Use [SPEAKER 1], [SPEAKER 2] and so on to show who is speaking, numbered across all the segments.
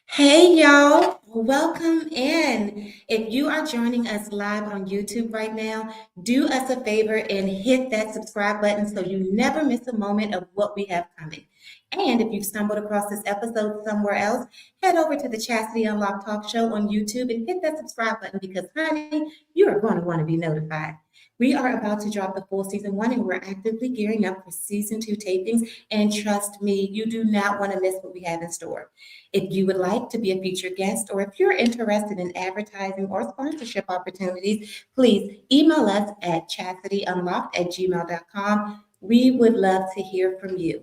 [SPEAKER 1] Hey y'all, welcome in. If you are joining us live on YouTube right now, do us a favor and hit that subscribe button so you never miss a moment of what we have coming. And if you've stumbled across this episode somewhere else, head over to the Chastity Unlocked Talk Show on YouTube and hit that subscribe button because, honey, you are going to want to be notified. We are about to drop the full season 1 and we're actively gearing up for season 2 tapings. And trust me, you do not want to miss what we have in store. If you would like to be a featured guest or if you're interested in advertising or sponsorship opportunities, please email us at chastityunlocked@gmail.com. We would love to hear from you.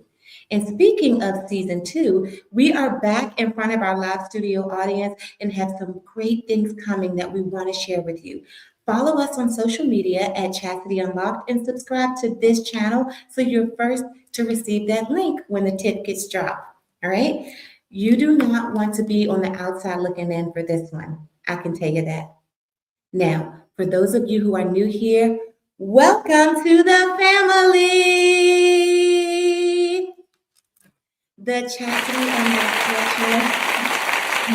[SPEAKER 1] And speaking of season 2, we are back in front of our live studio audience and have some great things coming that we want to share with you. Follow us on social media at Chastity Unlocked and subscribe to this channel so you're first to receive that link when the tip gets dropped. All right? You do not want to be on the outside looking in for this one. I can tell you that. Now, for those of you who are new here, welcome to the family. The Chastity Unlocked Talk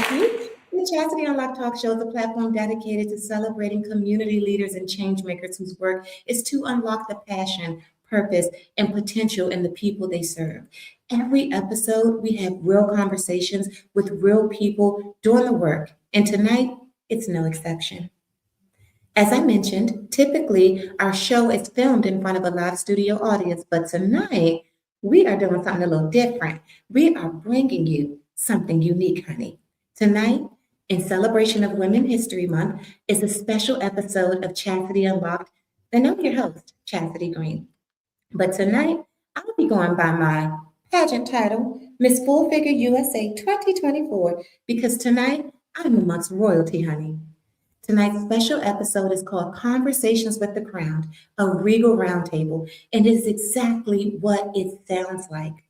[SPEAKER 1] Show. The Chastity Unlocked Talk Show is a platform dedicated to celebrating community leaders and change makers whose work is to unlock the passion, purpose, and potential in the people they serve. Every episode, we have real conversations with real people doing the work, and tonight, it's no exception. As I mentioned, typically our show is filmed in front of a live studio audience, but tonight we are doing something a little different. We are bringing you something unique, honey. Tonight, in celebration of Women's History Month, is a special episode of Chastity Unlocked, and I'm your host, Chasity Greene. But tonight, I'll be going by my pageant title, Miss Full Figure USA 2024, because tonight I'm amongst royalty, honey. Tonight's special episode is called Conversations with the Crown, a Regal Roundtable, and it is exactly what it sounds like.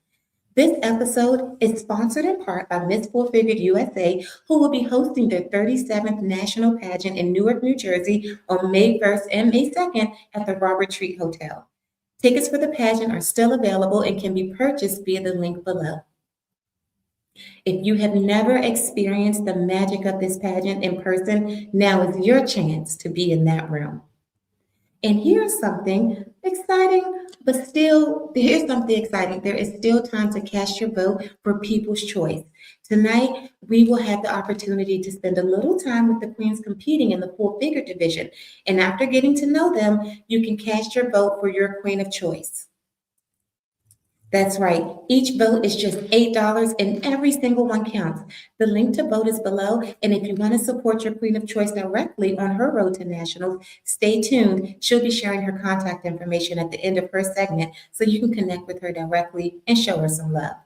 [SPEAKER 1] This episode is sponsored in part by Miss Full Figured USA, who will be hosting their 37th National Pageant in Newark, New Jersey on May 1st and May 2nd at the Robert Treat Hotel. Tickets for the pageant are still available and can be purchased via the link below. If you have never experienced the magic of this pageant in person, now is your chance to be in that room. And here's something exciting, but still, here's something exciting. There is still time to cast your vote for People's Choice. Tonight, we will have the opportunity to spend a little time with the queens competing in the full figure division. And after getting to know them, you can cast your vote for your queen of choice. That's right. Each vote is just $8 and every single one counts. The link to vote is below. And if you want to support your queen of choice directly on her road to nationals, stay tuned. She'll be sharing her contact information at the end of her segment so you can connect with her directly and show her some love.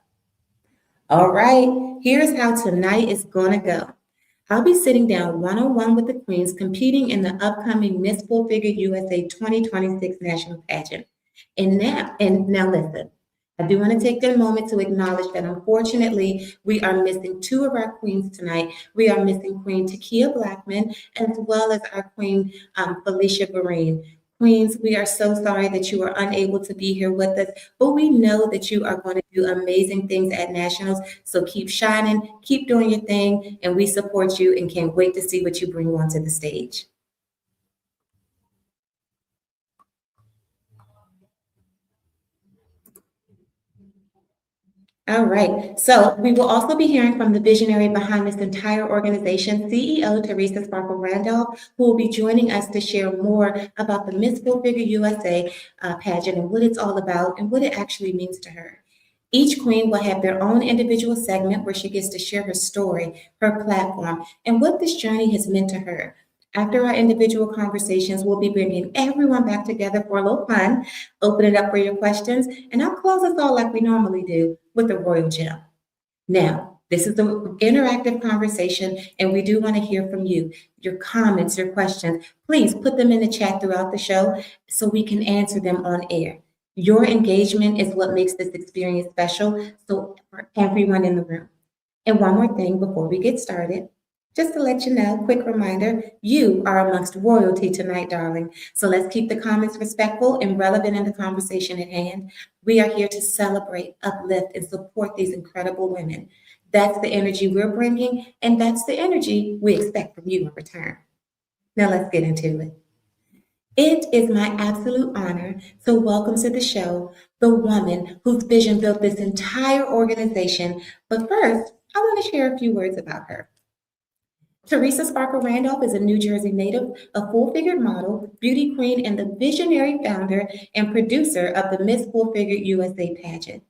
[SPEAKER 1] All right, here's how tonight is going to go. I'll be sitting down one-on-one with the queens competing in the upcoming Miss Full Figure USA 2026 National Pageant. And now listen. I do want to take a moment to acknowledge that unfortunately, we are missing two of our queens tonight. We are missing Queen Takia Blackman as well as our Queen Felicia Vereen. Queens, we are so sorry that you are unable to be here with us, but we know that you are going to do amazing things at Nationals. So keep shining, keep doing your thing, and we support you and can't wait to see what you bring onto the stage. All right. So we will also be hearing from the visionary behind this entire organization, CEO Theresa Randolph, who will be joining us to share more about the Miss Full Figure USA pageant and what it's all about and what it actually means to her. Each queen will have their own individual segment where she gets to share her story, her platform, and what this journey has meant to her. After our individual conversations, we'll be bringing everyone back together for a little fun, open it up for your questions, and I'll close us all like we normally do with a royal gem. Now, this is an interactive conversation, and we do want to hear from you. Your comments, your questions, please put them in the chat throughout the show so we can answer them on air. Your engagement is what makes this experience special, so for everyone in the room. And one more thing before we get started. Just to let you know, quick reminder, you are amongst royalty tonight, darling. So let's keep the comments respectful and relevant in the conversation at hand. We are here to celebrate, uplift, and support these incredible women. That's the energy we're bringing, and that's the energy we expect from you in return. Now let's get into it. It is my absolute honor to welcome to the show the woman whose vision built this entire organization. But first, I want to share a few words about her. Theresa Sparkle Randolph is a New Jersey native, a full-figured model, beauty queen, and the visionary founder and producer of the Miss Full Figured USA pageant,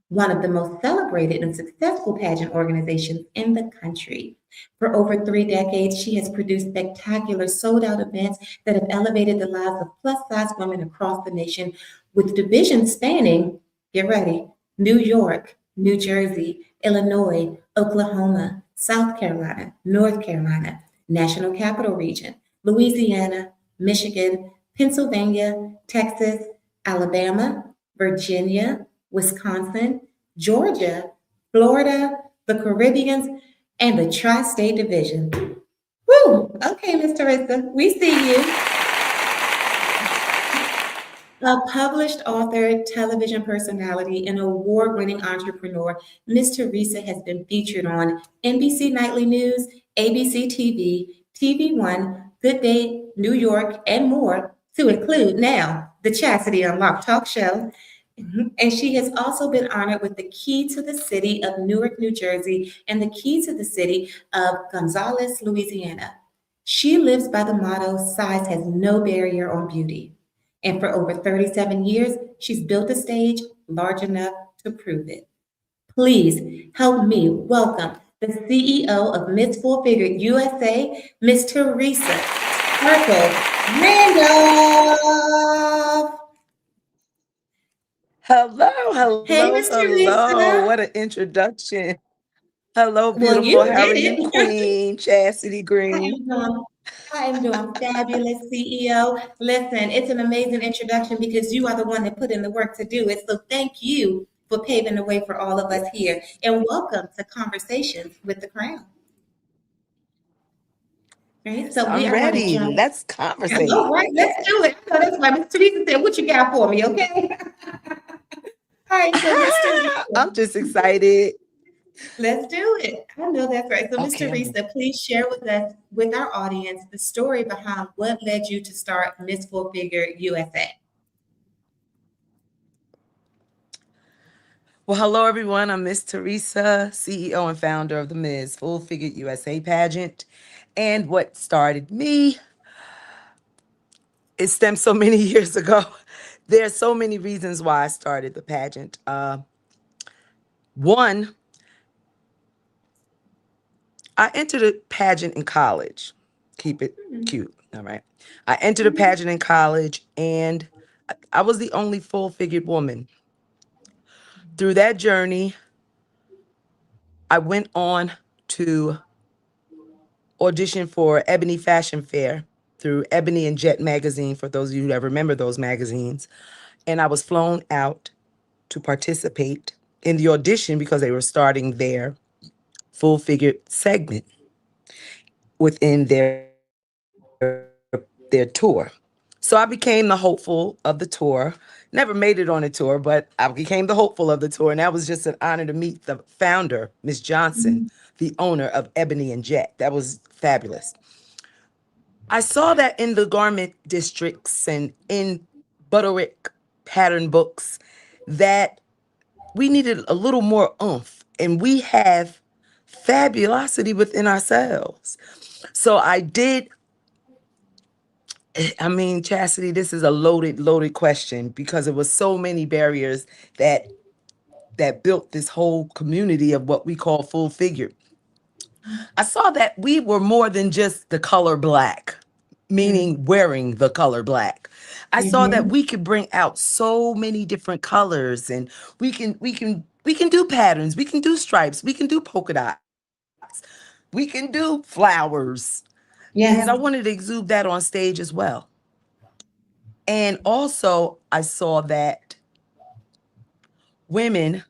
[SPEAKER 1] one of the most celebrated and successful pageant organizations in the country. For over 3 decades, she has produced spectacular sold-out events that have elevated the lives of plus-size women across the nation, with divisions spanning, get ready, New York, New Jersey, Illinois, Oklahoma, South Carolina, North Carolina, National Capital Region, Louisiana, Michigan, Pennsylvania, Texas, Alabama, Virginia, Wisconsin, Georgia, Florida, the Caribbeans, and the Tri-State Division. Woo! Okay, Ms. Theresa, we see you. A published author, television personality, and award-winning entrepreneur, Ms. Theresa has been featured on NBC Nightly News, ABC TV, TV One, Good Day New York, and more, to include now the Chasity Unlocked talk show. And she has also been honored with the key to the city of Newark, New Jersey, and the key to the city of Gonzales, Louisiana. She lives by the motto, size has no barrier on beauty. And for over 37 years, she's built a stage large enough to prove it. Please help me welcome the CEO of Miss Full Figured USA, Miss Theresa Sparkle Randolph. Hey, Miss
[SPEAKER 2] Hello.
[SPEAKER 1] Theresa.
[SPEAKER 2] What an introduction. Hello,
[SPEAKER 1] Well,
[SPEAKER 2] beautiful.
[SPEAKER 1] you
[SPEAKER 2] How
[SPEAKER 1] did
[SPEAKER 2] are you,
[SPEAKER 1] it.
[SPEAKER 2] Queen Chasity
[SPEAKER 1] I
[SPEAKER 2] Greene?
[SPEAKER 1] am doing, I am doing fabulous, CEO. Listen, it's an amazing introduction because you are the one that put in the work to do it. So thank you for paving the way for all of us here. And welcome to Conversations with the Crown. Right?
[SPEAKER 2] Yes,
[SPEAKER 1] So we
[SPEAKER 2] I'm
[SPEAKER 1] are going to
[SPEAKER 2] ready.
[SPEAKER 1] jump.
[SPEAKER 2] Let's
[SPEAKER 1] All
[SPEAKER 2] conversate.
[SPEAKER 1] right, let's
[SPEAKER 2] Yes.
[SPEAKER 1] do it. I know that's right. Miss Teresa said, what you got for me, okay? All right, so Miss
[SPEAKER 2] I'm
[SPEAKER 1] Teresa.
[SPEAKER 2] just excited.
[SPEAKER 1] Let's do it. I know that's right. So, Mr.
[SPEAKER 2] Okay, I'm
[SPEAKER 1] Risa, please share with us, with our audience, the story behind what led you to start Miss Full Figure USA.
[SPEAKER 2] well, hello everyone. I'm Miss Teresa, CEO and founder of the Ms. Full Figured USA pageant. And what started me, it stemmed so many years ago. There's so many reasons why I started the pageant. One, I entered a pageant in college. Keep it cute. All right. I entered a pageant in college and I was the only full figured woman. Through that journey, I went on to audition for Ebony Fashion Fair through Ebony and Jet magazine, for those of you that remember those magazines. And I was flown out to participate in the audition because they were starting their full figured segment within their tour. So I became the hopeful of the tour. Never made it on the tour, but I became the hopeful of the tour. And that was just an honor to meet the founder, Miss Johnson, the owner of Ebony and Jet. That was fabulous. I saw that in the garment districts and in Butterick pattern books that we needed a little more oomph, and we have fabulosity within ourselves. So I mean, Chastity, this is a loaded question because it was so many barriers that built this whole community of what we call full figure. I saw that we were more than just the color black, meaning wearing the color black. I saw that
[SPEAKER 1] Mm-hmm.
[SPEAKER 2] we could bring out so many different colors, and we can do patterns, we can do stripes, we can do polka dots, we can do flowers. And I
[SPEAKER 1] Yes.
[SPEAKER 2] wanted to exude that on stage as well. And also I saw that women,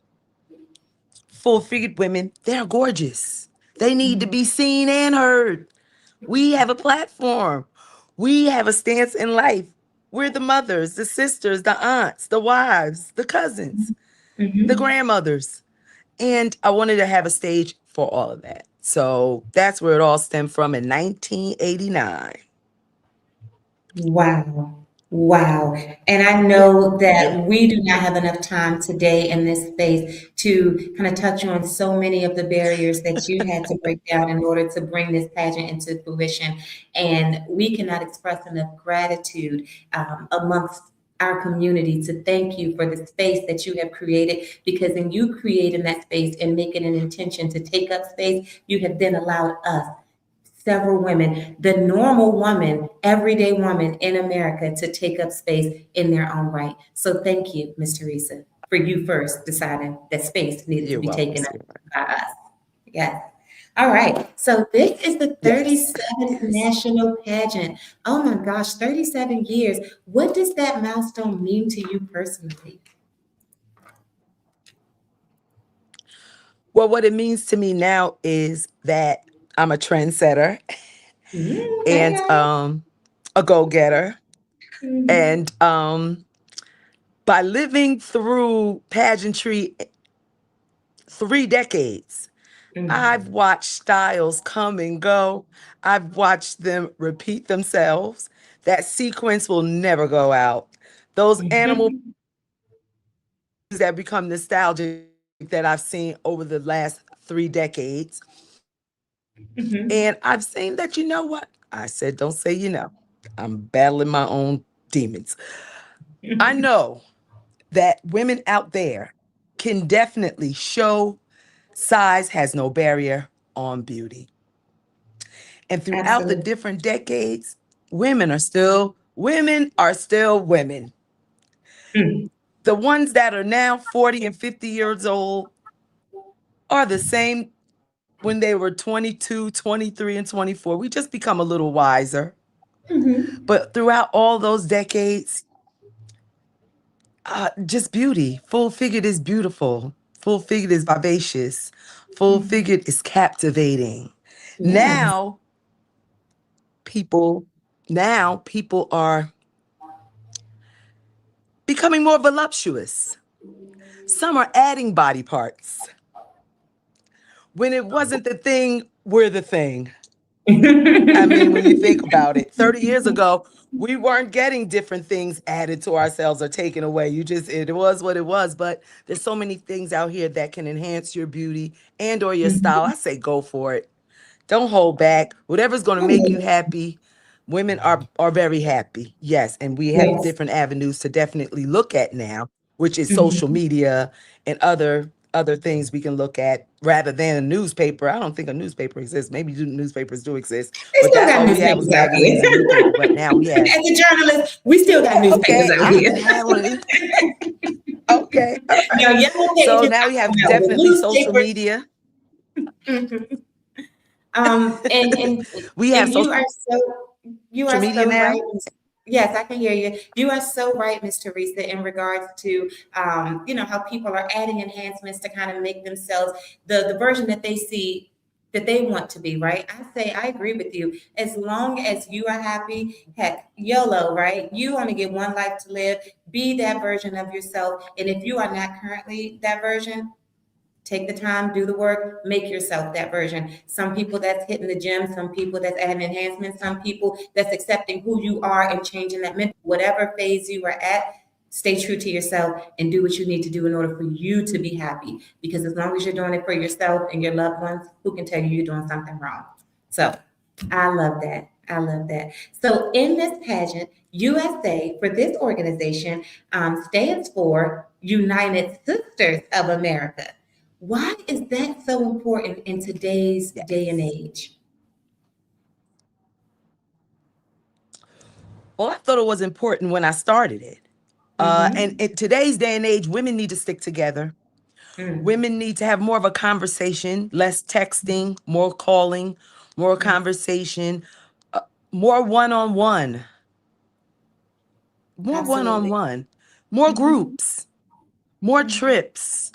[SPEAKER 2] full figured women, they're gorgeous. They need to be seen and heard. We have a platform. We have a stance in life. We're the mothers, the sisters, the aunts, the wives, the cousins, the
[SPEAKER 1] Mm-hmm.
[SPEAKER 2] grandmothers. And I wanted to have a stage for all of that. So that's where it all stemmed from in 1989.
[SPEAKER 1] Wow. Wow. And I
[SPEAKER 2] Yeah.
[SPEAKER 1] know
[SPEAKER 2] Yeah.
[SPEAKER 1] that we do not have enough time today in this space to kind of touch on so many of the barriers that you had to break down in order to bring this pageant into fruition. And we cannot express enough gratitude amongst our community to thank you for the space that you have created, because in you creating that space and making an intention to take up space, you have then allowed us, several women, the normal woman, everyday woman in America, to take up space in their own right. So thank you, Ms. Theresa, for you first deciding that space needed to
[SPEAKER 2] You're
[SPEAKER 1] be
[SPEAKER 2] welcome,
[SPEAKER 1] taken up
[SPEAKER 2] sweetheart.
[SPEAKER 1] by us. Yes. All right. So this is the
[SPEAKER 2] Yes.
[SPEAKER 1] 37th
[SPEAKER 2] Yes.
[SPEAKER 1] national pageant. Oh my gosh, 37 years. What does that milestone mean to you personally?
[SPEAKER 2] Well, what it means to me now is that I'm a trendsetter
[SPEAKER 1] Okay,
[SPEAKER 2] and
[SPEAKER 1] guys.
[SPEAKER 2] a go-getter.
[SPEAKER 1] Mhm.
[SPEAKER 2] And by living through pageantry 3 decades, I've
[SPEAKER 1] Mhm.
[SPEAKER 2] watched styles come and go. I've watched them repeat themselves. That sequence will never go out. Those animal
[SPEAKER 1] Mhm.
[SPEAKER 2] that become nostalgic that I've seen over the last 3 decades. And
[SPEAKER 1] Mhm.
[SPEAKER 2] I've seen that, you know what? I said, don't say, I'm battling my own demons. I know that women out there can definitely show size has no barrier on beauty. And throughout the
[SPEAKER 1] Absolutely.
[SPEAKER 2] different decades, women are still women.
[SPEAKER 1] Mm.
[SPEAKER 2] The ones that are now 40 and 50 years old are the same when they were 22, 23, and 24. We just become a little wiser.
[SPEAKER 1] Mhm.
[SPEAKER 2] But throughout all those decades, just beauty. Full figured is beautiful. Full figured is vivacious. Full
[SPEAKER 1] Mhm.
[SPEAKER 2] figured is captivating.
[SPEAKER 1] Yes.
[SPEAKER 2] Now people, now people are becoming more voluptuous. Some are adding body parts. When it wasn't the thing, we're the thing. I mean, when you think about it, 30 years ago, we weren't getting different things added to ourselves or taken away. It was what it was. But there's so many things out here that can enhance your beauty and or your style. I
[SPEAKER 1] Mhm.
[SPEAKER 2] say go for it. Don't hold back. Whatever's going to
[SPEAKER 1] I
[SPEAKER 2] make
[SPEAKER 1] love
[SPEAKER 2] you
[SPEAKER 1] it.
[SPEAKER 2] happy. Women are very happy. Yes, and we have
[SPEAKER 1] Yes.
[SPEAKER 2] different avenues to definitely look at now, which is social
[SPEAKER 1] Mhm.
[SPEAKER 2] media and other things we can look at rather than a newspaper. I don't think a newspaper exists. Maybe newspapers do exist,
[SPEAKER 1] They
[SPEAKER 2] but
[SPEAKER 1] still
[SPEAKER 2] that's
[SPEAKER 1] got
[SPEAKER 2] all we had was
[SPEAKER 1] newspapers out
[SPEAKER 2] magazines and
[SPEAKER 1] here.
[SPEAKER 2] newspaper. But now we have,
[SPEAKER 1] As a journalist, we still got
[SPEAKER 2] yeah,
[SPEAKER 1] newspapers
[SPEAKER 2] okay,
[SPEAKER 1] out
[SPEAKER 2] I
[SPEAKER 1] here.
[SPEAKER 2] haven't had one. Okay, all right.
[SPEAKER 1] Now, yellow
[SPEAKER 2] So
[SPEAKER 1] pages,
[SPEAKER 2] now
[SPEAKER 1] I
[SPEAKER 2] we
[SPEAKER 1] don't
[SPEAKER 2] have
[SPEAKER 1] know, but
[SPEAKER 2] definitely social
[SPEAKER 1] newspapers.
[SPEAKER 2] media.
[SPEAKER 1] Mhm. And
[SPEAKER 2] We have social
[SPEAKER 1] you are so
[SPEAKER 2] media
[SPEAKER 1] right.
[SPEAKER 2] now.
[SPEAKER 1] Yes, I can hear you. You are so right, Miss Teresa, in regards to how people are adding enhancements to kind of make themselves the version that they see that they want to be, right? I say I agree with you. As long as you are happy, heck, YOLO, right? You only get one life to live. Be that version of yourself. And if you are not currently that version, take the time, do the work, make yourself that version. Some people that's hitting the gym, some people that's adding enhancements, some people that's accepting who you are and changing that mental, whatever phase you are at, stay true to yourself and do what you need to do in order for you to be happy. Because as long as you're doing it for yourself and your loved ones, who can tell you you're doing something wrong? So I love that. I love that. So in this pageant, USA for this organization stands for United Sisters of America. Why is that so important in today's day and
[SPEAKER 2] Yes.
[SPEAKER 1] age?
[SPEAKER 2] Well, I thought it was important when I started it. And
[SPEAKER 1] Mm-hmm.
[SPEAKER 2] in today's day and age, women need to stick together.
[SPEAKER 1] Mm.
[SPEAKER 2] Women need to have more of a conversation, less texting, more calling, more
[SPEAKER 1] Yes,
[SPEAKER 2] conversation, uh, more one-on-one, more
[SPEAKER 1] absolutely.
[SPEAKER 2] one-on-one, more
[SPEAKER 1] Mm-hmm.
[SPEAKER 2] groups, more
[SPEAKER 1] Mm-hmm.
[SPEAKER 2] trips,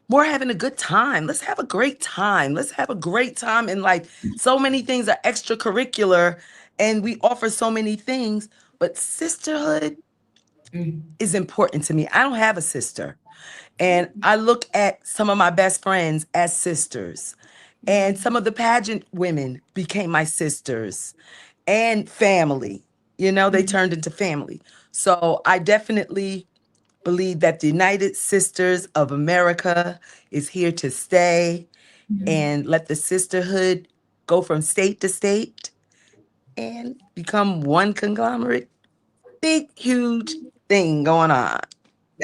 [SPEAKER 2] more having a good time. Let's have a great time. Let's have a great time in life. So many things are extracurricular and we offer so many things, but sisterhood
[SPEAKER 1] Mm.
[SPEAKER 2] is important to me. I don't have a sister. And I look at some of my best friends as sisters. And some of the pageant women became my sisters and family. They turned into family. So I definitely believe that the United Sisters of America is here to stay, and let the sisterhood go from state to state and become one conglomerate. Big, huge thing going on.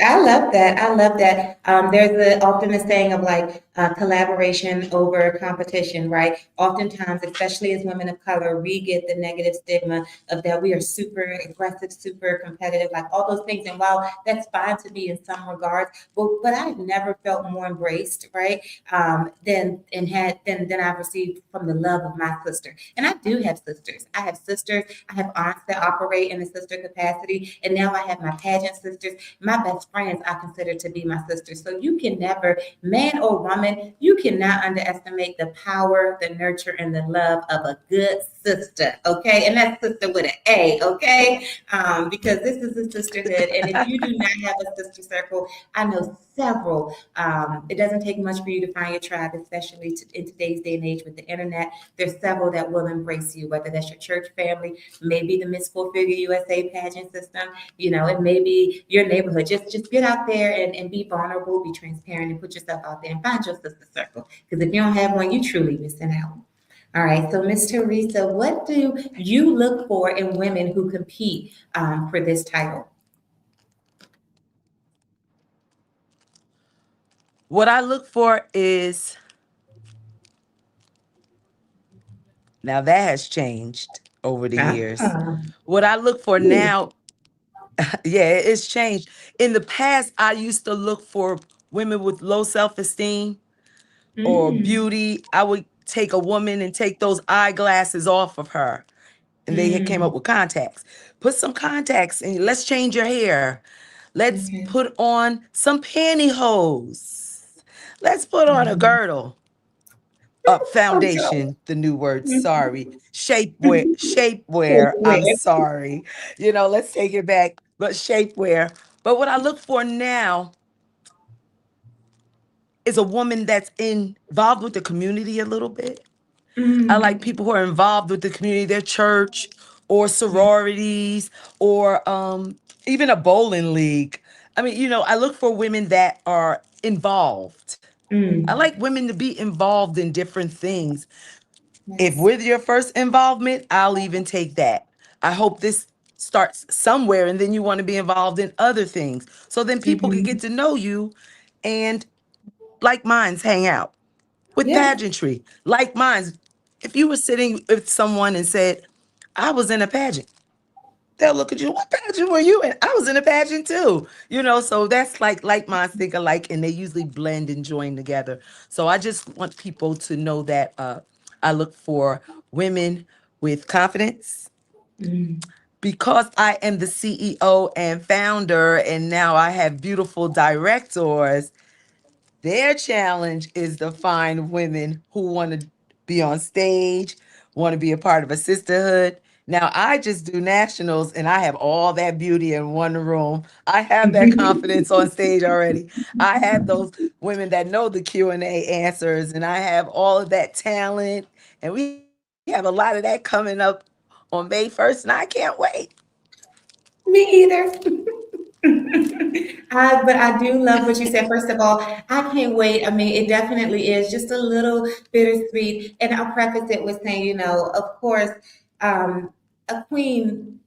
[SPEAKER 1] I love that. I love that. There's often a saying of like collaboration over competition, right? Oftentimes, especially as women of color, we get the negative stigma of that we are super aggressive, super competitive, like all those things. And while that's fine to be in some regards, but I've never felt more embraced, right? Than I've received from the love of my sister. And I do have sisters. I have sisters. I have aunts that operate in a sister capacity, and now I have my pageant sisters. My best friends I consider to be my sisters. So you can never, man or woman, you cannot underestimate the power, the nurture, and the love of a good sister. Okay, and that's sister with an A. Okay, because this is a sisterhood, and if you do not have a sister circle, I know several. It doesn't take much for you to find your tribe, especially in today's day and age with the internet. There's several that will embrace you, whether that's your church family, maybe the Miss Four Figure USA pageant system. It may be your neighborhood. Just get out there and be vulnerable, be transparent, and put yourself out there and find your sister circle. Because if you don't have one, you truly missing out. All right, so Miss Theresa, what do you look for in women who compete for this title?
[SPEAKER 2] What I look for is, now that has changed over the years.
[SPEAKER 1] Uh,
[SPEAKER 2] What I look for now, yeah, it's changed. In the past, I used to look for women with low self-esteem or
[SPEAKER 1] mm,
[SPEAKER 2] beauty. I would take a woman and take those eyeglasses off of her. And they had came up
[SPEAKER 1] mm,
[SPEAKER 2] with contacts. Put some contacts and let's change your hair. Let's
[SPEAKER 1] okay.
[SPEAKER 2] put on some pantyhose. Let's put on a
[SPEAKER 1] Mhm.
[SPEAKER 2] girdle.
[SPEAKER 1] I'm jealous.
[SPEAKER 2] Foundation, the new word,
[SPEAKER 1] Mhm.
[SPEAKER 2] sorry. Shapewear, I'm
[SPEAKER 1] Where?
[SPEAKER 2] sorry. Let's take it back. But shapewear. But what I look for now is a woman that's involved with the community a little bit. I like
[SPEAKER 1] Mm,
[SPEAKER 2] people who are involved with the community, their church or
[SPEAKER 1] yeah.
[SPEAKER 2] sororities or even a bowling league. I mean, I look for women that are involved. I
[SPEAKER 1] Mm,
[SPEAKER 2] like women to be involved in different things. If
[SPEAKER 1] yes.
[SPEAKER 2] with your first involvement, I'll even take that. I hope this starts somewhere and then you want to be involved in other things. So then people can get
[SPEAKER 1] Mhm.
[SPEAKER 2] to know you and like minds hang out. With
[SPEAKER 1] Yeah.
[SPEAKER 2] pageantry, like minds. If you were sitting with someone and said, I was in a pageant, they'll look at you, what pageant were you in? I was in a pageant too. So that's like minds think alike, and they usually blend and join together. So I just want people to know that I look for women with confidence.
[SPEAKER 1] Mm,
[SPEAKER 2] Because I am the CEO and founder, and now I have beautiful directors, their challenge is to find women who want to be on stage, want to be a part of a sisterhood. Now, I just do nationals and I have all that beauty in one room. I have that confidence on stage already. I have those women that know the Q&A answers, and I have all of that talent, and we have a lot of that coming up on May 1st, and I can't wait.
[SPEAKER 1] me either. But I do love what you said. First of all, I can't wait. I mean, it definitely is just a little bittersweet. And I'll preface it with saying, of course, um, a queen,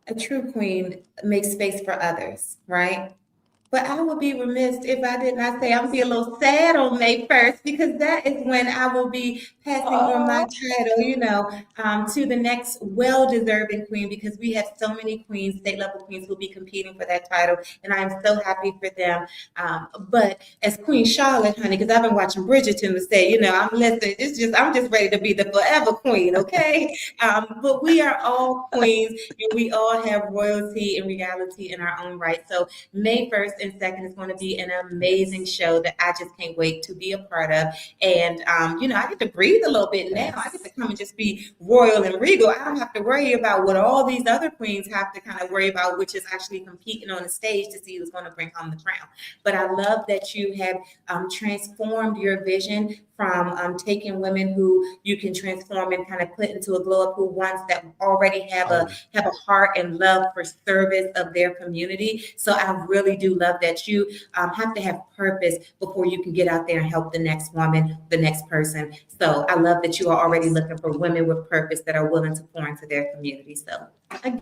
[SPEAKER 1] a true queen makes space for others, right? But I would be remiss if I did not say I'm be a little sad on May 1st because that is when I will be passing on my
[SPEAKER 2] Oh,
[SPEAKER 1] title, to the next well-deserving queen because we have so many queens, state level queens who will be competing for that title, and I am so happy for them. But as Queen Charlotte, honey, because I've been watching Bridgerton to say, I'm listening. I'm just ready to be the forever queen, okay? But we are all queens, and we all have royalty and reality in our own right. So May 1st and second is going to be an amazing show that I just can't wait to be a part of. And, I get to breathe a little bit now. I get to come and just be royal and regal. I don't have to worry about what all these other queens have to kind of worry about, which is actually competing on the stage to see who's going to bring home the crown. But I love that you have transformed your vision from taking women who you can transform and kind of put into a glow up who ones that already have a heart and love for service of their community. So I really do love that you have to have purpose before you can get out there and help the next woman, the next person. So I love that you are already looking for women with purpose that are willing to pour into their community. So again,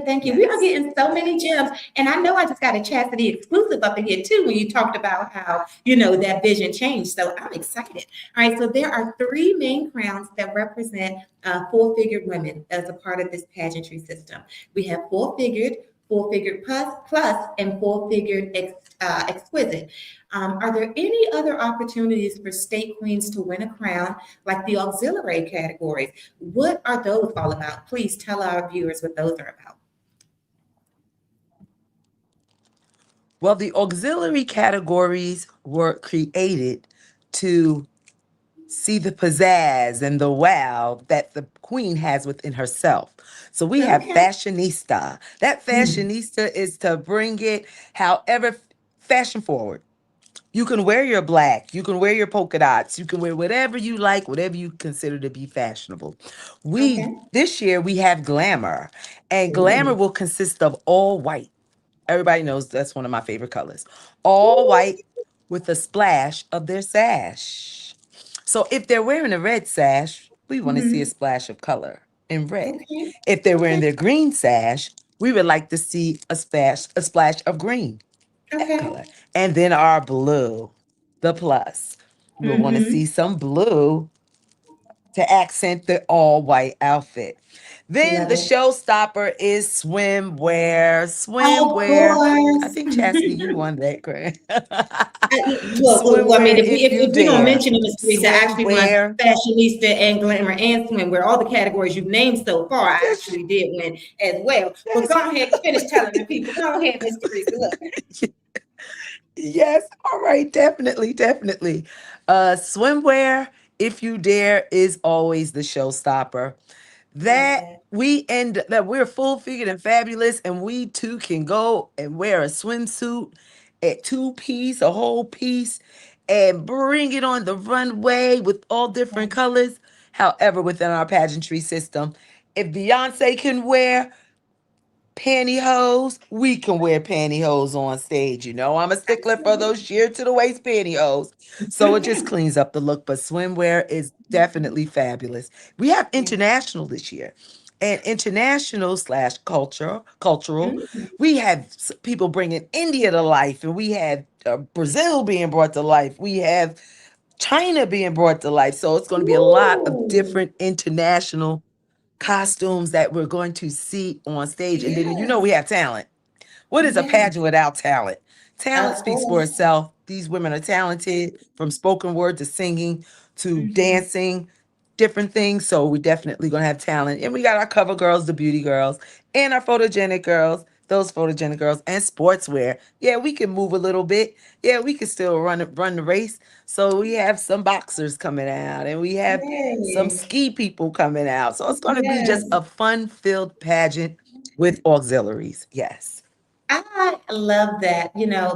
[SPEAKER 1] thank you. We are getting so many gems. And I know I just got a Chastity exclusive up in here too when you talked about how, that vision changed. So I'm excited. All right. So there are 3 main crowns that represent 4-figured women as a part of this pageantry system. We have 4-figured, 4-figured plus, and 4-figured exquisite. Are there any other opportunities for state queens to win a crown, like the auxiliary categories? What are those all about? Please tell our viewers what those are about.
[SPEAKER 2] Well, the auxiliary categories were created to see the pizzazz and the wow that the queen has within herself. So we have
[SPEAKER 1] Okay.
[SPEAKER 2] fashionista. That fashionista is to bring it however fashion forward. You can wear your black, you can wear your polka dots, you can wear whatever you like, whatever you consider to be fashionable.
[SPEAKER 1] Okay.
[SPEAKER 2] This year we have glamour, and glamour
[SPEAKER 1] Ooh.
[SPEAKER 2] will consist of all white. Everybody knows that's one of my favorite colors. All
[SPEAKER 1] Ooh.
[SPEAKER 2] white with a splash of their sash. So if they're wearing a red sash, we want to see a
[SPEAKER 1] Mhm.
[SPEAKER 2] splash of color in red.
[SPEAKER 1] Okay.
[SPEAKER 2] If they're wearing
[SPEAKER 1] Okay.
[SPEAKER 2] their green sash, we would like to see a splash of green, that
[SPEAKER 1] Okay.
[SPEAKER 2] color. And then our blue, the plus. We'll want to see
[SPEAKER 1] Mm-hmm.
[SPEAKER 2] some blue to accent the all white outfit. Then
[SPEAKER 1] Love
[SPEAKER 2] the
[SPEAKER 1] it.
[SPEAKER 2] showstopper is swimwear.
[SPEAKER 1] Of
[SPEAKER 2] Swimwear. I
[SPEAKER 1] course.
[SPEAKER 2] think Chastity, you won that, Grant.
[SPEAKER 1] Well, I mean,
[SPEAKER 2] Swimwear, if you
[SPEAKER 1] if we don't
[SPEAKER 2] dare.
[SPEAKER 1] mention it, Miss Theresa, I actually won
[SPEAKER 2] Swimwear.
[SPEAKER 1] fashionista and glamour and swimwear. All the categories you've named so far, I
[SPEAKER 2] Yes,
[SPEAKER 1] actually did win as well. But
[SPEAKER 2] yes.
[SPEAKER 1] go ahead, finish telling the people. Go ahead, Miss Theresa. Look,
[SPEAKER 2] Yes. All right. Definitely. Definitely. Swimwear, if you dare, is always the showstopper.
[SPEAKER 1] love
[SPEAKER 2] That
[SPEAKER 1] that.
[SPEAKER 2] we're full figured and fabulous, and we too can go and wear a swimsuit at 2 piece, a whole piece, and bring it on the runway with all different
[SPEAKER 1] Right.
[SPEAKER 2] colors. However, within our pageantry system, if Beyonce can wear pantyhose, we can wear pantyhose on stage. I'm a stickler for those sheer to the waist pantyhose. So it just cleans up the look. But swimwear is definitely fabulous. We have
[SPEAKER 1] Yeah.
[SPEAKER 2] international this year. And international slash cultural,
[SPEAKER 1] Mm.
[SPEAKER 2] we have people bringing India to life, and we have Brazil being brought to life. We have China being brought to life. So it's going to be a lot of
[SPEAKER 1] Ooh.
[SPEAKER 2] different international costumes that we're going to see on stage. And then we
[SPEAKER 1] Yes.
[SPEAKER 2] have talent. What is a
[SPEAKER 1] Yes.
[SPEAKER 2] pageant without talent? Talent
[SPEAKER 1] Of
[SPEAKER 2] speaks for
[SPEAKER 1] course.
[SPEAKER 2] itself. These women are talented from spoken word to singing to
[SPEAKER 1] Mhm.
[SPEAKER 2] dancing, different things. So we're definitely going to have talent. And we got our cover girls, the beauty girls, and our photogenic girls, those photogenic girls, and sportswear. Yeah, we can move a little bit. Yeah, we can still run the race. So we have some boxers coming out, and we have some
[SPEAKER 1] Yay.
[SPEAKER 2] ski people coming out. So it's going to be just
[SPEAKER 1] Yes.
[SPEAKER 2] a fun-filled pageant with auxiliaries. Yes.
[SPEAKER 1] I love that,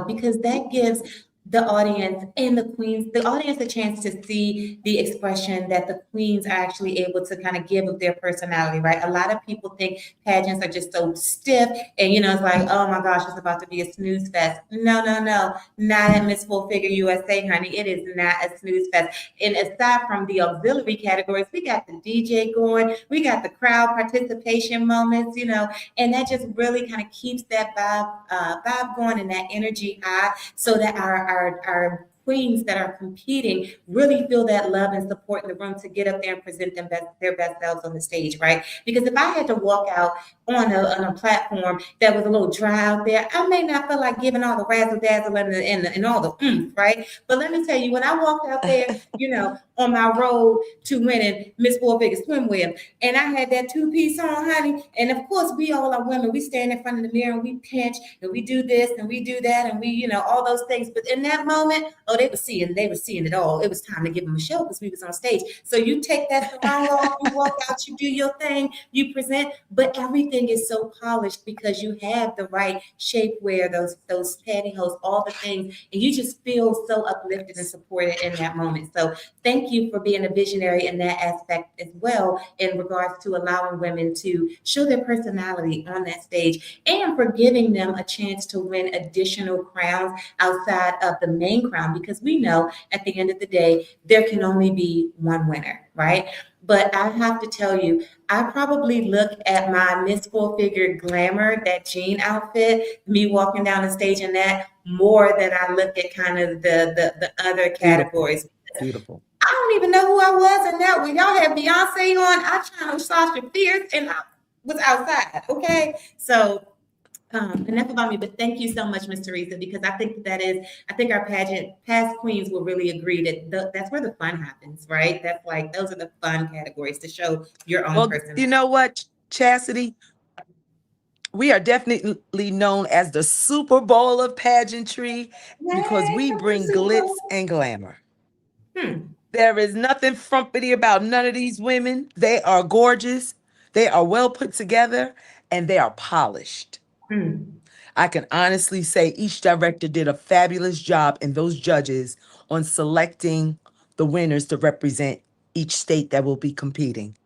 [SPEAKER 1] because that gives the audience and the audience a chance to see the expression that the queens are actually able to kind of give of their personality, right? A lot of people think pageants are just so stiff and, it's like, oh my gosh, it's about to be a snooze fest. No, no, no, not at Miss Full Figure USA, honey. It is not a snooze fest. And aside from the auxiliary categories, we got the DJ going, we got the crowd participation moments, and that just really kind of keeps that vibe going and that energy high so that our queens that are competing really feel that love and support in the room to get up there and present their best selves on the stage, right? Because if I had to walk out on a platform that was a little dry out there, I may not feel like giving all the razzle dazzle and all the right? But let me tell you, when I walked out there, on my road to winning Miss Four Figure Swimwear. And I had that two-piece on, honey. And of course, we all are women. We stand in front of the mirror and we pinch and we do this and we do that and we, all those things. But in that moment, they were seeing it all. It was time to give them a show because we was on stage. So you take that sarong off, you walk out, you do your thing, you present, but everything is so polished because you have the right shapewear, those pantyhose, all the things, and you just feel so uplifted and supported in that moment. So thank you for being a visionary in that aspect as well, in regards to allowing women to show their personality on that stage and for giving them a chance to win additional crowns outside of the main crown, because we know at the end of the day, there can only be one winner, right? But I have to tell you, I probably look at my Miss Four Figure Glamour, that jean outfit, me walking down the stage in that, more than I look at kind of the other categories.
[SPEAKER 2] Beautiful.
[SPEAKER 1] I don't even know who I was in that. When y'all had Beyonce on, I channeled Sasha Fierce and I was outside, okay? So enough about me, but thank you so much, Miss Theresa, because I think I think our past queens will really agree that that's where the fun happens, right? That's like, those are the fun categories to show your own personality.
[SPEAKER 2] You know what, Chasity? We are definitely known as the Super Bowl of pageantry because we bring glitz and glamour. There is nothing frumpy about none of these women. They are gorgeous. They are well put together and they are polished. I can honestly say each director did a fabulous job, and those judges, on selecting the winners to represent each state that will be competing.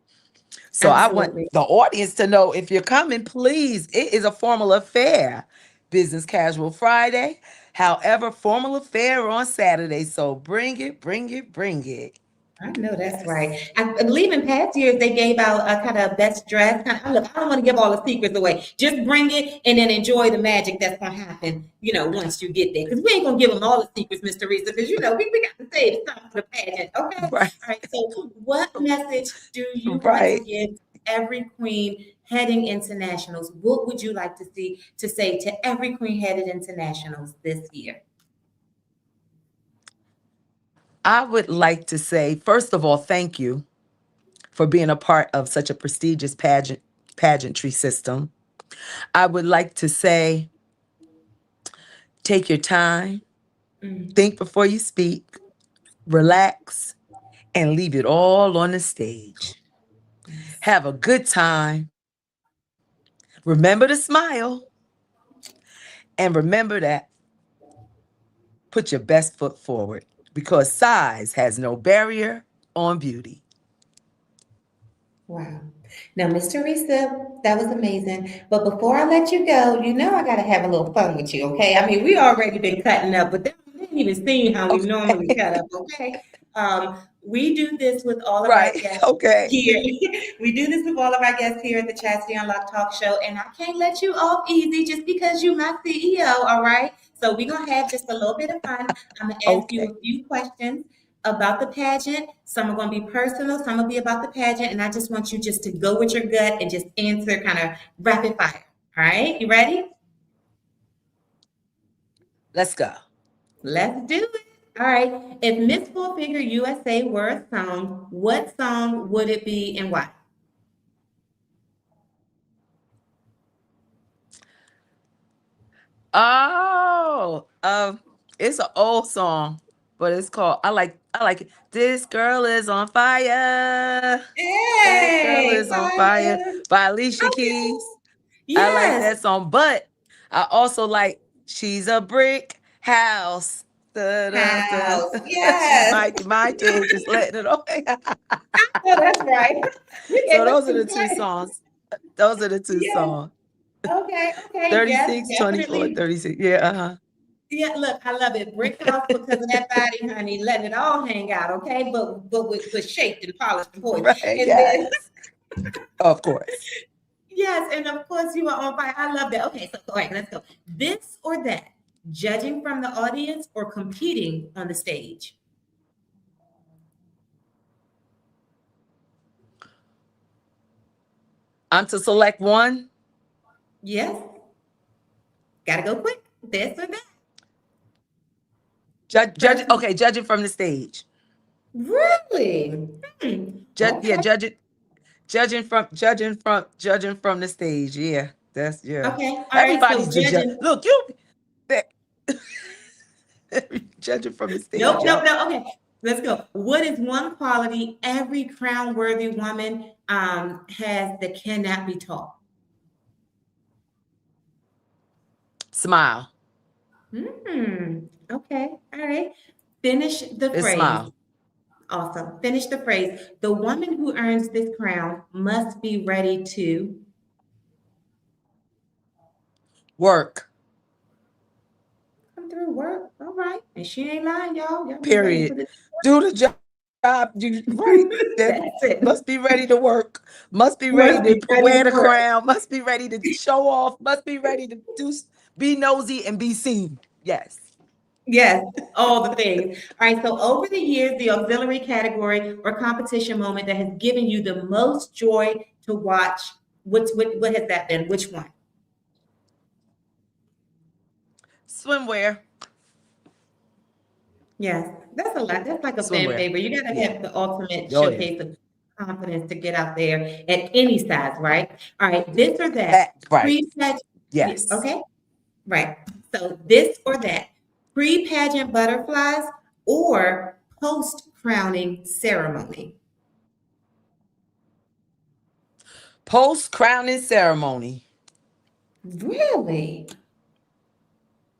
[SPEAKER 2] So
[SPEAKER 1] Absolutely.
[SPEAKER 2] I want the audience to know, if you're coming, please, it is a formal affair. Business Casual Friday. However, formal affair on Saturday. So bring it, bring it, bring it.
[SPEAKER 1] I know that's right. I believe in past years they gave out a kind of best dress. Look, I don't want to give all the secrets away. Just bring it and then enjoy the magic that's going to happen, once you get there. Because we ain't going to give them all the secrets, Miss Theresa, because, we got to save some for the pageant. Okay?
[SPEAKER 2] Right.
[SPEAKER 1] All right. So what message do you want to give every queen heading into nationals? What would you like to say to every queen headed into nationals this year?
[SPEAKER 2] I would like to say, first of all, thank you for being a part of such a prestigious pageantry system. I would like to say, take your time, think before you speak, relax, and leave it all on the stage. Have a good time. Remember to smile. And remember that put your best foot forward, because size has no barrier on beauty.
[SPEAKER 1] Wow. Now, Miss Theresa, that was amazing. But before I let you go, I got to have a little fun with you, okay? I mean, we already been cutting up, but they didn't even see how we normally cut up, okay? We do this with all of our guests here. We do this with all of our guests here at the Chasity Unlocked Talk Show, and I can't let you off easy just because you're my CEO, all right? So we're going to have just a little bit of fun. I'm going to ask you a few questions about the pageant. Some are going to be personal, some will be about the pageant, and I just want you just to go with your gut and just answer kind of rapid fire. All right, you ready?
[SPEAKER 2] Let's go.
[SPEAKER 1] Let's do it. All right. If Miss Four Figure USA were a song, what song would it be and why?
[SPEAKER 2] Oh, it's an old song, but it's called I like it. This girl is on fire. This girl
[SPEAKER 1] Hey,
[SPEAKER 2] is on fire
[SPEAKER 1] fire.
[SPEAKER 2] by Alicia
[SPEAKER 1] Okay.
[SPEAKER 2] Keys. I like
[SPEAKER 1] Yes.
[SPEAKER 2] that song, but I also like She's a Brick House. Da, da, da.
[SPEAKER 1] House.
[SPEAKER 2] She's
[SPEAKER 1] Yes.
[SPEAKER 2] my kid, just letting it all.
[SPEAKER 1] Oh, that's right. You
[SPEAKER 2] So
[SPEAKER 1] gave us
[SPEAKER 2] those are
[SPEAKER 1] some
[SPEAKER 2] the two
[SPEAKER 1] credit.
[SPEAKER 2] songs. Those are the two
[SPEAKER 1] Yes.
[SPEAKER 2] songs.
[SPEAKER 1] Okay.
[SPEAKER 2] 36,
[SPEAKER 1] Yes,
[SPEAKER 2] 24,
[SPEAKER 1] definitely.
[SPEAKER 2] 36. Yeah, uh-huh.
[SPEAKER 1] Yeah, look, I love it. Brick house because of that body, honey. Letting it all hang out, okay? But shaped and polished and poised.
[SPEAKER 2] Right,
[SPEAKER 1] And then
[SPEAKER 2] yes. Of course.
[SPEAKER 1] yes, and of course you are on fire. I love that. Okay, so all right, let's go. This or that, judging from the audience or competing on the stage.
[SPEAKER 2] I'm to select one.
[SPEAKER 1] Yes. Gotta go quick. This or that.
[SPEAKER 2] Judging from the stage.
[SPEAKER 1] Really?
[SPEAKER 2] Yeah,
[SPEAKER 1] Okay.
[SPEAKER 2] judging from the stage. Yeah, that's yeah.
[SPEAKER 1] Okay. All right. So
[SPEAKER 2] Everybody's the judge.
[SPEAKER 1] judging.
[SPEAKER 2] Look, you that- judging from the
[SPEAKER 1] Nope,
[SPEAKER 2] stage,
[SPEAKER 1] nope,
[SPEAKER 2] yo.
[SPEAKER 1] no. Okay. Let's go. What is one quality every crown-worthy woman has that cannot be taught?
[SPEAKER 2] Smile.
[SPEAKER 1] Okay. All right. Finish the
[SPEAKER 2] It's
[SPEAKER 1] phrase.
[SPEAKER 2] smile.
[SPEAKER 1] Awesome. Finish the phrase. The woman who earns this crown must be ready to
[SPEAKER 2] Work.
[SPEAKER 1] come through work. All right. And she ain't lying, y'all. Y'all be ready for
[SPEAKER 2] Period.
[SPEAKER 1] this.
[SPEAKER 2] Do the job. You right. That
[SPEAKER 1] That's it.
[SPEAKER 2] must be ready to work. Must be ready
[SPEAKER 1] Must
[SPEAKER 2] to
[SPEAKER 1] be ready
[SPEAKER 2] wear
[SPEAKER 1] to
[SPEAKER 2] the
[SPEAKER 1] work.
[SPEAKER 2] crown. Must be ready to show off. Must be ready to be nosy and be seen. Yes.
[SPEAKER 1] Yes, all the things. All right. So over the years, the auxiliary category or competition moment that has given you the most joy to watch, what has that been? Which one?
[SPEAKER 2] Swimwear.
[SPEAKER 1] Yes, that's a lot. That's like a fan
[SPEAKER 2] Swimwear.
[SPEAKER 1] favorite. You got to
[SPEAKER 2] Yeah.
[SPEAKER 1] have the ultimate
[SPEAKER 2] Oh yeah.
[SPEAKER 1] showcase of confidence to get out there at any size, right? All right, this or that.
[SPEAKER 2] Right.
[SPEAKER 1] Pre-pageant, yeah,
[SPEAKER 2] Yes.
[SPEAKER 1] okay, right. So this or that. Pre-pageant butterflies or post-crowning ceremony.
[SPEAKER 2] Post crowning ceremony.
[SPEAKER 1] Really?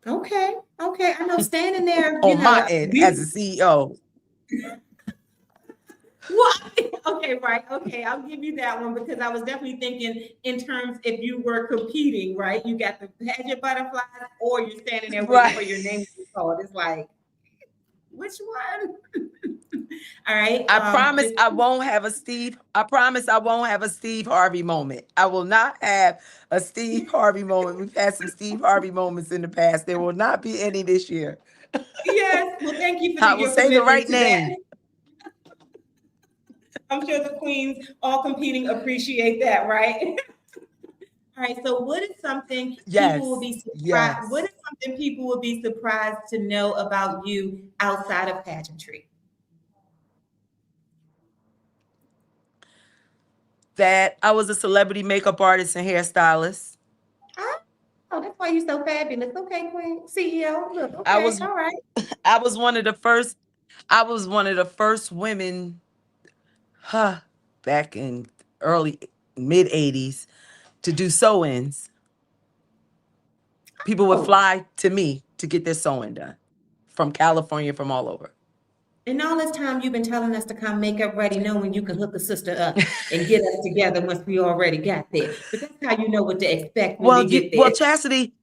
[SPEAKER 1] Okay, okay. I know standing there,
[SPEAKER 2] On my end as a CEO.
[SPEAKER 1] What? Okay, right. Okay, I'll give you that one because I was definitely thinking in terms if you were competing, right? You got the pageant butterflies, or you're standing there waiting
[SPEAKER 2] Right.
[SPEAKER 1] for your name to be called. It's like, which one? All right.
[SPEAKER 2] I promise I won't have a Steve. I promise I won't have a Steve Harvey moment. I will not have a Steve Harvey moment. We've had some Steve Harvey moments in the past. There will not be any this year.
[SPEAKER 1] Yes. Well, thank you for
[SPEAKER 2] I will
[SPEAKER 1] your
[SPEAKER 2] say the
[SPEAKER 1] commitment
[SPEAKER 2] right
[SPEAKER 1] to that.
[SPEAKER 2] name.
[SPEAKER 1] I'm sure the queens all competing appreciate that, right? All right. So, what is something people will
[SPEAKER 2] Yes.
[SPEAKER 1] be surprised? What
[SPEAKER 2] Yes.
[SPEAKER 1] is something people will be surprised to know about you outside of pageantry?
[SPEAKER 2] That I was a celebrity makeup artist and hairstylist.
[SPEAKER 1] Oh, that's why you're so fabulous. Okay, Queen CEO. Look,
[SPEAKER 2] I
[SPEAKER 1] okay,
[SPEAKER 2] was
[SPEAKER 1] all right.
[SPEAKER 2] I was one of the first I was one of the first women back in early mid 80s to do sew-ins. People would
[SPEAKER 1] Oh,
[SPEAKER 2] fly to me to get their sewing done from California, from all over.
[SPEAKER 1] and all this time you've been telling us to come makeup ready, knowing you can hook a sister up and get us together once we already got there. But that's how you know what to expect when we get there.
[SPEAKER 2] Chastity,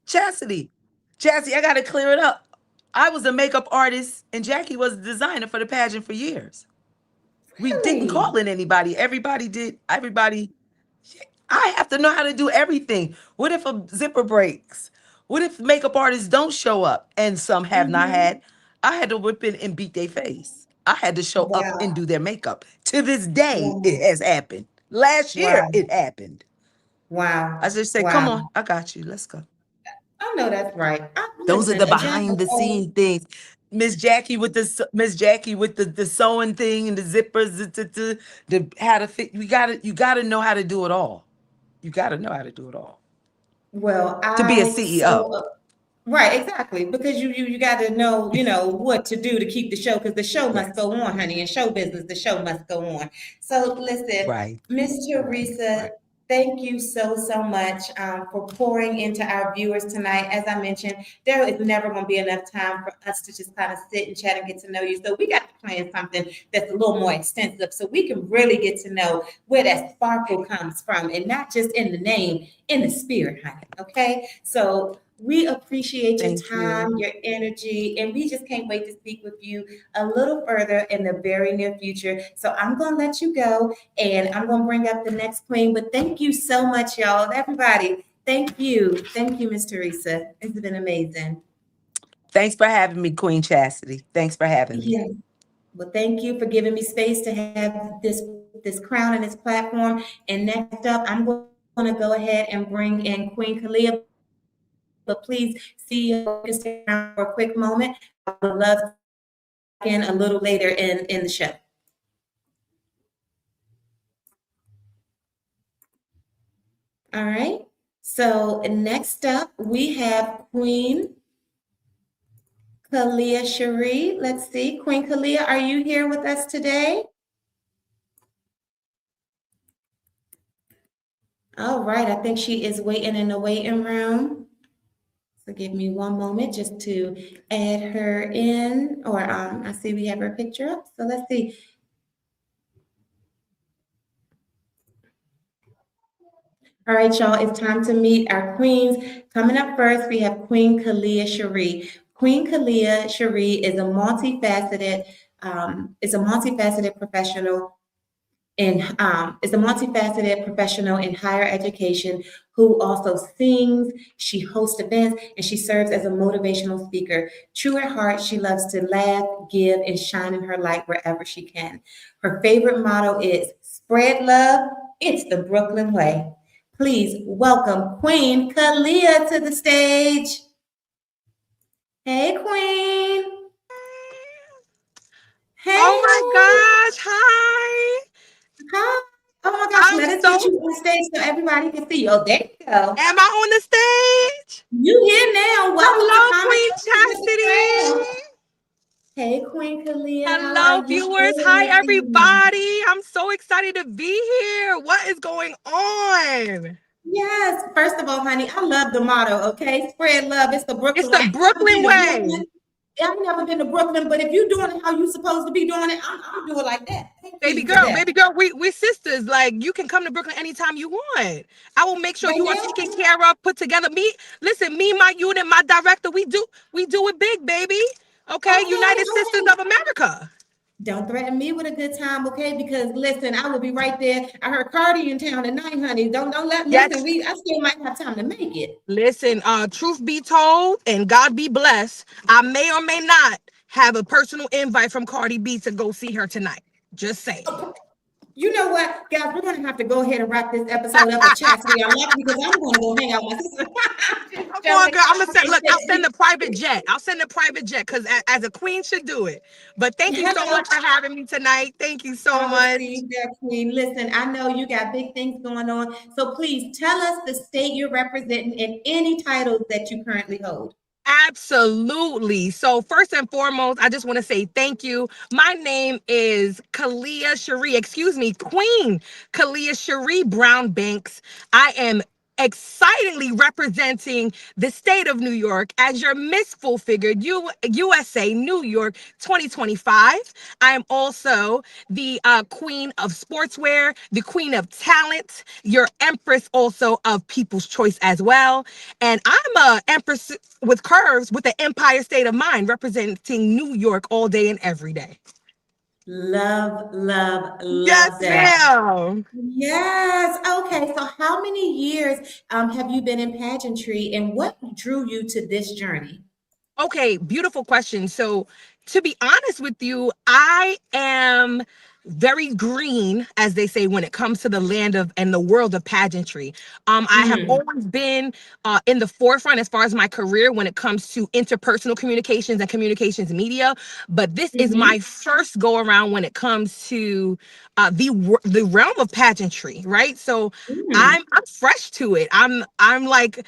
[SPEAKER 2] Chastity, I gotta clear it up. I was a makeup artist and Jackie was the designer for the pageant for years. We didn't
[SPEAKER 1] Really?
[SPEAKER 2] call in anybody. Everybody did. Everybody. I have to know how to do everything. What if a zipper breaks? What if makeup artists don't show up? And some have not
[SPEAKER 1] Hmm.
[SPEAKER 2] had. I had to whip in and beat their face. I had to show up and
[SPEAKER 1] Wow.
[SPEAKER 2] do their makeup. To this day, it
[SPEAKER 1] Wow.
[SPEAKER 2] has happened. Last year,
[SPEAKER 1] Wow.
[SPEAKER 2] it happened. I
[SPEAKER 1] Wow.
[SPEAKER 2] just said, come
[SPEAKER 1] Wow.
[SPEAKER 2] on, I got you. Let's go.
[SPEAKER 1] I know that's right.
[SPEAKER 2] Those are
[SPEAKER 1] Listen,
[SPEAKER 2] the
[SPEAKER 1] a jack
[SPEAKER 2] behind
[SPEAKER 1] of
[SPEAKER 2] the
[SPEAKER 1] all.
[SPEAKER 2] scene things. Miss Jackie with the sewing thing and the zippers, the how to fit. You gotta know how to do it all. You gotta know how to do it all
[SPEAKER 1] Well,
[SPEAKER 2] to be a
[SPEAKER 1] I
[SPEAKER 2] CEO.
[SPEAKER 1] so right, exactly. Because you got to know, what to do to keep the show because the show must
[SPEAKER 2] Yes.
[SPEAKER 1] go on, honey. In show business, the show must go on. So listen,
[SPEAKER 2] Right.
[SPEAKER 1] Miss
[SPEAKER 2] Right.
[SPEAKER 1] Theresa,
[SPEAKER 2] Right.
[SPEAKER 1] thank you so much for pouring into our viewers tonight. As I mentioned, there is never going to be enough time for us to just kind of sit and chat and get to know you. So we got to plan something that's a little more extensive so we can really get to know where that sparkle comes from and not just in the name, in the spirit, honey. Okay. So we appreciate your
[SPEAKER 2] Thank
[SPEAKER 1] time,
[SPEAKER 2] you.
[SPEAKER 1] your energy, and we just can't wait to speak with you a little further in the very near future. So I'm going to let you go and I'm going to bring up the next queen. But thank you so much, y'all. Everybody, thank you. Thank you, Miss Theresa. It's been amazing.
[SPEAKER 2] Thanks for having me, Queen Chastity. Thanks for having me.
[SPEAKER 1] Yes. Well, thank you for giving me space to have this crown and this platform. And next up, I'm going to go ahead and bring in Queen Kalia. But please, CEO, you can stay around for a quick moment. I would love to in a little later in the show. All right. So next up, we have Queen Kalia Cherie. Let's see. Queen Kalia, are you here with us today? All right. I think she is waiting in the waiting room. So give me one moment just to add her in, or I see we have her picture up. So let's see. All right, y'all, it's time to meet our queens. Coming up first, we have Queen Kalia Cherie. Queen Kalia Cherie is a multifaceted professional in higher education who also sings, she hosts events, and she serves as a motivational speaker. True at heart, she loves to laugh, give, and shine in her light wherever she can. Her favorite motto is spread love, it's the Brooklyn way. Please welcome Queen Kalia to the stage. Hey, Queen. Hey.
[SPEAKER 2] Oh my gosh, hi.
[SPEAKER 1] Hi. Oh my gosh, let us get you on stage so everybody can see you. Oh, there you go.
[SPEAKER 2] Am I on the stage?
[SPEAKER 1] You here now. Welcome
[SPEAKER 2] Hello,
[SPEAKER 1] to
[SPEAKER 2] Queen
[SPEAKER 1] Conversation with the
[SPEAKER 2] Chastity.
[SPEAKER 1] Crown. Hey, Queen Kalia, how are
[SPEAKER 2] Hello,
[SPEAKER 1] you
[SPEAKER 2] viewers.
[SPEAKER 1] doing
[SPEAKER 2] Hi,
[SPEAKER 1] this evening?
[SPEAKER 2] everybody. I'm so excited to be here. What is going on?
[SPEAKER 1] Yes, first of all, honey, I love the motto, okay? Spread love. It's the
[SPEAKER 2] It's
[SPEAKER 1] Brooklyn way.
[SPEAKER 2] the
[SPEAKER 1] I've never
[SPEAKER 2] Brooklyn
[SPEAKER 1] been to
[SPEAKER 2] way.
[SPEAKER 1] Brooklyn. I've never been to Brooklyn, but if you're doing it how you're supposed to be doing it, I'm doing it like that.
[SPEAKER 2] Baby
[SPEAKER 1] Please to
[SPEAKER 2] girl,
[SPEAKER 1] death.
[SPEAKER 2] baby girl, we sisters. Like, you can come to Brooklyn anytime you want. I will make sure
[SPEAKER 1] Right
[SPEAKER 2] you are
[SPEAKER 1] now?
[SPEAKER 2] taken care of, put together. Me, my unit, my director, we do it big, baby. Okay,
[SPEAKER 1] Okay,
[SPEAKER 2] United Sisters
[SPEAKER 1] okay.
[SPEAKER 2] of America.
[SPEAKER 1] Don't threaten me with a good time, okay? Because listen, I will be right there. I heard Cardi in town tonight, honey. Don't let listen.
[SPEAKER 2] Yes.
[SPEAKER 1] I still might have time to make it.
[SPEAKER 2] Listen, truth be told, and God be blessed, I may or may not have a personal invite from Cardi B to go see her tonight. Just saying.
[SPEAKER 1] You know what, guys? We're gonna have to go ahead and wrap this episode up with Chastity Unlocked because I'm gonna go hang out with my sister. Just
[SPEAKER 2] Come on,
[SPEAKER 1] joking.
[SPEAKER 2] girl. I'm gonna send. Look, I'll send a private jet. I'll send a private jet because as a queen should do it. But thank you so
[SPEAKER 1] Hello.
[SPEAKER 2] much for having me tonight. Thank you so
[SPEAKER 1] I
[SPEAKER 2] much.
[SPEAKER 1] received that, Queen. Listen, I know you got big things going on, so please tell us the state you're representing and any titles that you currently hold.
[SPEAKER 2] Absolutely. So first and foremost, I just want to say thank you. My name is Kalia Cherie, excuse me, Queen Kalia Cherie Brown Banks. I am excitingly representing the state of New York as your Miss Full Figured USA New York 2025. I am also the queen of sportswear, the queen of talent, your empress also of people's choice as well. And I'm a empress with curves with the Empire State of Mind representing New York all day and every day.
[SPEAKER 1] Love, love,
[SPEAKER 2] Yes,
[SPEAKER 1] love that.
[SPEAKER 2] ma'am.
[SPEAKER 1] Yes. Okay. So, how many years have you been in pageantry, and what drew you to this journey?
[SPEAKER 2] Okay, beautiful question. So, to be honest with you, I am very green, as they say, when it comes to the land of and the world of pageantry. I have
[SPEAKER 1] Mm,
[SPEAKER 2] always been in the forefront as far as my career when it comes to interpersonal communications and communications media. But this is
[SPEAKER 1] hmm
[SPEAKER 2] my first go around when it comes to the realm of pageantry, right? So
[SPEAKER 1] mm.
[SPEAKER 2] I'm fresh to it. I'm like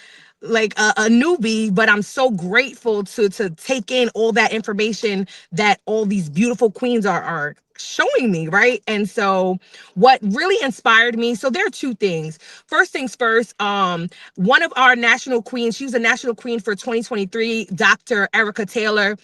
[SPEAKER 2] a newbie, but I'm so grateful to take in all that information that all these beautiful queens are showing me, right? And so what really inspired me, so there are two things. First things first, one of our national queens, she was a national queen for 2023, Dr. Erica Taylor.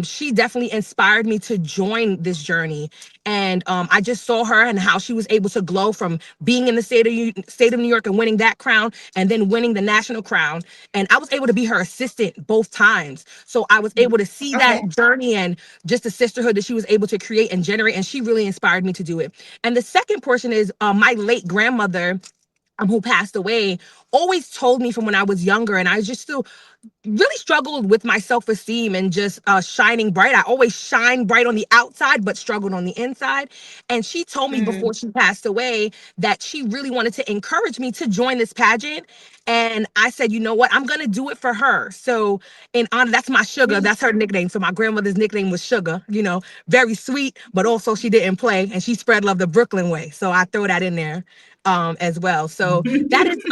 [SPEAKER 2] She definitely inspired me to join this journey. And I just saw her and how she was able to glow from being in the state of New York and winning that crown and then winning the national crown. And I was able to be her assistant both times. So I was able to see
[SPEAKER 1] Okay.
[SPEAKER 2] that journey and just the sisterhood that she was able to create and generate. And she really inspired me to do it. And the second portion is my late grandmother, who passed away, always told me from when I was younger, and I just still
[SPEAKER 3] really struggled with my self-esteem and just shining bright. I always shine bright on the outside, but struggled on the inside. And she told me
[SPEAKER 1] Mm.
[SPEAKER 3] before she passed away that she really wanted to encourage me to join this pageant. And I said, you know what? I'm going to do it for her. So in honor, that's my Sugar.
[SPEAKER 1] Yeah.
[SPEAKER 3] That's her nickname. So my grandmother's nickname was Sugar, very sweet, but also she didn't play and she spread love the Brooklyn way. So I throw that in there as well. So that is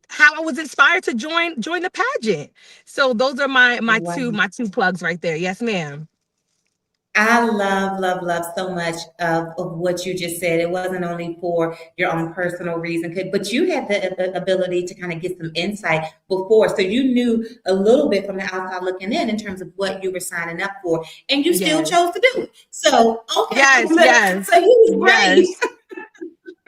[SPEAKER 3] how I was inspired to join the pageant. So those are
[SPEAKER 1] Wow.
[SPEAKER 3] my two plugs right there. Yes, ma'am.
[SPEAKER 1] I love, love, love so much of what you just said. It wasn't only for your own personal reason, but you had the ability to kind of get some insight before. So you knew a little bit from the outside looking in terms of what you were signing up for, and you still
[SPEAKER 3] Yes.
[SPEAKER 1] chose to do it. So, okay,
[SPEAKER 3] Yes,
[SPEAKER 1] so
[SPEAKER 3] yes,
[SPEAKER 1] you was brave.
[SPEAKER 3] yes.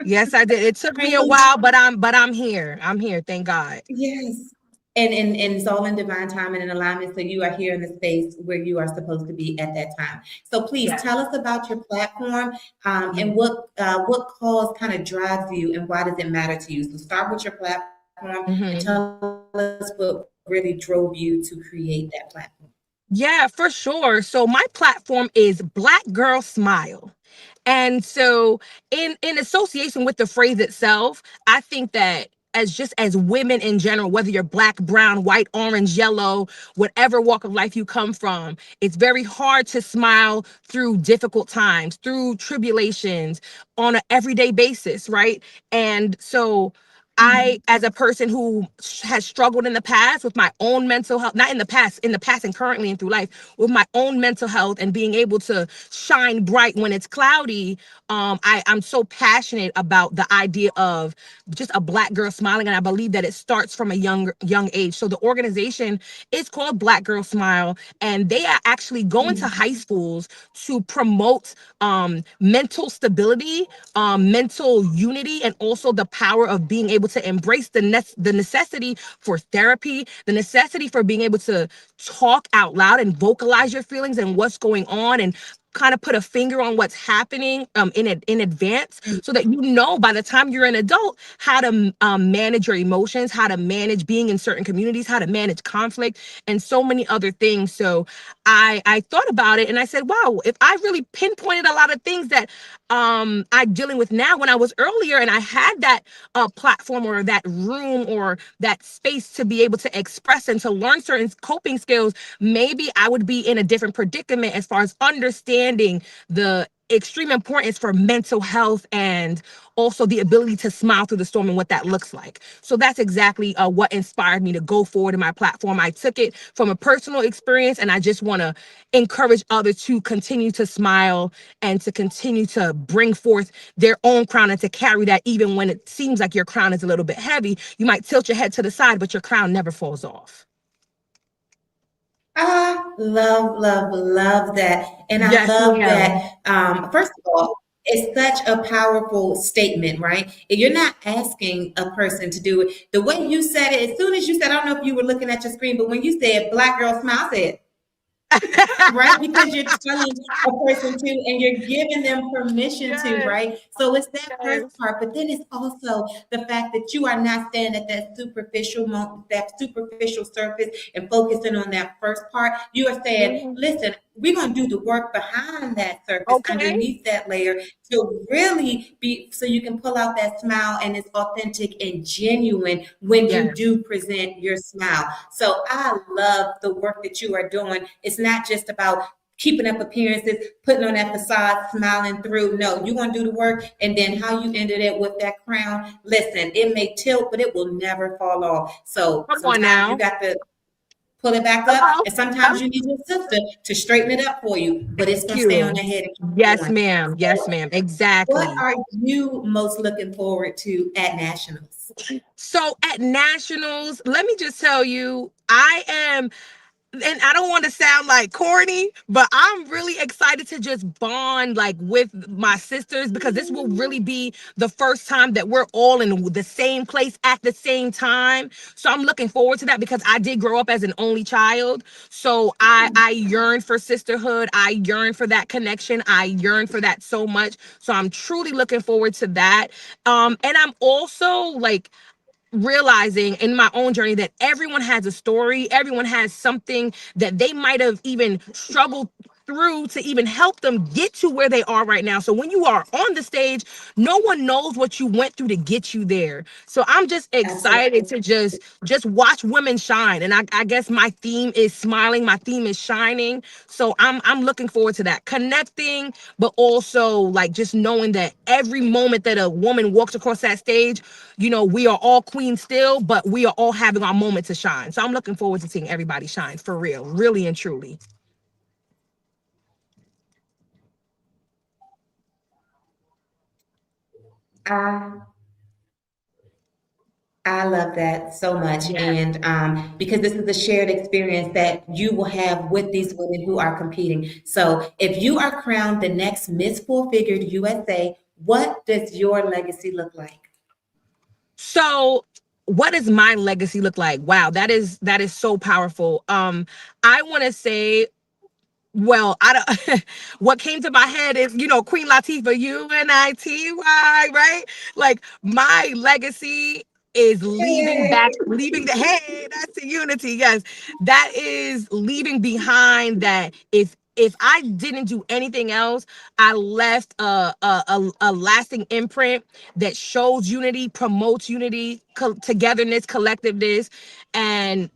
[SPEAKER 3] Yes, I did. It took me
[SPEAKER 1] Right.
[SPEAKER 3] a while, but I'm here. I'm here. Thank God.
[SPEAKER 1] Yes. And it's all in divine time and in alignment. So you are here in the space where you are supposed to be at that time. So please
[SPEAKER 3] Yes.
[SPEAKER 1] tell us about your platform
[SPEAKER 3] Yes.
[SPEAKER 1] and what cause kind of drives you and why does it matter to you? So start with your platform and tell
[SPEAKER 3] Mhm.
[SPEAKER 1] us what really drove you to create that platform.
[SPEAKER 3] Yeah, for sure. So my platform is Black Girl Smile. And so in association with the phrase itself, I think that as women in general, whether you're black, brown, white, orange, yellow, whatever walk of life you come from, it's very hard to smile through difficult times, through tribulations on an everyday basis, right? And so I, as a person who has struggled in the past with my own mental health, not in the past and currently and through life, with my own mental health and being able to shine bright when it's cloudy, I'm so passionate about the idea of just a black girl smiling, and I believe that it starts from a young age. So the organization is called Black Girl Smile, and they are actually going to high schools to promote mental stability, mental unity, and also the power of being able to embrace the necessity for therapy, the necessity for being able to talk out loud and vocalize your feelings and what's going on, and kind of put a finger on what's happening in advance, so that you know by the time you're an adult how to manage your emotions, how to manage being in certain communities, how to manage conflict, and so many other things. So I thought about it and I said, wow, if I really pinpointed a lot of things that I'm dealing with now when I was earlier, and I had that platform or that room or that space to be able to express and to learn certain coping skills, maybe I would be in a different predicament as far as understanding the extreme importance for mental health and also the ability to smile through the storm and what that looks like. So that's exactly what inspired me to go forward in my platform. I took it from a personal experience, and I just want to encourage others to continue to smile and to continue to bring forth their own crown, and to carry that even when it seems like your crown is a little bit heavy. You might tilt your head to the side, but your crown never falls off.
[SPEAKER 1] I love, love, love that. And I
[SPEAKER 3] Yes,
[SPEAKER 1] love
[SPEAKER 3] ma'am.
[SPEAKER 1] that, first of all, it's such a powerful statement, right? And you're not asking a person to do it. The way you said it, as soon as you said, I don't know if you were looking at your screen, but when you said Black Girl Smile, I said, right? Because you're telling a person to, and you're giving them permission to,
[SPEAKER 3] Yes,
[SPEAKER 1] right? So it's that first
[SPEAKER 3] yes.
[SPEAKER 1] part, but then it's also the fact that you are not staying at that superficial moment, that superficial surface, and focusing on that first part. You are saying,
[SPEAKER 3] Mhm.
[SPEAKER 1] listen, we're going to do the work behind that surface,
[SPEAKER 3] Okay.
[SPEAKER 1] underneath that layer, to really be, so you can pull out that smile and it's authentic and genuine when you
[SPEAKER 3] Yes.
[SPEAKER 1] do present your smile. So I love the work that you are doing. It's not just about keeping up appearances, putting on that facade, smiling through. No, you're going to do the work. And then how you ended it with that crown, listen, it may tilt, but it will never fall off. So
[SPEAKER 3] Come on
[SPEAKER 1] sometimes you
[SPEAKER 3] now.
[SPEAKER 1] got to pull it back up,
[SPEAKER 3] Hello.
[SPEAKER 1] and sometimes
[SPEAKER 3] Hello.
[SPEAKER 1] you need your sister to straighten it up for you, but it's going
[SPEAKER 3] Thank
[SPEAKER 1] to stay on
[SPEAKER 3] you.
[SPEAKER 1] the head and keep
[SPEAKER 3] Yes,
[SPEAKER 1] going.
[SPEAKER 3] ma'am. Yes,
[SPEAKER 1] So
[SPEAKER 3] ma'am.
[SPEAKER 1] what
[SPEAKER 3] Exactly.
[SPEAKER 1] are you most looking forward to at Nationals?
[SPEAKER 3] So at nationals, let me just tell you, I am, and I don't want to sound like corny, but I'm really excited to just bond like with my sisters, because this will really be the first time that we're all in the same place at the same time. So I'm looking forward to that, because I did grow up as an only child. So I yearn for sisterhood. I yearn for that connection. I yearn for that so much. So I'm truly looking forward to that. And I'm also like realizing in my own journey that everyone has a story, everyone has something that they might have even struggled through to even help them get to where they are right now. So when you are on the stage, no one knows what you went through to get you there. So I'm just excited to just watch women shine. And I guess my theme is smiling, my theme is shining. So I'm looking forward to that. Connecting, but also like just knowing that every moment that a woman walks across that stage, you know, we are all queens still, but we are all having our moment to shine. So I'm looking forward to seeing everybody shine for real, really and truly.
[SPEAKER 1] I I love that so much.
[SPEAKER 3] Yeah.
[SPEAKER 1] And because this is a shared experience that you will have with these women who are competing. So if you are crowned the next Miss Full Figured USA, what does your legacy look like?
[SPEAKER 3] So what does my legacy look like? Wow, that is so powerful. I want to say, well, I don't, what came to my head is, you know, Queen Latifah, UNITY, right? Like my legacy is leaving the, hey, that's the unity. Yes. That is leaving behind that if I didn't do anything else, I left a lasting imprint that shows unity, promotes unity, togetherness, collectiveness, and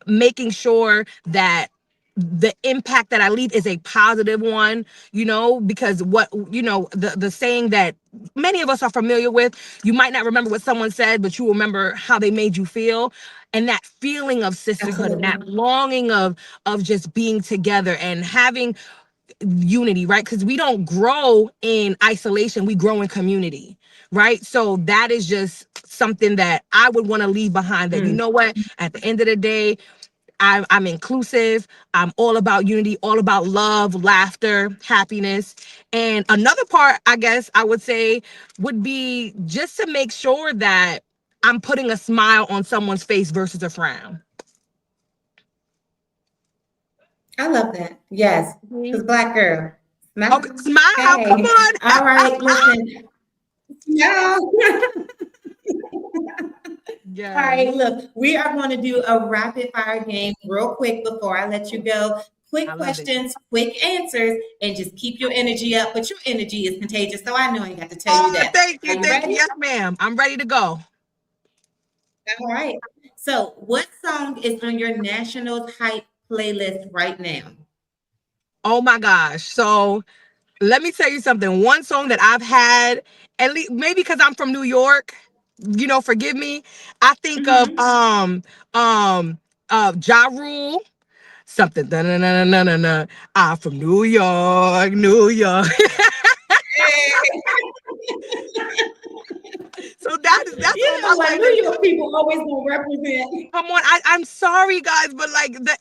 [SPEAKER 3] making sure that the impact that I leave is a positive one, you know, because what, you know, the saying that many of us are familiar with, you might not remember what someone said, but you remember how they made you feel. And that feeling of sisterhood and
[SPEAKER 1] Absolutely.
[SPEAKER 3] that longing of just being together and having unity, right? Because we don't grow in isolation, we grow in community, right? So that is just something that I would want to leave behind, that, you
[SPEAKER 1] Mm.
[SPEAKER 3] know what, at the end of the day, I'm inclusive. I'm all about unity, all about love, laughter, happiness. And another part, I guess I would say, would be just to make sure that I'm putting a smile on someone's face versus a frown.
[SPEAKER 1] I love that. Yes,
[SPEAKER 3] Mhm.
[SPEAKER 1] because Black girl,
[SPEAKER 3] Okay,
[SPEAKER 1] smile.
[SPEAKER 3] smile. Come
[SPEAKER 1] Hey,
[SPEAKER 3] on.
[SPEAKER 1] all right, listen. No. All
[SPEAKER 3] Yes,
[SPEAKER 1] right, look, we are going to do a rapid fire game real quick before I let you go.
[SPEAKER 3] I
[SPEAKER 1] Quick
[SPEAKER 3] love it.
[SPEAKER 1] questions, quick answers, and just keep your energy up. But your energy is contagious, so I know I ain't got to tell you
[SPEAKER 3] Oh,
[SPEAKER 1] that.
[SPEAKER 3] thank
[SPEAKER 1] Are
[SPEAKER 3] you.
[SPEAKER 1] you
[SPEAKER 3] Thank you.
[SPEAKER 1] ready?
[SPEAKER 3] Yes, ma'am. I'm ready to go.
[SPEAKER 1] All right. So, what song is on your Nationals hype playlist right now?
[SPEAKER 3] Oh my gosh. So let me tell you something. One song that I've had, at least maybe because I'm from New York, you know, forgive me. I think of
[SPEAKER 1] Hmm.
[SPEAKER 3] Ja Rule, something. Da, na, na, na, na, na. I'm from New York, New York. So that's
[SPEAKER 1] You
[SPEAKER 3] on my
[SPEAKER 1] know what? New
[SPEAKER 3] playlist.
[SPEAKER 1] York people always gonna represent.
[SPEAKER 3] Come on, I'm sorry, guys, but like the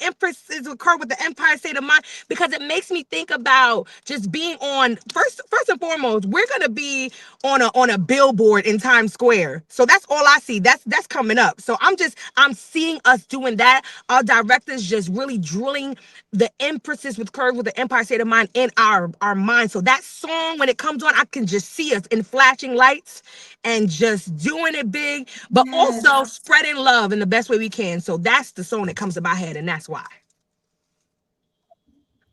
[SPEAKER 3] Empress is occurred with the Empire State of Mind, because it makes me think about just being on first and foremost. We're gonna be on a billboard in Times Square, so that's all I see. That's coming up. So I'm seeing us doing that. Our directors just really drilling the Empresses with curves with the Empire State of Mind in our mind. So that song, when it comes on, I can just see us in flashing lights and just doing it big, but
[SPEAKER 1] Yes.
[SPEAKER 3] also spreading love in the best way we can. So that's the song that comes to my head, and that's why.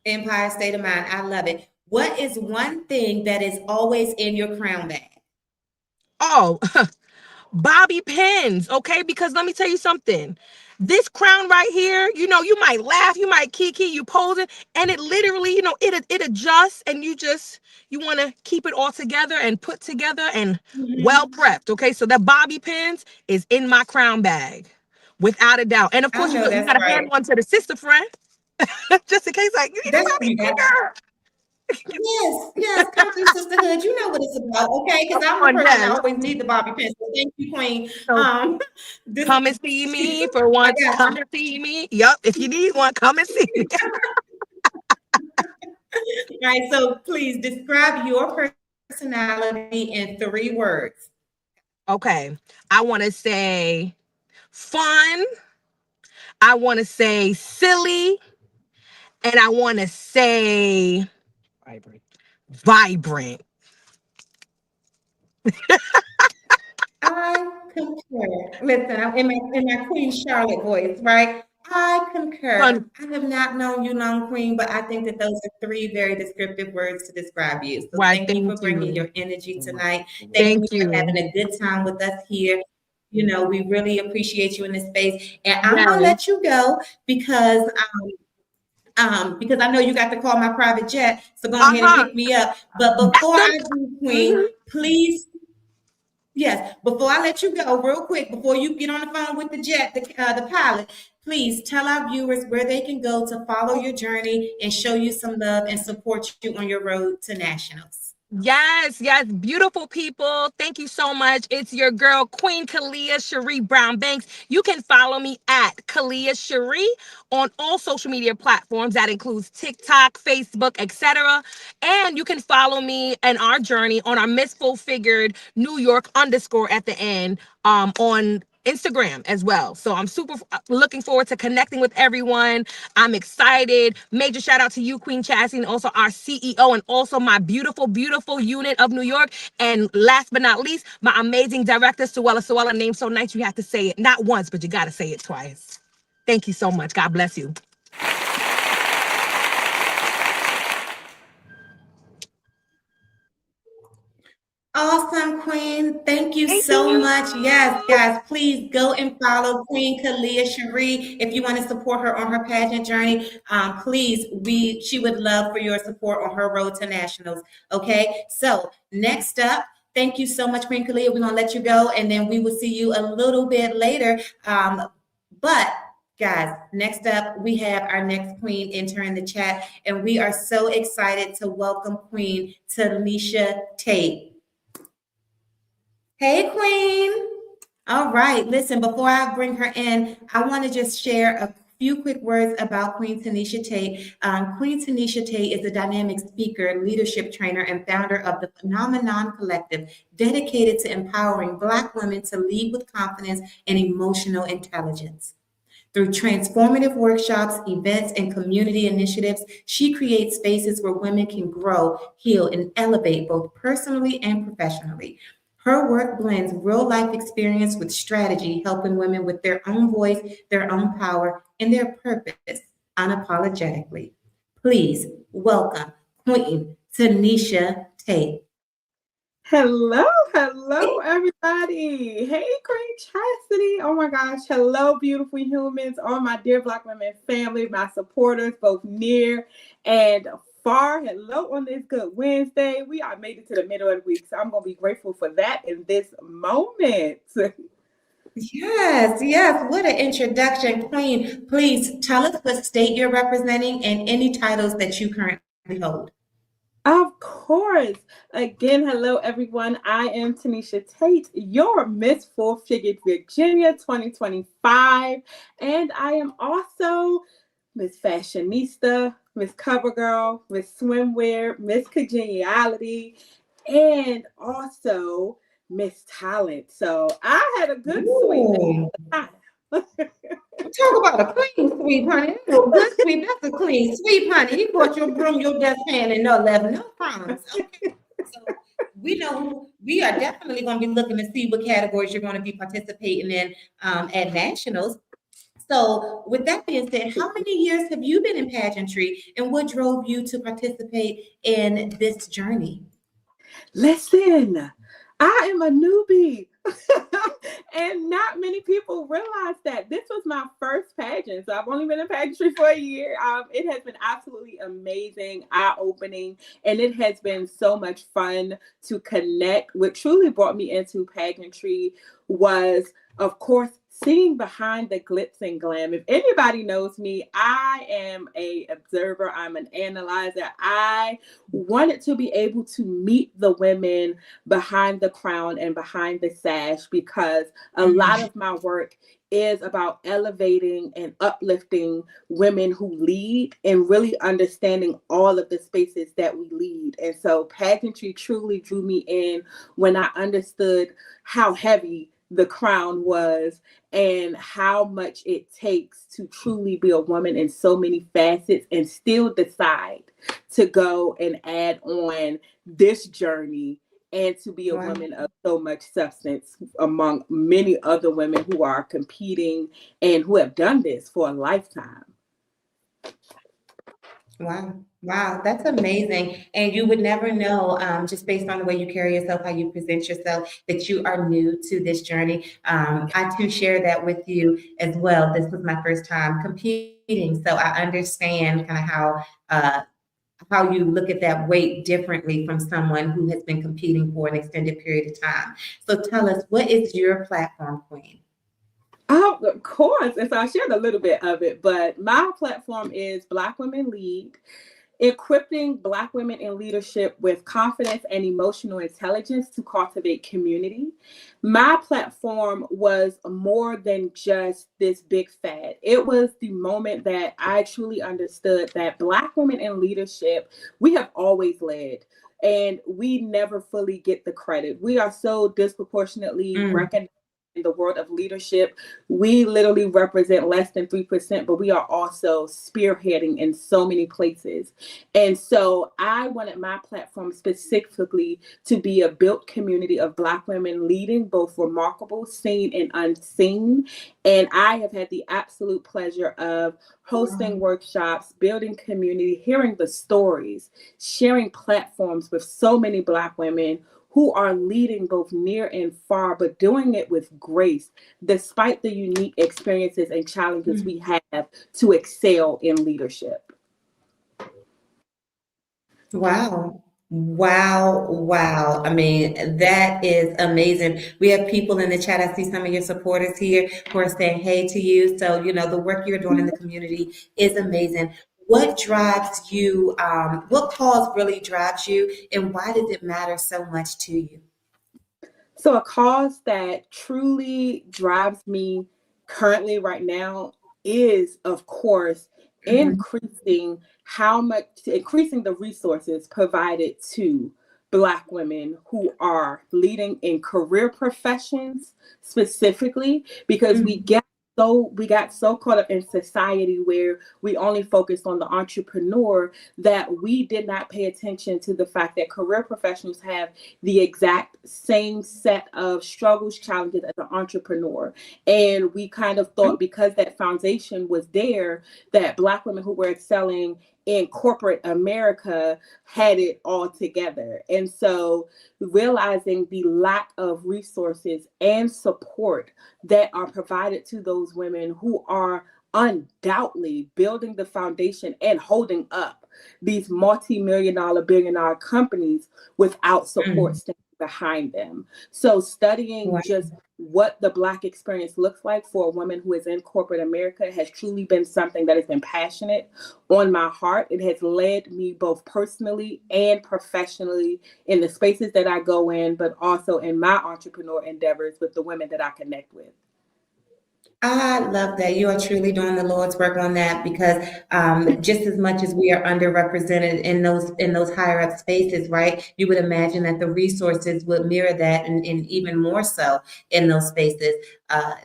[SPEAKER 1] Empire State of Mind. I love it. What is one thing that is always in your crown bag?
[SPEAKER 3] Oh, bobby pins, okay? Because let me tell you something. This crown right here, you know, you might laugh, you might kiki, you pose it, and it literally, you know, it adjusts, and you want to keep it all together and put together and well
[SPEAKER 1] Mhm.
[SPEAKER 3] prepped, okay? So that bobby pins is in my crown bag, without a doubt. And of
[SPEAKER 1] I
[SPEAKER 3] course,
[SPEAKER 1] know
[SPEAKER 3] you
[SPEAKER 1] that's
[SPEAKER 3] got to hand
[SPEAKER 1] right.
[SPEAKER 3] one to the sister friend, just in case, like, you need a
[SPEAKER 1] That's
[SPEAKER 3] bobby
[SPEAKER 1] you
[SPEAKER 3] pin,
[SPEAKER 1] got.
[SPEAKER 3] girl.
[SPEAKER 1] Yes, yes. Come through sisterhood. You know what it's about, okay? Because
[SPEAKER 3] Come
[SPEAKER 1] I'm the
[SPEAKER 3] on,
[SPEAKER 1] person that
[SPEAKER 3] yes.
[SPEAKER 1] always need the bobby pin. So thank you, Queen.
[SPEAKER 3] So
[SPEAKER 1] This
[SPEAKER 3] come and see me for
[SPEAKER 1] I
[SPEAKER 3] once.
[SPEAKER 1] got
[SPEAKER 3] Come
[SPEAKER 1] you.
[SPEAKER 3] and see me. Yup. If you need one, come and see me.
[SPEAKER 1] All right. So please describe your personality in 3 words.
[SPEAKER 3] Okay. I want to say fun. I want to say silly. And I want to say vibrant. Vibrant.
[SPEAKER 1] I concur. Listen, I'm in my Queen Charlotte voice, right? I concur. I have not known you long, Queen, but I think that those are three very descriptive words to describe you. So
[SPEAKER 3] Why,
[SPEAKER 1] thank you for
[SPEAKER 3] thank
[SPEAKER 1] bringing
[SPEAKER 3] you.
[SPEAKER 1] your energy tonight. Thank you
[SPEAKER 3] Thank
[SPEAKER 1] for having
[SPEAKER 3] you.
[SPEAKER 1] a good time with us here. You know, we really appreciate you in this space. And I'm gonna
[SPEAKER 3] Yes.
[SPEAKER 1] let you go because I know you got to call my private jet, so go ahead and
[SPEAKER 3] Uh-huh.
[SPEAKER 1] pick me up. But
[SPEAKER 3] That's
[SPEAKER 1] before
[SPEAKER 3] them.
[SPEAKER 1] I do,
[SPEAKER 3] Mhm.
[SPEAKER 1] Queen, please, yes, before I let you go, real quick, before you get on the phone with the jet, the pilot, please tell our viewers where they can go to follow your journey and show you some love and support you on your road to nationals.
[SPEAKER 3] Yes, yes, beautiful people. Thank you so much. It's your girl, Queen Kalia Cherie Brown Banks. You can follow me at Kalia Cherie on all social media platforms. That includes TikTok, Facebook, etc. And you can follow me and our journey on our Miss Full Figured New York _ at the end on Instagram as well. So I'm super looking forward to connecting with everyone. I'm excited. Major shout out to you, Queen Chassie, and also our CEO, and also my beautiful, beautiful unit of New York. And last but not least, my amazing director, Suella. Suella, name so nice you have to say it not once, but you got to say it twice. Thank you so much. God bless you.
[SPEAKER 1] Awesome, Queen. Thank you
[SPEAKER 3] Thank
[SPEAKER 1] so
[SPEAKER 3] you.
[SPEAKER 1] much. Yes, guys, please go and follow Queen Kalia Cherie if you want to support her on her pageant journey. Please, she would love for your support on her road to nationals. Okay, so next up, thank you so much, Queen Kalia. We're gonna let you go, and then we will see you a little bit later. But guys, next up, we have our next queen enter in the chat, and we are so excited to welcome Queen Tanisha Tate. Hey, Queen. All right. Listen, before I bring her in, I want to just share a few quick words about Queen Tanisha Tate. Queen Tanisha Tate is a dynamic speaker, leadership trainer, and founder of the Phenomenon Collective, dedicated to empowering Black women to lead with confidence and emotional intelligence. Through transformative workshops, events, and community initiatives, she creates spaces where women can grow, heal, and elevate both personally and professionally. Her work blends real life experience with strategy, helping women with their own voice, their own power, and their purpose unapologetically. Please welcome Queen Tanisha Tate.
[SPEAKER 4] Hello, everybody. Hey, Queen Chastity. Oh my gosh. Hello, beautiful humans, all my dear Black women family, my supporters, both near and far. Hello on this good Wednesday. We are made it to the middle of the week, so I'm going to be grateful for that in this moment.
[SPEAKER 1] Yes, yes. What an introduction, Queen. Please tell us what state you're representing and any titles that you currently hold.
[SPEAKER 4] Of course. Again, hello everyone. I am Tanisha Tate, your Miss Full Figured Virginia 2025. And I am also Miss Fashionista, Miss Covergirl, Miss Swimwear, Miss Congeniality, and also Miss Talent. So I had a good sweep.
[SPEAKER 1] Talk about a clean sweep, honey. That's a good sweep. That's a clean sweep, honey. You brought your broom, your dustpan, and no left no crumbs. Okay. So we know we are definitely going to be looking to see what categories you're going to be participating in at nationals. So with that being said, how many years have you been in pageantry and what drove you to participate in this journey?
[SPEAKER 4] Listen, I am a newbie. And not many people realize that this was my first pageant. So I've only been in pageantry for a year. It has been absolutely amazing, eye-opening, and it has been so much fun to connect. What truly brought me into pageantry was, of course, seeing behind the glitz and glam. If anybody knows me, I am an observer. I'm an analyzer. I wanted to be able to meet the women behind the crown and behind the sash, because a lot of my work is about elevating and uplifting women who lead and really understanding all of the spaces that we lead. And so pageantry truly drew me in when I understood how heavy the crown was and how much it takes to truly be a woman in so many facets and still decide to go and add on this journey and to be a
[SPEAKER 1] Wow.
[SPEAKER 4] woman of so much substance among many other women who are competing and who have done this for a lifetime.
[SPEAKER 1] Wow. Wow. That's amazing. And you would never know, just based on the way you carry yourself, how you present yourself, that you are new to this journey. I too share that with you as well. This was my first time competing. So I understand kind of how you look at that weight differently from someone who has been competing for an extended period of time. So tell us, what is your platform, Queen?
[SPEAKER 4] Oh, of course. And so I shared a little bit of it, but my platform is Black Women Lead, equipping Black women in leadership with confidence and emotional intelligence to cultivate community. My platform was more than just this big fad. It was the moment that I truly understood that Black women in leadership, we have always led. And we never fully get the credit. We are so disproportionately recognized in the world of leadership. We literally represent less than 3%, but we are also spearheading in so many places. And so I wanted my platform specifically to be a built community of Black women leading, both remarkable, seen and unseen. And I have had the absolute pleasure of hosting workshops, building community, hearing the stories, sharing platforms with so many Black women who are leading both near and far, but doing it with grace, despite the unique experiences and challenges we have to excel in leadership.
[SPEAKER 1] Wow. Wow. Wow. I mean, that is amazing. We have people in the chat. I see some of your supporters here who are saying hey to you. So, the work you're doing in the community is amazing. What drives you? What cause really drives you? And why does it matter so much to you?
[SPEAKER 4] So a cause that truly drives me currently right now is, of course, increasing the resources provided to Black women who are leading in career professions specifically, because we got so caught up in society where we only focused on the entrepreneur that we did not pay attention to the fact that career professionals have the exact same set of struggles, challenges as an entrepreneur. And we kind of thought, because that foundation was there, that Black women who were excelling in corporate America had it all together. And so realizing the lack of resources and support that are provided to those women who are undoubtedly building the foundation and holding up these multi-million-dollar, billion-dollar companies without support standing behind them. So studying just what the Black experience looks like for a woman who is in corporate America has truly been something that has been passionate on my heart. It has led me both personally and professionally in the spaces that I go in, but also in my entrepreneur endeavors with the women that I connect with.
[SPEAKER 1] I love that. You are truly doing the Lord's work on that, because just as much as we are underrepresented in those higher up spaces, right? You would imagine that the resources would mirror that, and even more so in those spaces,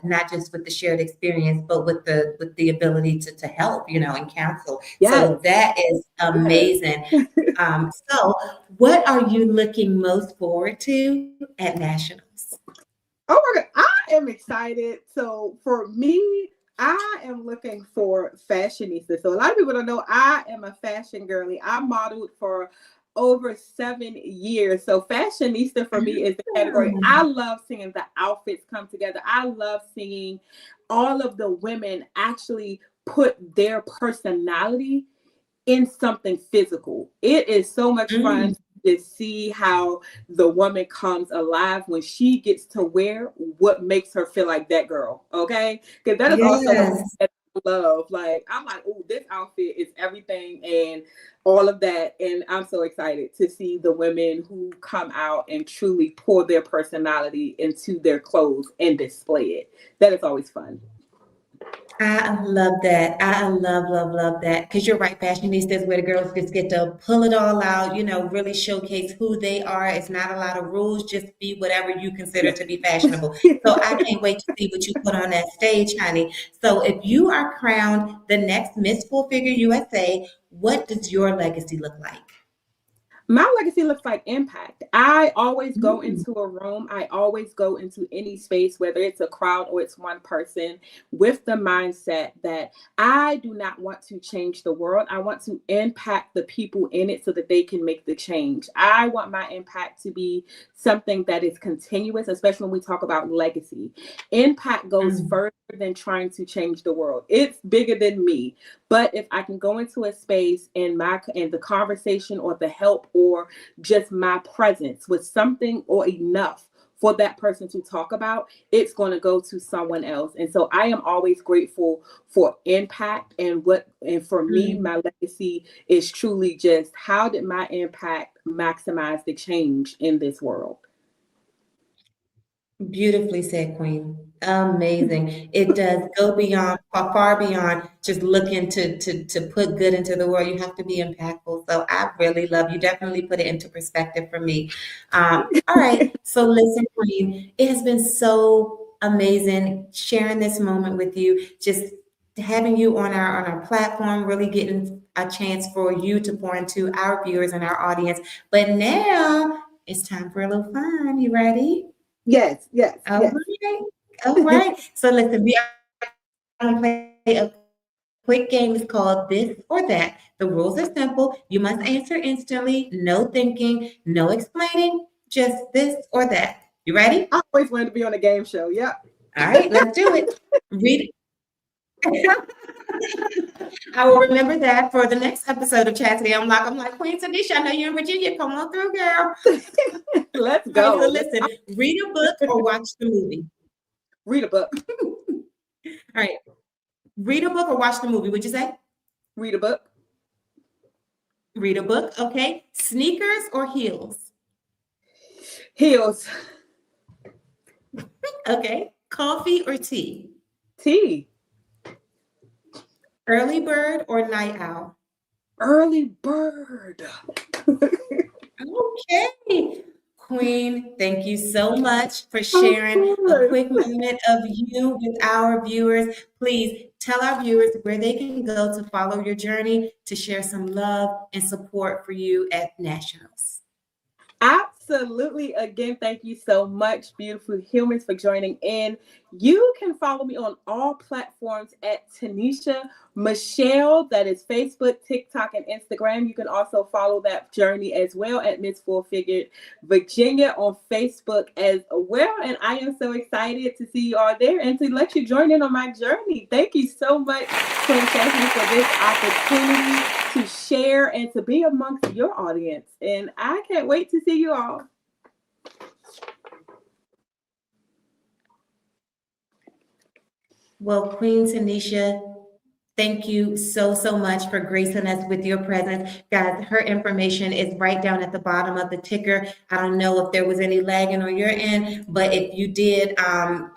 [SPEAKER 1] not just with the shared experience, but with the ability to help, and counsel.
[SPEAKER 4] Yes.
[SPEAKER 1] So that is amazing. So what are you looking most forward to at Nationals?
[SPEAKER 4] Oh my God, I am excited. So for me, I am looking for fashionista. So a lot of people don't know I am a fashion girly. I modeled for over 7 years. So fashionista for me is the category. I love seeing the outfits come together. I love seeing all of the women actually put their personality in something physical. It is so much fun to see how the woman comes alive when she gets to wear what makes her feel like that girl. Okay, because that is also that I love. Like, I'm like, oh, this outfit is everything and all of that. And I'm so excited to see the women who come out and truly pour their personality into their clothes and display it. That is always fun.
[SPEAKER 1] I love that. I love that. Because you're right, fashionistas, where the girls just get to pull it all out, really showcase who they are. It's not a lot of rules, just be whatever you consider to be fashionable. So I can't wait to see what you put on that stage, honey. So if you are crowned the next Miss Full Figure USA, what does your legacy look like?
[SPEAKER 4] My legacy looks like impact. I always go
[SPEAKER 1] Mm.
[SPEAKER 4] into a room, I always go into any space, whether it's a crowd or it's one person, with the mindset that I do not want to change the world. I want to impact the people in it so that they can make the change. I want my impact to be something that is continuous, especially when we talk about legacy. Impact goes
[SPEAKER 1] Mm.
[SPEAKER 4] further than trying to change the world. It's bigger than me. But if I can go into a space and the conversation or the help or just my presence with something or enough for that person to talk about, it's going to go to someone else. And so I am always grateful for impact, and for me,
[SPEAKER 1] Mm.
[SPEAKER 4] my legacy is truly just how did my impact maximize the change in this world?
[SPEAKER 1] Beautifully said, Queen. Amazing. It does go beyond, far beyond just looking to put good into the world. You have to be impactful. So I really love you. Definitely put it into perspective for me. All right. So listen, Queen, it has been so amazing sharing this moment with you. Just having you on our platform, really getting a chance for you to pour into our viewers and our audience. But now it's time for a little fun. You ready?
[SPEAKER 4] Yes, yes,
[SPEAKER 1] All
[SPEAKER 4] yes.
[SPEAKER 1] right. All right. So listen, we are going to play a quick game. It's called This or That. The rules are simple. You must answer instantly. No thinking, no explaining. Just this or that. You ready?
[SPEAKER 4] I always wanted to be on a game show. Yep.
[SPEAKER 1] All right. Let's do it. Read. I will remember that for the next episode of Chastity Unlocked. I'm like, Queen Tanisha, I know you're in Virginia. Come on through, girl.
[SPEAKER 4] Let's
[SPEAKER 1] All right. So
[SPEAKER 4] go.
[SPEAKER 1] listen, read a book or watch the movie.
[SPEAKER 4] Read a book.
[SPEAKER 1] All right. Read a book or watch the movie. Would you say?
[SPEAKER 4] Read a book.
[SPEAKER 1] Read a book. Okay. Sneakers or heels?
[SPEAKER 4] Heels.
[SPEAKER 1] Okay. Coffee or tea?
[SPEAKER 4] Tea.
[SPEAKER 1] Early bird or night owl?
[SPEAKER 4] Early bird.
[SPEAKER 1] Okay. Queen, thank you so much for
[SPEAKER 4] Of
[SPEAKER 1] sharing a
[SPEAKER 4] course.
[SPEAKER 1] quick moment of you with our viewers. Please tell our viewers where they can go to follow your journey, to share some love and support for you at Nationals.
[SPEAKER 4] Absolutely. Again, thank you so much, beautiful humans, for joining in. You can follow me on all platforms at Tanisha Michelle. That is Facebook, TikTok, and Instagram. You can also follow that journey as well at Miss Full Figured Virginia on Facebook as well. And I am so excited to see you all there and to let you join in on my journey. Thank you so much, Queen Chasity, for this opportunity to share and to be amongst your audience. And I can't wait to see you all.
[SPEAKER 1] Well, Queen Tanisha, thank you so much for gracing us with your presence. Guys, her information is right down at the bottom of the ticker. I don't know if there was any lagging on your end, but if you did,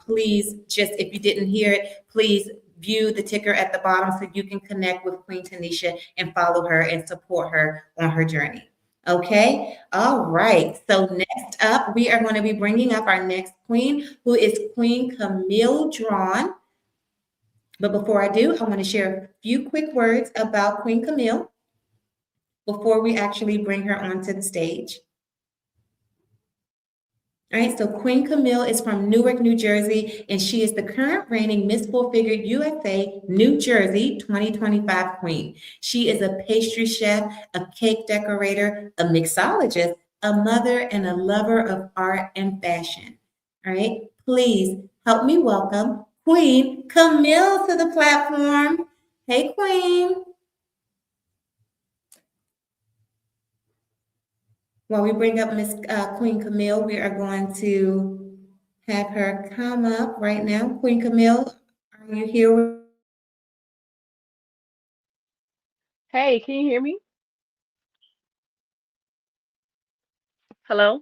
[SPEAKER 1] please, just if you didn't hear it, please view the ticker at the bottom so you can connect with Queen Tanisha and follow her and support her on her journey. Okay, all right. So next up, we are going to be bringing up our next queen, who is Queen Camille Drawn. But before I do, I want to share a few quick words about Queen Camille before we actually bring her onto the stage. All right, so Queen Camille is from Newark, New Jersey, and she is the current reigning Miss Full Figured USA New Jersey 2025 queen. She is a pastry chef, a cake decorator, a mixologist, a mother, and a lover of art and fashion. All right, please help me welcome Queen Camille to the platform. Hey, Queen. While we bring up Miss Queen Camille, we are going to have her come up right now. Queen Camille, are you here?
[SPEAKER 5] Hey, can you hear me? Hello?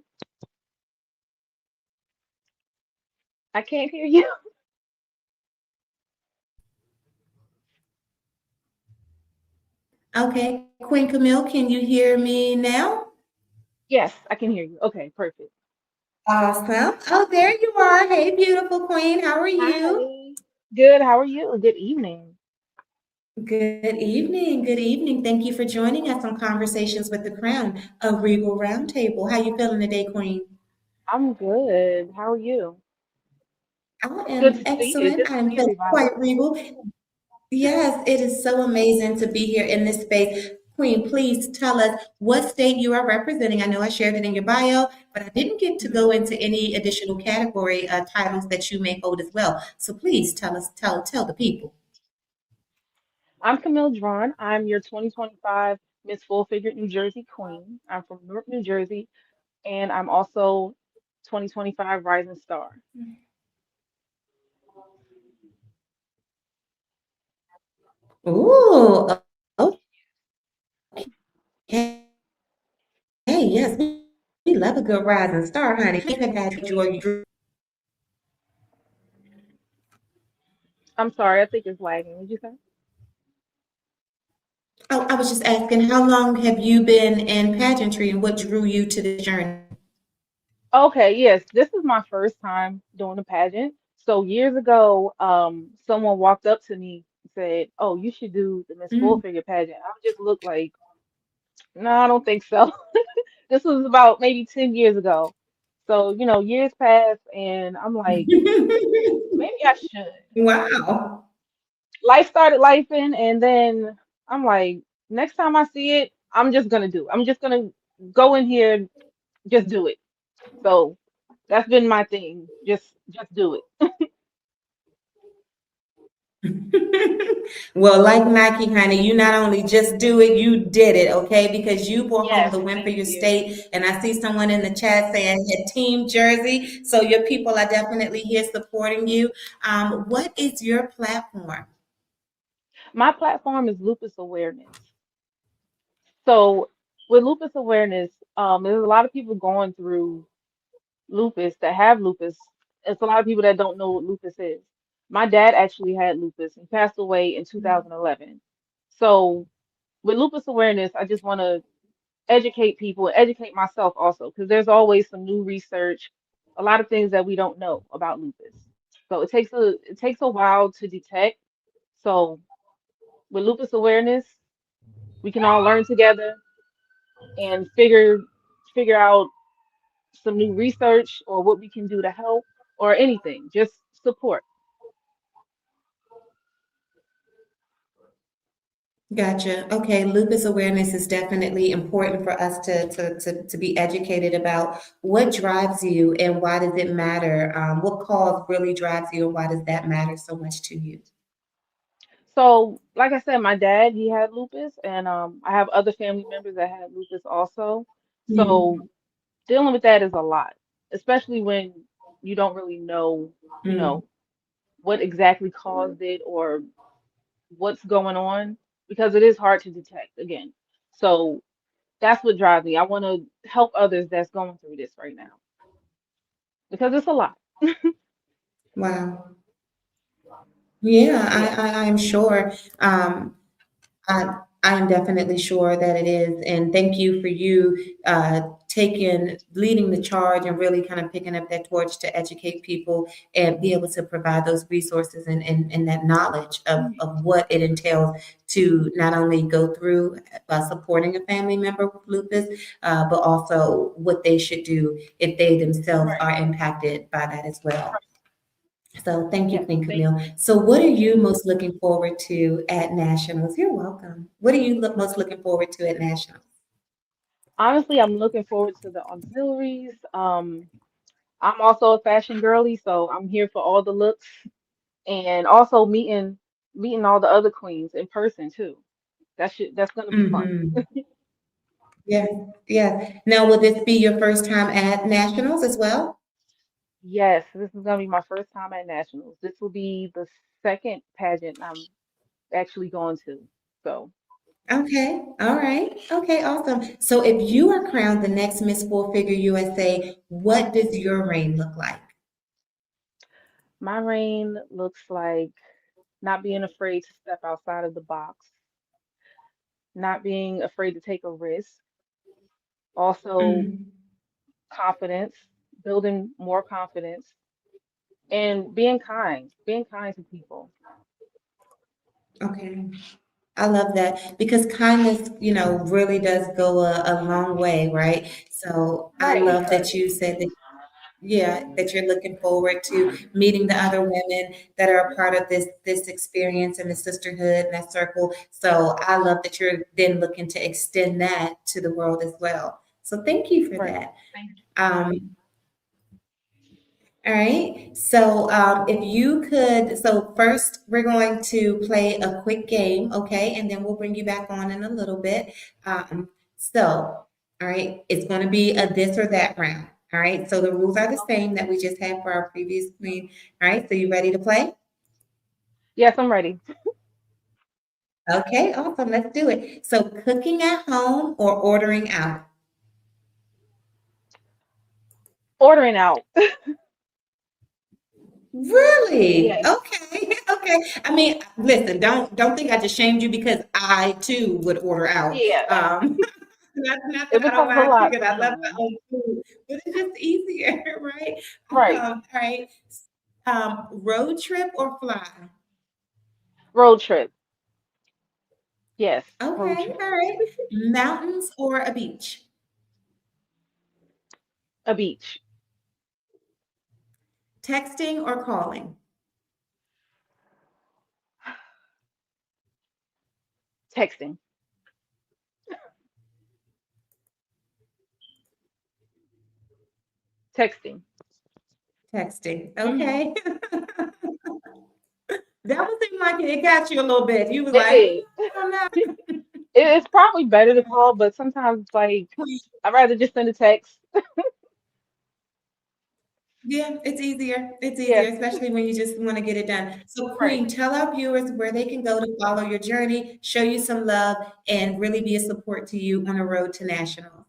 [SPEAKER 5] I can't hear you.
[SPEAKER 1] Okay, Queen Camille, can you hear me now?
[SPEAKER 5] Yes, I can hear you. Okay, perfect.
[SPEAKER 1] Awesome. Oh, there you are. Hey, beautiful queen. How are you?
[SPEAKER 5] Hi. Good. How are you? Good evening.
[SPEAKER 1] Good evening. Good evening. Thank you for joining us on Conversations with the Crown, a Regal Roundtable. How you feeling today, Queen?
[SPEAKER 5] I'm good. How are you?
[SPEAKER 1] I
[SPEAKER 5] Good
[SPEAKER 1] am
[SPEAKER 5] to see you.
[SPEAKER 1] excellent.
[SPEAKER 5] Good
[SPEAKER 1] I
[SPEAKER 5] to
[SPEAKER 1] am
[SPEAKER 5] see
[SPEAKER 1] feeling
[SPEAKER 5] everybody.
[SPEAKER 1] quite regal. Yes, it is so amazing to be here in this space. Queen, please tell us what state you are representing. I know I shared it in your bio, but I didn't get to go
[SPEAKER 5] Mhm.
[SPEAKER 1] into any additional category titles that you may hold as well. So please tell the people.
[SPEAKER 5] I'm Camille Drawn. I'm your 2025 Miss Full Figure New Jersey Queen. I'm from Newark, New Jersey, and I'm also 2025 Rising Star.
[SPEAKER 1] Ooh, okay. Yes, we love a good rising star, honey. Please have had joy.
[SPEAKER 5] I'm sorry, I think it's lagging. What'd you say?
[SPEAKER 1] I was just asking, how long have you been in pageantry and what drew you to this journey?
[SPEAKER 5] Okay, yes, this is my first time doing a pageant. So years ago, someone walked up to me and said, "Oh, you should do the Miss Full
[SPEAKER 1] Mm.
[SPEAKER 5] Figure pageant." I just looked like, "No, I don't think so." This was about maybe 10 years ago. So, years passed and I'm like, maybe I should.
[SPEAKER 1] Wow.
[SPEAKER 5] Life started lifing and then I'm like, next time I see it, I'm just gonna do it. I'm just gonna go in here, just do it. So that's been my thing. Just do it.
[SPEAKER 1] Well, like Nike, honey, you not only just do it, you did it, okay? Because you brought home
[SPEAKER 5] Yes,
[SPEAKER 1] the win for
[SPEAKER 5] thank
[SPEAKER 1] your
[SPEAKER 5] you.
[SPEAKER 1] state. And I see someone in the chat saying had Team Jersey. So your people are definitely here supporting you. What is your platform?
[SPEAKER 5] My platform is lupus awareness. So with lupus awareness, there's a lot of people going through lupus that have lupus. It's a lot of people that don't know what lupus is. My dad actually had lupus and passed away in 2011. So with lupus awareness, I just want to educate people and educate myself also because there's always some new research, a lot of things that we don't know about lupus. So it takes a while to detect. So with lupus awareness, we can all learn together and figure out some new research or what we can do to help or anything. Just support.
[SPEAKER 1] Gotcha. Okay, lupus awareness is definitely important for us to be educated about. What drives you and why does it matter? What cause really drives you and why does that matter so much to you?
[SPEAKER 5] So, like I said, my dad, he had lupus, and I have other family members that had lupus also. So,
[SPEAKER 1] Mm,
[SPEAKER 5] dealing with that is a lot, especially when you don't really know, you
[SPEAKER 1] mm.
[SPEAKER 5] know, what exactly caused it or what's going on, because it is hard to detect again. So, that's what drives me. I want to help others that's going through this right now because it's a lot.
[SPEAKER 1] Wow. Yeah,
[SPEAKER 5] Yes.
[SPEAKER 1] I'm sure. I am definitely sure that it is. And thank you for leading the charge and really kind of picking up that torch to educate people and be able to provide those resources and that knowledge of what it entails to not only go through supporting a family member with lupus, but also what they should do if they themselves
[SPEAKER 5] Right.
[SPEAKER 1] are impacted by that as well. So thank you,
[SPEAKER 5] Yes.
[SPEAKER 1] Queen
[SPEAKER 5] Thank
[SPEAKER 1] Camille.
[SPEAKER 5] you.
[SPEAKER 1] So what are you most looking forward to at Nationals? You're welcome. What are you most looking forward to at Nationals?
[SPEAKER 5] Honestly, I'm looking forward to the auxiliaries. I'm also a fashion girly, so I'm here for all the looks and also meeting all the other queens in person too. That's gonna be fun.
[SPEAKER 1] Mm-hmm. Yeah, yeah. Now, will this be your first time at Nationals as well?
[SPEAKER 5] Yes, this is gonna be my first time at nationals. This will be the second pageant I'm actually going to. So
[SPEAKER 1] Okay, all right. Okay, awesome. So if you are crowned the next Miss Four Figure USA, what does your reign look like?
[SPEAKER 5] my reign looks like not being afraid to step outside of the box, not being afraid to take a risk, also
[SPEAKER 1] Mm,
[SPEAKER 5] confidence, building more confidence, and being kind to people.
[SPEAKER 1] okay. I love that because kindness, really does go a long way, right? So I
[SPEAKER 5] Right, it
[SPEAKER 1] love
[SPEAKER 5] does.
[SPEAKER 1] that you said that, yeah, that you're looking forward to meeting the other women that are a part of this experience and the sisterhood and that circle. So I love that you're then looking to extend that to the world as well. So thank you for
[SPEAKER 5] Right.
[SPEAKER 1] that.
[SPEAKER 5] Thank you.
[SPEAKER 1] Um, all right. So if you could, so first we're going to play a quick game, okay? And then we'll bring you back on in a little bit. So, all right, it's going to be a this or that round. All right. So the rules are the same that we just had for our previous queen. All right. So you ready to play?
[SPEAKER 5] Yes, I'm ready.
[SPEAKER 1] Okay. Awesome. Let's do it. So cooking at home or ordering out?
[SPEAKER 5] Ordering out.
[SPEAKER 1] Really?
[SPEAKER 5] Yes.
[SPEAKER 1] Okay. Okay. I mean, listen, don't think I just shamed you because I too would order out.
[SPEAKER 5] Yeah.
[SPEAKER 1] Not
[SPEAKER 5] It
[SPEAKER 1] that I don't
[SPEAKER 5] becomes a
[SPEAKER 1] mind
[SPEAKER 5] lot
[SPEAKER 1] cooking. I love my
[SPEAKER 5] sometimes.
[SPEAKER 1] own food, but it's just easier, right?
[SPEAKER 5] Right.
[SPEAKER 1] All right. Road trip or fly?
[SPEAKER 5] Road trip. Yes. Road
[SPEAKER 1] Okay.
[SPEAKER 5] trip.
[SPEAKER 1] All right. Mountains or a beach?
[SPEAKER 5] A beach.
[SPEAKER 1] Texting or calling?
[SPEAKER 5] Texting. Texting.
[SPEAKER 1] Texting.
[SPEAKER 5] Hmm.
[SPEAKER 1] Okay. That was seem like it got you a little bit. You was
[SPEAKER 5] It
[SPEAKER 1] like,
[SPEAKER 5] did.
[SPEAKER 1] I don't know.
[SPEAKER 5] It's probably better to call, but sometimes it's like I'd rather just send a text.
[SPEAKER 1] Yeah, it's easier. It's
[SPEAKER 5] Yeah.
[SPEAKER 1] easier, especially when you just want to get it done. So,
[SPEAKER 5] Right.
[SPEAKER 1] Queen, tell our viewers where they can go to follow your journey, show you some love, and really be a support to you on the road to national.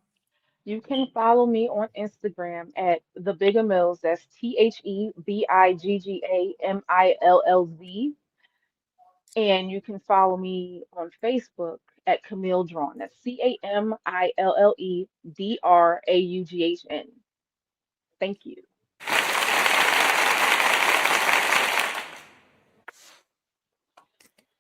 [SPEAKER 5] You can follow me on Instagram at the Bigger Mills. That's TheBiggAMillz. And you can follow me on Facebook at Camille Drawn. That's CamilleDraughn. Thank you.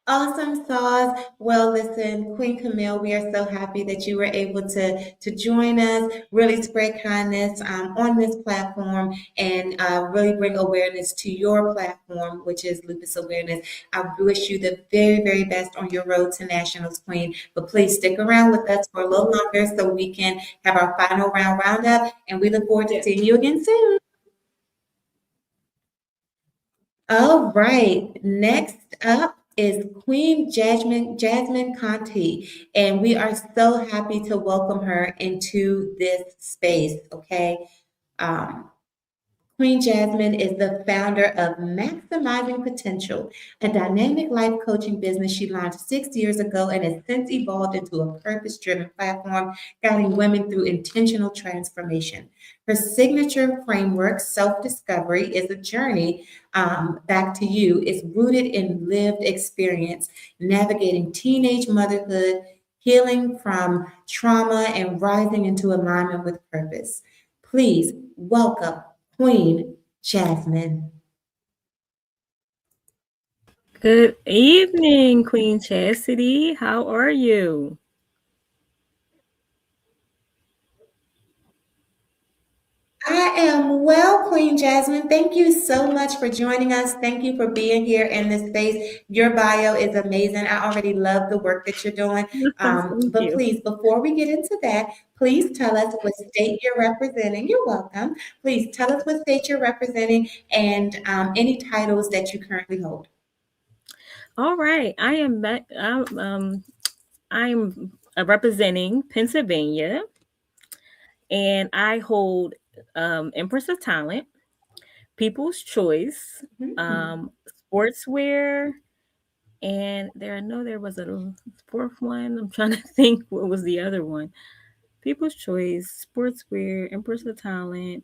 [SPEAKER 1] Awesome sauce. Well, listen, Queen Camille, we are so happy that you were able to join us, really spread kindness on this platform, and really bring awareness to your platform, which is lupus awareness. I wish you the very, very best on your road to nationals, Queen. But please stick around with us for a little longer so we can have our final round roundup, and we look forward to
[SPEAKER 5] Yes.
[SPEAKER 1] seeing you again soon. All right. Next up is Queen Jasmine Conti, and we are so happy to welcome her into this space. Okay. Um, Queen Jasmine is the founder of Maximizing Potential, a dynamic life coaching business she launched 6 years ago and has since evolved into a purpose driven platform guiding women through intentional transformation. Her signature framework, Self Discovery, is a journey back to you, is rooted in lived experience, navigating teenage motherhood, healing from trauma, and rising into alignment with purpose. Please welcome Queen Jasmine.
[SPEAKER 6] Good evening, Queen Chastity. How are you?
[SPEAKER 1] I am well, Queen Jasmine. Thank you so much for joining us. Thank you for being here in this space. Your bio is amazing. I already love the work that you're doing.
[SPEAKER 6] Thank
[SPEAKER 1] But
[SPEAKER 6] you.
[SPEAKER 1] please, before we get into that, please tell us what state you're representing. You're welcome. Please tell us what state you're representing and any titles that you currently hold.
[SPEAKER 6] All right. I'm representing Pennsylvania, and I hold Empress of Talent, People's Choice,
[SPEAKER 1] Mhm.
[SPEAKER 6] um, Sportswear, and there was a fourth one. I'm trying to think what was the other one. People's Choice, Sportswear, Empress of Talent,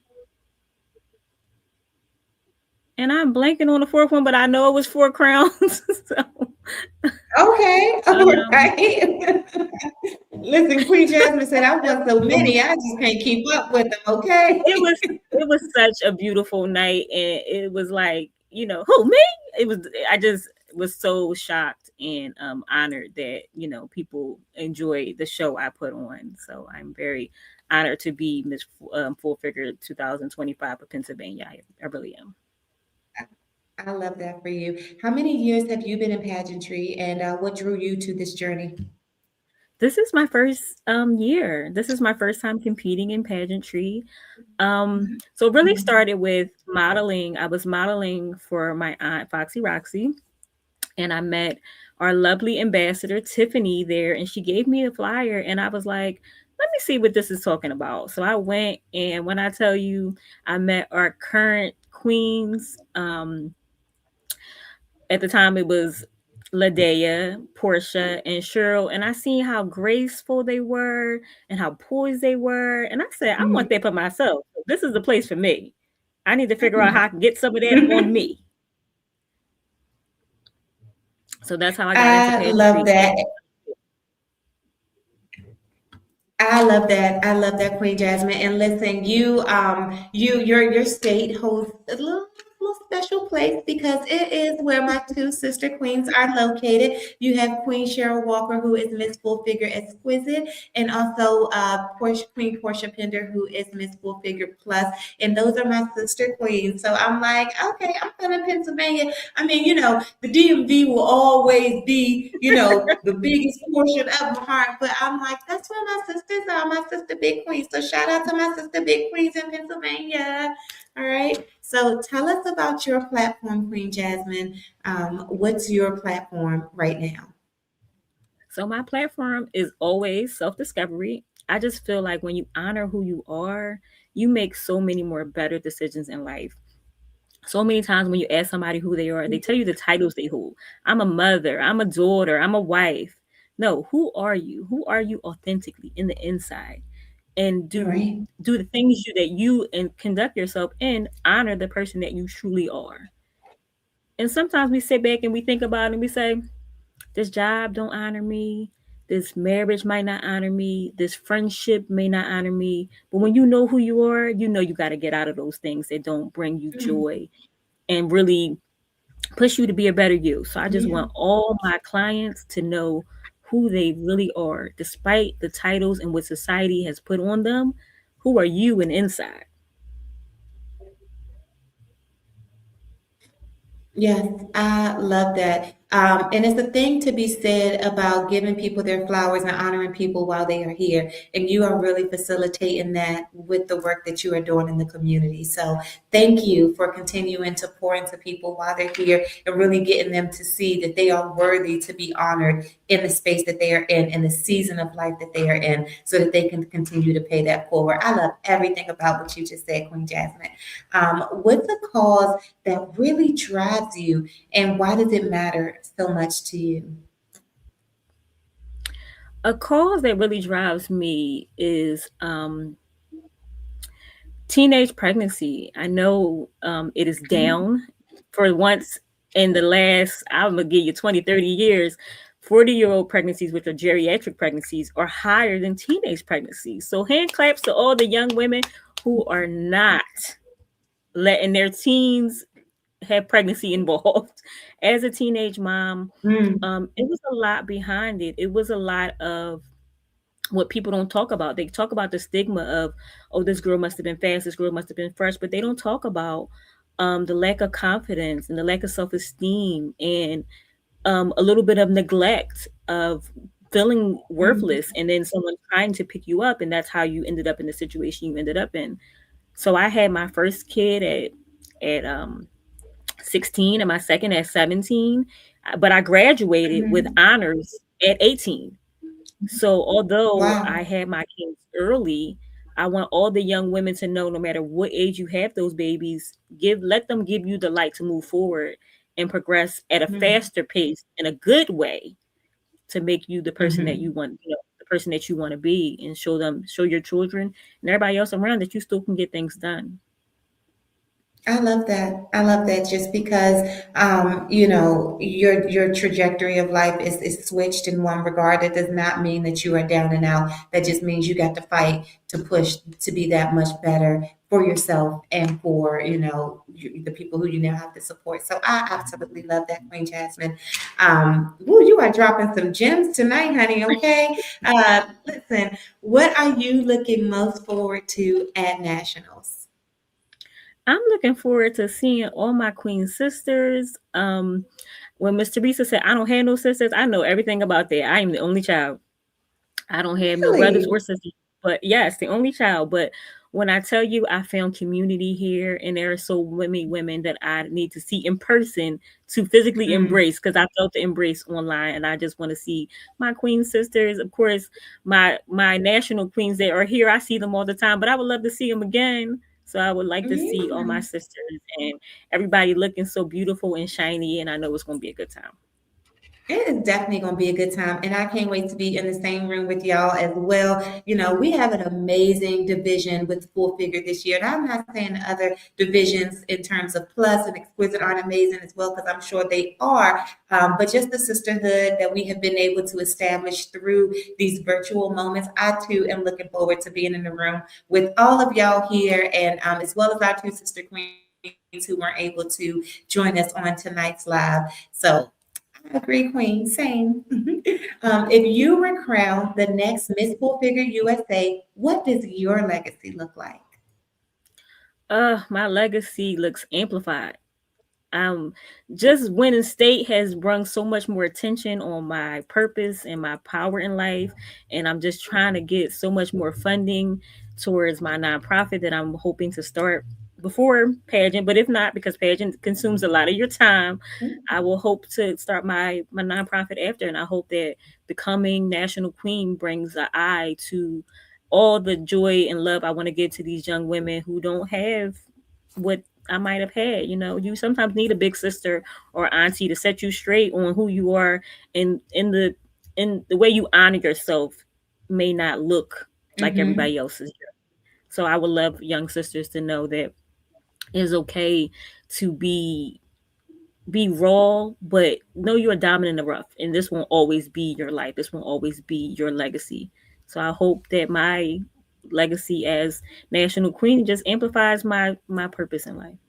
[SPEAKER 6] and I'm blanking on the fourth one, but I know it was Four Crowns. So,
[SPEAKER 1] Okay, all
[SPEAKER 6] um,
[SPEAKER 1] right. Listen, Queen Jasmine said I want so
[SPEAKER 6] it was
[SPEAKER 1] many, I just can't keep up with them, okay?
[SPEAKER 6] it was it was such a beautiful night, and it was like, who, me? It was I just was so shocked and honored that people enjoy the show I put on. So I'm very honored to be Miss Full Figure 2025 of Pennsylvania. I really am.
[SPEAKER 1] I love that for you. How many years have you been in pageantry, and what drew you to this journey?
[SPEAKER 6] This is my first year. This is my first time competing in pageantry. So it really started with modeling. I was modeling for my aunt Foxy Roxy, and I met our lovely ambassador Tiffany there, and she gave me a flyer, and I was like, let me see what this is talking about. So I went, and when I tell you, I met our current queens. At the time, it was Ladea, Portia, and Cheryl, and I seen how graceful they were and how poised they were, and I said, I want that for myself. This is the place for me. I need to figure out how I can get some of that on me. So that's how I got into
[SPEAKER 1] I
[SPEAKER 6] pageantry.
[SPEAKER 1] love that. I love that. I love that, Queen Jasmine. And listen, your state holds a little special place because it is where my two sister queens are located. You have Queen Cheryl Walker, who is Miss Full Figure Exquisite, and also Queen Portia Pender, who is Miss Full Figure Plus. And those are my sister queens. So I'm like, okay, I'm from Pennsylvania. I mean, the DMV will always be, the biggest portion of my heart. But I'm like, that's where my sisters are, my sister big queens. So shout out to my sister big queens in Pennsylvania. All right. So tell us about your platform, Queen Jasmine. What's your platform right now?
[SPEAKER 6] So my platform is always self-discovery. I just feel like when you honor who you are, you make so many more better decisions in life. So many times when you ask somebody who they are, they tell you the titles they hold. I'm a mother, I'm a daughter, I'm a wife. No, who are you? Who are you authentically in the inside? And do the things that you and conduct yourself and honor the person that you truly are. And sometimes we sit back and we think about it and we say, this job don't honor me. This marriage might not honor me. This friendship may not honor me. But when you know who you are, you know you got to get out of those things that don't bring you joy and really push you to be a better you. So I just want all my clients to know who they really are, despite the titles and what society has put on them. Who are you and inside?
[SPEAKER 1] Yes, I love that. And it's a thing to be said about giving people their flowers and honoring people while they are here. And you are really facilitating that with the work that you are doing in the community. So thank you for continuing to pour into people while they're here and really getting them to see that they are worthy to be honored in the space that they are in the season of life that they are in, so that they can continue to pay that forward. I love everything about what you just said, Queen Jasmine. What's a cause that really drives you, and why does it matter so much to you?
[SPEAKER 6] A cause that really drives me is teenage pregnancy. I know it is down for once in the last, I'm going to give you 20, 30 years. 40-year-old pregnancies, which are geriatric pregnancies, are higher than teenage pregnancies. So hand claps to all the young women who are not letting their teens have pregnancy involved. As a teenage mom, it was a lot behind it. It was a lot of what people don't talk about. They talk about the stigma of, oh, this girl must have been fast, this girl must have been fresh, but they don't talk about the lack of confidence and the lack of self-esteem and a little bit of neglect of feeling worthless, and then someone trying to pick you up, and that's how you ended up in the situation you ended up in. So I had my first kid at 16 and my second at 17, but I graduated with honors at 18. So although I had my kids early, I want all the young women to know, no matter what age you have those babies, let them give you the light to move forward and progress at a faster pace in a good way, to make you the person that you want, the person that you want to be, and show your children and everybody else around that you still can get things done.
[SPEAKER 1] I love that. I love that, just because your trajectory of life is switched in one regard. That does not mean that you are down and out. That just means you got to fight to push to be that much better for yourself and for, the people who you now have to support. So I absolutely love that, Queen Jasmine. You are dropping some gems tonight, honey. Okay. Listen, what are you looking most forward to at Nationals?
[SPEAKER 6] I'm looking forward to seeing all my queen sisters. When Miss Theresa said I don't have no sisters, I know everything about that. I am the only child. I don't have no brothers
[SPEAKER 1] Really?
[SPEAKER 6] or sisters, but yes, the only child. But when I tell you I found community here, and there are so many women that I need to see in person to physically embrace, because I felt the embrace online, and I just want to see my queen sisters. Of course, my national queens that are here, I see them all the time, but I would love to see them again. So I would like to see all my sisters and everybody looking so beautiful and shiny, and I know it's going to be a good time.
[SPEAKER 1] It is definitely going to be a good time, and I can't wait to be in the same room with y'all as well. We have an amazing division with Full Figure this year, and I'm not saying the other divisions in terms of Plus and Exquisite aren't amazing as well, because I'm sure they are, but just the sisterhood that we have been able to establish through these virtual moments, I too am looking forward to being in the room with all of y'all here, and as well as our two sister queens who weren't able to join us on tonight's live. So I agree, Queen. Same. If you were crowned the next Miss Full Figure USA, what does your legacy look like?
[SPEAKER 6] My legacy looks amplified. Just winning state has brought so much more attention on my purpose and my power in life, and I'm just trying to get so much more funding towards my nonprofit that I'm hoping to start before pageant. But if not, because pageant consumes a lot of your time, I will hope to start my nonprofit after, and I hope that becoming national queen brings an eye to all the joy and love I want to give to these young women who don't have what I might have had. You sometimes need a big sister or auntie to set you straight on who you are, and in the way you honor yourself may not look like everybody else's. So I would love young sisters to know that it's okay to be raw, but know you're a diamond in the rough, and this won't always be your life. This won't always be your legacy. So I hope that my legacy as national queen just amplifies my purpose in life.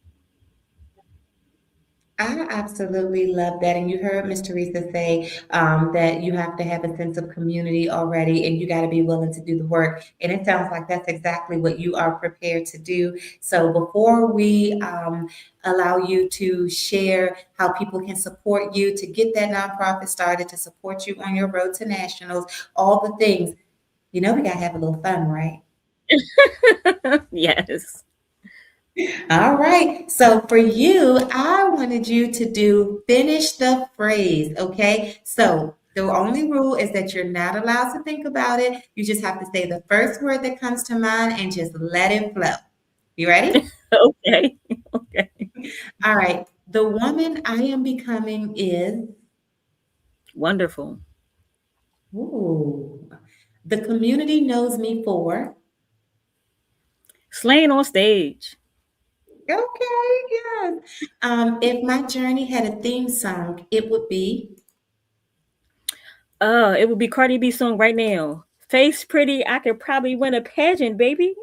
[SPEAKER 1] I absolutely love that. And you heard Miss Theresa say that you have to have a sense of community already, and you got to be willing to do the work. And it sounds like that's exactly what you are prepared to do. So before we allow you to share how people can support you to get that nonprofit started, to support you on your road to nationals, all the things, we got to have a little fun, right?
[SPEAKER 6] Yes.
[SPEAKER 1] All right. So for you, I wanted you to finish the phrase. Okay. So the only rule is that you're not allowed to think about it. You just have to say the first word that comes to mind and just let it flow. You ready?
[SPEAKER 6] Okay. Okay.
[SPEAKER 1] All right. The woman I am becoming is.
[SPEAKER 6] Wonderful.
[SPEAKER 1] Ooh. The community knows me for.
[SPEAKER 6] Slaying on stage.
[SPEAKER 1] Okay. Yes. If my journey had a theme song, it would be.
[SPEAKER 6] It would be Cardi B song right now. Face pretty, I could probably win a pageant, baby.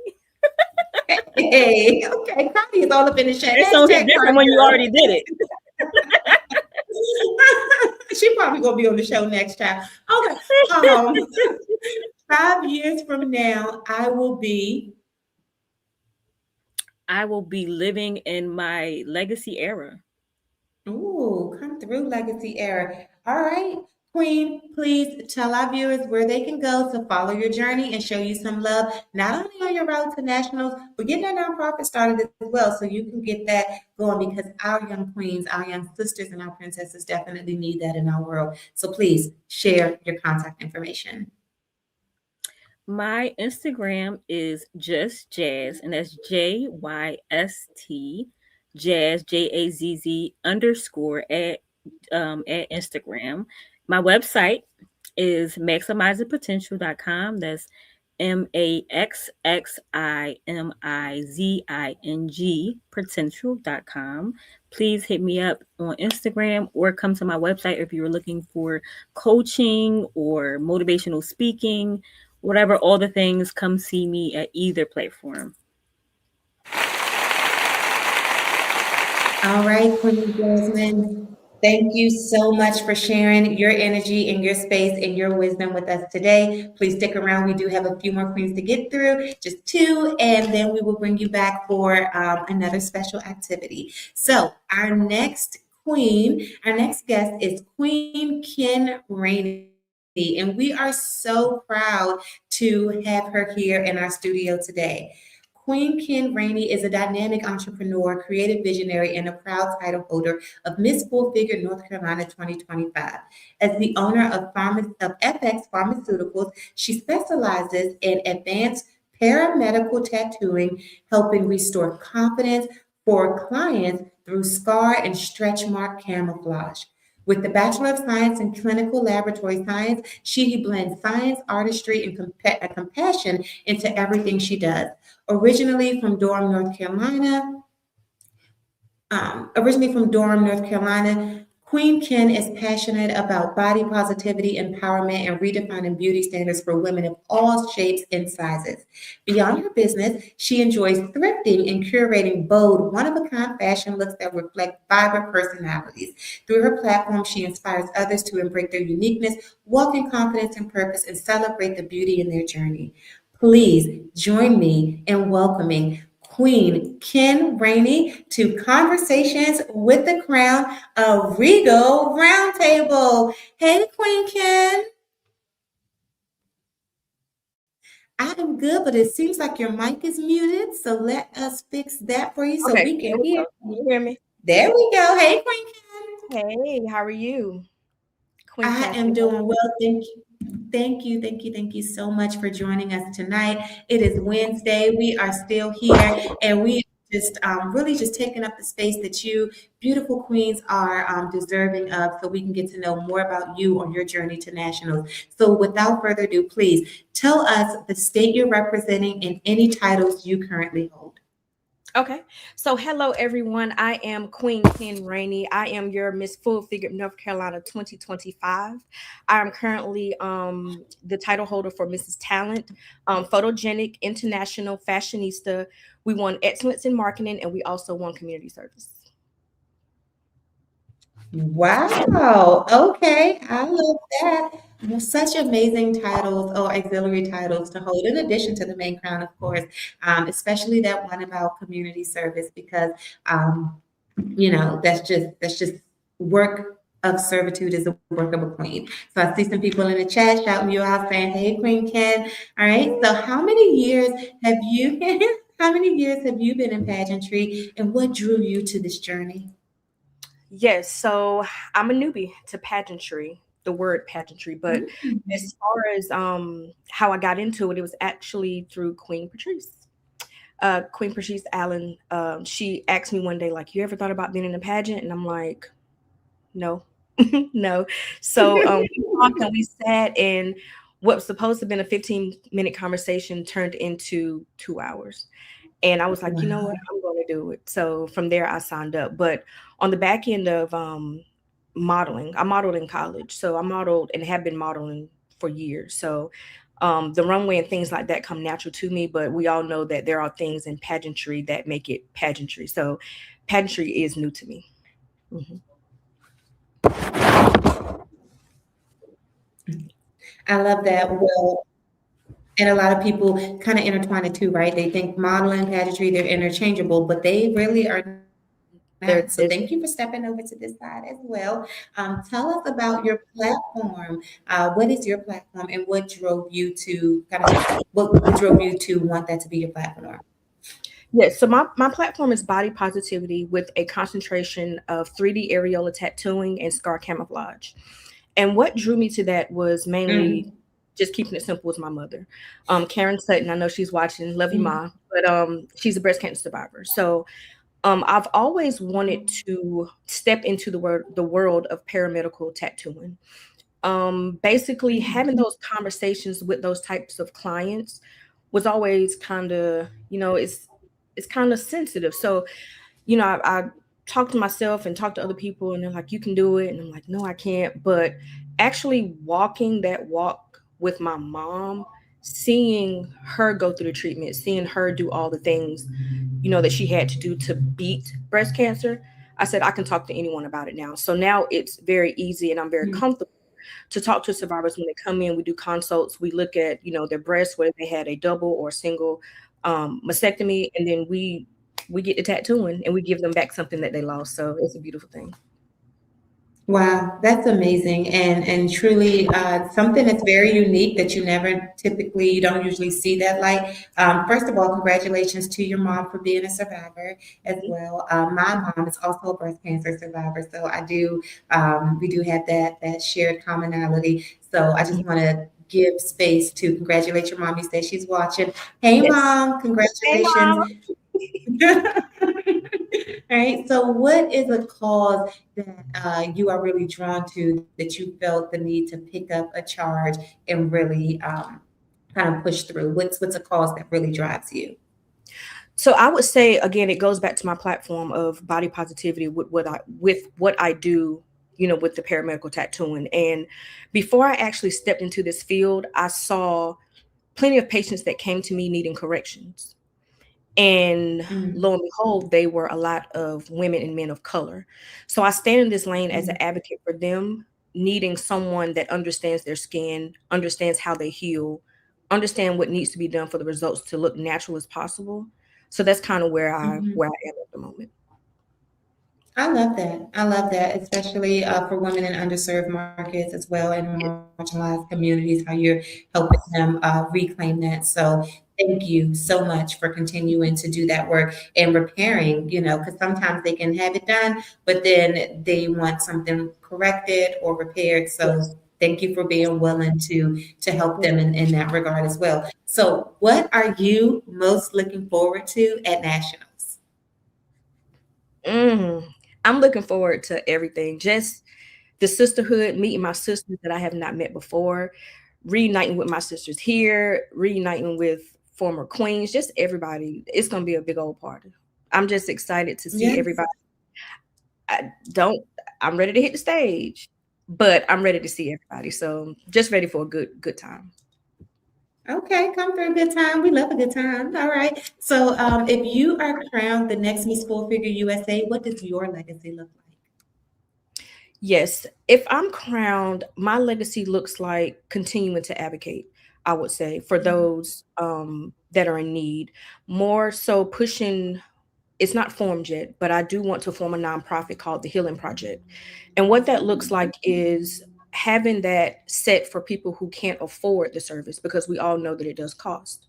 [SPEAKER 1] Hey, okay, Cardi is all up in the chat.
[SPEAKER 6] That song hit
[SPEAKER 1] Hashtag
[SPEAKER 6] different
[SPEAKER 1] Cardi
[SPEAKER 6] when you
[SPEAKER 1] girl.
[SPEAKER 6] already did it.
[SPEAKER 1] She probably gonna be on the show next time. Okay. 5 years from now, I will be
[SPEAKER 6] living in my legacy era.
[SPEAKER 1] Ooh, come through legacy era. All right. Queen, please tell our viewers where they can go to follow your journey and show you some love, not only on your road to nationals, but get that nonprofit started as well so you can get that going, because our young queens, our young sisters, and our princesses definitely need that in our world. So please share your contact information.
[SPEAKER 6] My Instagram is just Jazz, and that's JYST, Jazz, JAZZ _, at Instagram. My website is maximizingpotential.com. That's MAXXIMIZING potential.com. Please hit me up on Instagram or come to my website if you're looking for coaching or motivational speaking, whatever, all the things. Come see me at either platform.
[SPEAKER 1] All right, Queen Jasmine, thank you so much for sharing your energy and your space and your wisdom with us today. Please stick around. We do have a few more queens to get through, just two, and then we will bring you back for another special activity. So our next guest is Queen Ken Rainey, and we are so proud to have her here in our studio today. Queen Ken Rainey is a dynamic entrepreneur, creative visionary, and a proud title holder of Miss Full Figure North Carolina 2025. As the owner of FX Pharmaceuticals, she specializes in advanced paramedical tattooing, helping restore confidence for clients through scar and stretch mark camouflage. With the Bachelor of Science in Clinical Laboratory Science, she blends science, artistry, and compassion into everything she does. Originally from Durham, North Carolina, Queen Ken is passionate about body positivity, empowerment, and redefining beauty standards for women of all shapes and sizes. Beyond her business, she enjoys thrifting and curating bold, one-of-a-kind fashion looks that reflect vibrant personalities. Through her platform, she inspires others to embrace their uniqueness, walk in confidence and purpose, and celebrate the beauty in their journey. Please join me in welcoming Queen Ken Rainey to Conversations with the Crown, a Regal Roundtable. Hey, Queen Ken. I am good, but it seems like your mic is muted, so let us fix that for you so
[SPEAKER 7] Okay,
[SPEAKER 1] we
[SPEAKER 7] there
[SPEAKER 1] can
[SPEAKER 7] we
[SPEAKER 1] hear
[SPEAKER 7] go. Can you
[SPEAKER 1] you.
[SPEAKER 7] hear me?
[SPEAKER 1] There we go. Hey, Queen Ken.
[SPEAKER 7] Hey, how are you? Queen
[SPEAKER 1] I am
[SPEAKER 7] Chastity.
[SPEAKER 1] doing well. Thank you. Thank you so much for joining us tonight. It is Wednesday. We are still here, and we just really just taking up the space that you beautiful queens are deserving of, so we can get to know more about you on your journey to nationals. So, without further ado, please tell us the state you're representing and any titles you currently hold.
[SPEAKER 7] Okay, so hello everyone. I am Queen Ken Rainey. I am your Miss Full Figure North Carolina 2025. I am currently the title holder for Mrs. Talent, photogenic international fashionista. We won excellence in marketing, and we also won community service.
[SPEAKER 1] Wow. Okay. I love that. Well, such amazing titles or auxiliary titles to hold, in addition to the main crown, of course, especially that one about community service, because that's just work of servitude is the work of a queen. So I see some people in the chat shouting you out saying, "Hey, Queen Ken." All right. So have you how many years have you been in pageantry, and what drew you to this journey?
[SPEAKER 7] Yes, so I'm a newbie to pageantry, the word pageantry, but as far as how I got into it, it was actually through Queen Patrice. Queen Patrice Allen, she asked me one day, like, you ever thought about being in a pageant? And I'm like, no, no. So we talked and we sat, and what was supposed to have been a 15-minute conversation turned into 2 hours. And I was like, you know what,
[SPEAKER 1] Wow.
[SPEAKER 7] I'm going to do it. So from there, I signed up. But on the back end of modeling, I modeled in college. So I modeled and have been modeling for years. So the runway and things like that come natural to me. But we all know that there are things in pageantry that make it pageantry. So pageantry is new to me. Mm-hmm.
[SPEAKER 1] I love that. Well, and a lot of people kind of intertwine it too, right? They think modeling, pageantry, they're interchangeable, but they really are not. So
[SPEAKER 7] There's
[SPEAKER 1] thank you for stepping over to this side as well. Tell us about your platform. What is your platform, and what drove you to want that to be your platform?
[SPEAKER 7] Yes, so my platform is body positivity with a concentration of 3D areola tattooing and scar camouflage. And what drew me to that was mainly
[SPEAKER 1] Mm,
[SPEAKER 7] just keeping it simple with my mother. Karen Sutton, I know she's watching, love you,
[SPEAKER 1] mm,
[SPEAKER 7] Ma, but she's a breast cancer survivor. So I've always wanted to step into the world of paramedical tattooing. Basically having those conversations with those types of clients was always kind of, it's kind of sensitive. So, I talk to myself and talk to other people, and they're like, you can do it. And I'm like, no, I can't. But actually walking that walk with my mom, seeing her go through the treatment, seeing her do all the things, that she had to do to beat breast cancer, I said, I can talk to anyone about it now. So now it's very easy and I'm very comfortable to talk to survivors when they come in. We do consults. We look at, their breasts, whether they had a double or single mastectomy, and then we get to tattooing and we give them back something that they lost. So it's a beautiful thing.
[SPEAKER 1] Wow, that's amazing, and truly something that's very unique that you don't usually see that light. First of all, congratulations to your mom for being a survivor as well. My mom is also a breast cancer survivor, so we do have that shared commonality. So I just want to give space to congratulate your mom. You said she's watching. Hey,
[SPEAKER 7] Yes.
[SPEAKER 1] mom,
[SPEAKER 7] Hey,
[SPEAKER 1] congratulations.
[SPEAKER 7] Mom.
[SPEAKER 1] All right. So, what is a cause that you are really drawn to that you felt the need to pick up a charge and really kind of push through? What's a cause that really drives you?
[SPEAKER 7] So I would say, again, it goes back to my platform of body positivity with what I do, with the paramedical tattooing. And before I actually stepped into this field, I saw plenty of patients that came to me needing corrections. And lo and behold, they were a lot of women and men of color. So I stand in this lane as an advocate for them, needing someone that understands their skin, understands how they heal, understand what needs to be done for the results to look natural as possible. So that's kind of where I am at the moment.
[SPEAKER 1] I love that. I love that, especially for women in underserved markets as well and marginalized communities, how you're helping them reclaim that. So thank you so much for continuing to do that work and repairing, because sometimes they can have it done, but then they want something corrected or repaired. So thank you for being willing to help them in that regard as well. So what are you most looking forward to at Nationals?
[SPEAKER 7] I'm looking forward to everything. Just the sisterhood, meeting my sisters that I have not met before, reuniting with my sisters here, reuniting with former queens, just everybody. It's going to be a big old party. I'm just excited to see everybody. I'm ready to hit the stage, but I'm ready to see everybody. So just ready for a good time.
[SPEAKER 1] Okay, come for a good time. We love a good time. All right. So, if you are crowned the next Miss Full Figure USA, what does your legacy look like?
[SPEAKER 7] Yes, if I'm crowned, my legacy looks like continuing to advocate, I would say, for those that are in need. More so pushing, it's not formed yet, but I do want to form a nonprofit called the Healing Project. And what that looks like is having that set for people who can't afford the service, because we all know that it does cost.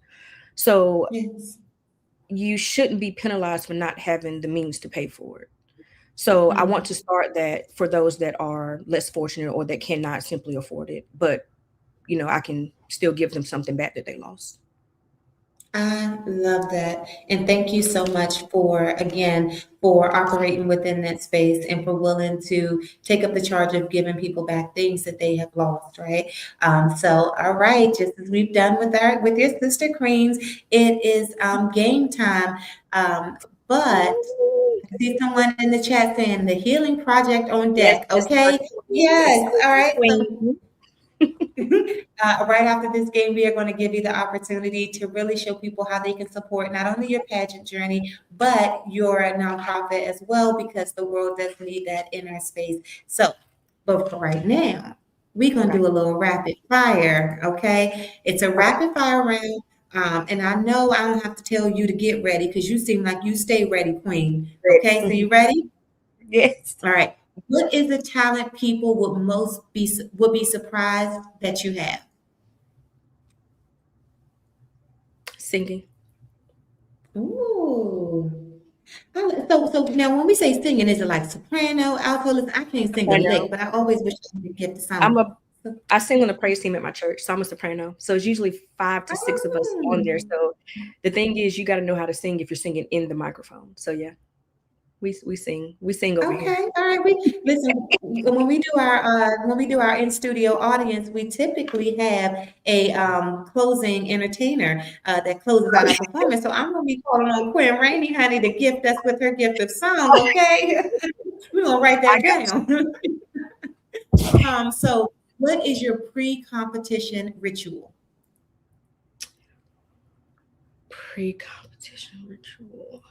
[SPEAKER 7] So
[SPEAKER 1] Yes.
[SPEAKER 7] you shouldn't be penalized for not having the means to pay for it. So I want to start that for those that are less fortunate or that cannot simply afford it, but I can still give them something back that they lost.
[SPEAKER 1] I love that. And thank you so much for operating within that space and for willing to take up the charge of giving people back things that they have lost, right? So, all right, just as we've done with your sister queens, it is game time. But I see someone in the chat saying the healing project on
[SPEAKER 7] Yes,
[SPEAKER 1] deck. Okay. Yes. All right. So right after this game, we are going to give you the opportunity to really show people how they can support not only your pageant journey, but your nonprofit as well, because the world does need that in our space. So, but for right now, we're going to do a little rapid fire, okay? It's a rapid fire round. And I know I don't have to tell you to get ready because you seem like you stay ready, Queen. Okay, so you ready?
[SPEAKER 7] Yes.
[SPEAKER 1] All right. What is a talent people would be surprised that you have?
[SPEAKER 7] Singing.
[SPEAKER 1] Ooh. So now when we say singing, is it like soprano, alto? Listen, I can't sing a lick, but I always wish I could get to sound.
[SPEAKER 7] I sing on the praise team at my church, so I'm a soprano. So it's usually 5 to 6 of us on there. So the thing is, you got to know how to sing if you're singing in the microphone. So yeah, we sing over here.
[SPEAKER 1] Okay, all right. Listen, when we do our in studio audience, we typically have a closing entertainer that closes out our performance. So I'm gonna be calling on Quinn Rainey, honey, to gift us with her gift of song. Okay, we're gonna write that down. So what is your pre-competition ritual?
[SPEAKER 7] Pre-competition ritual.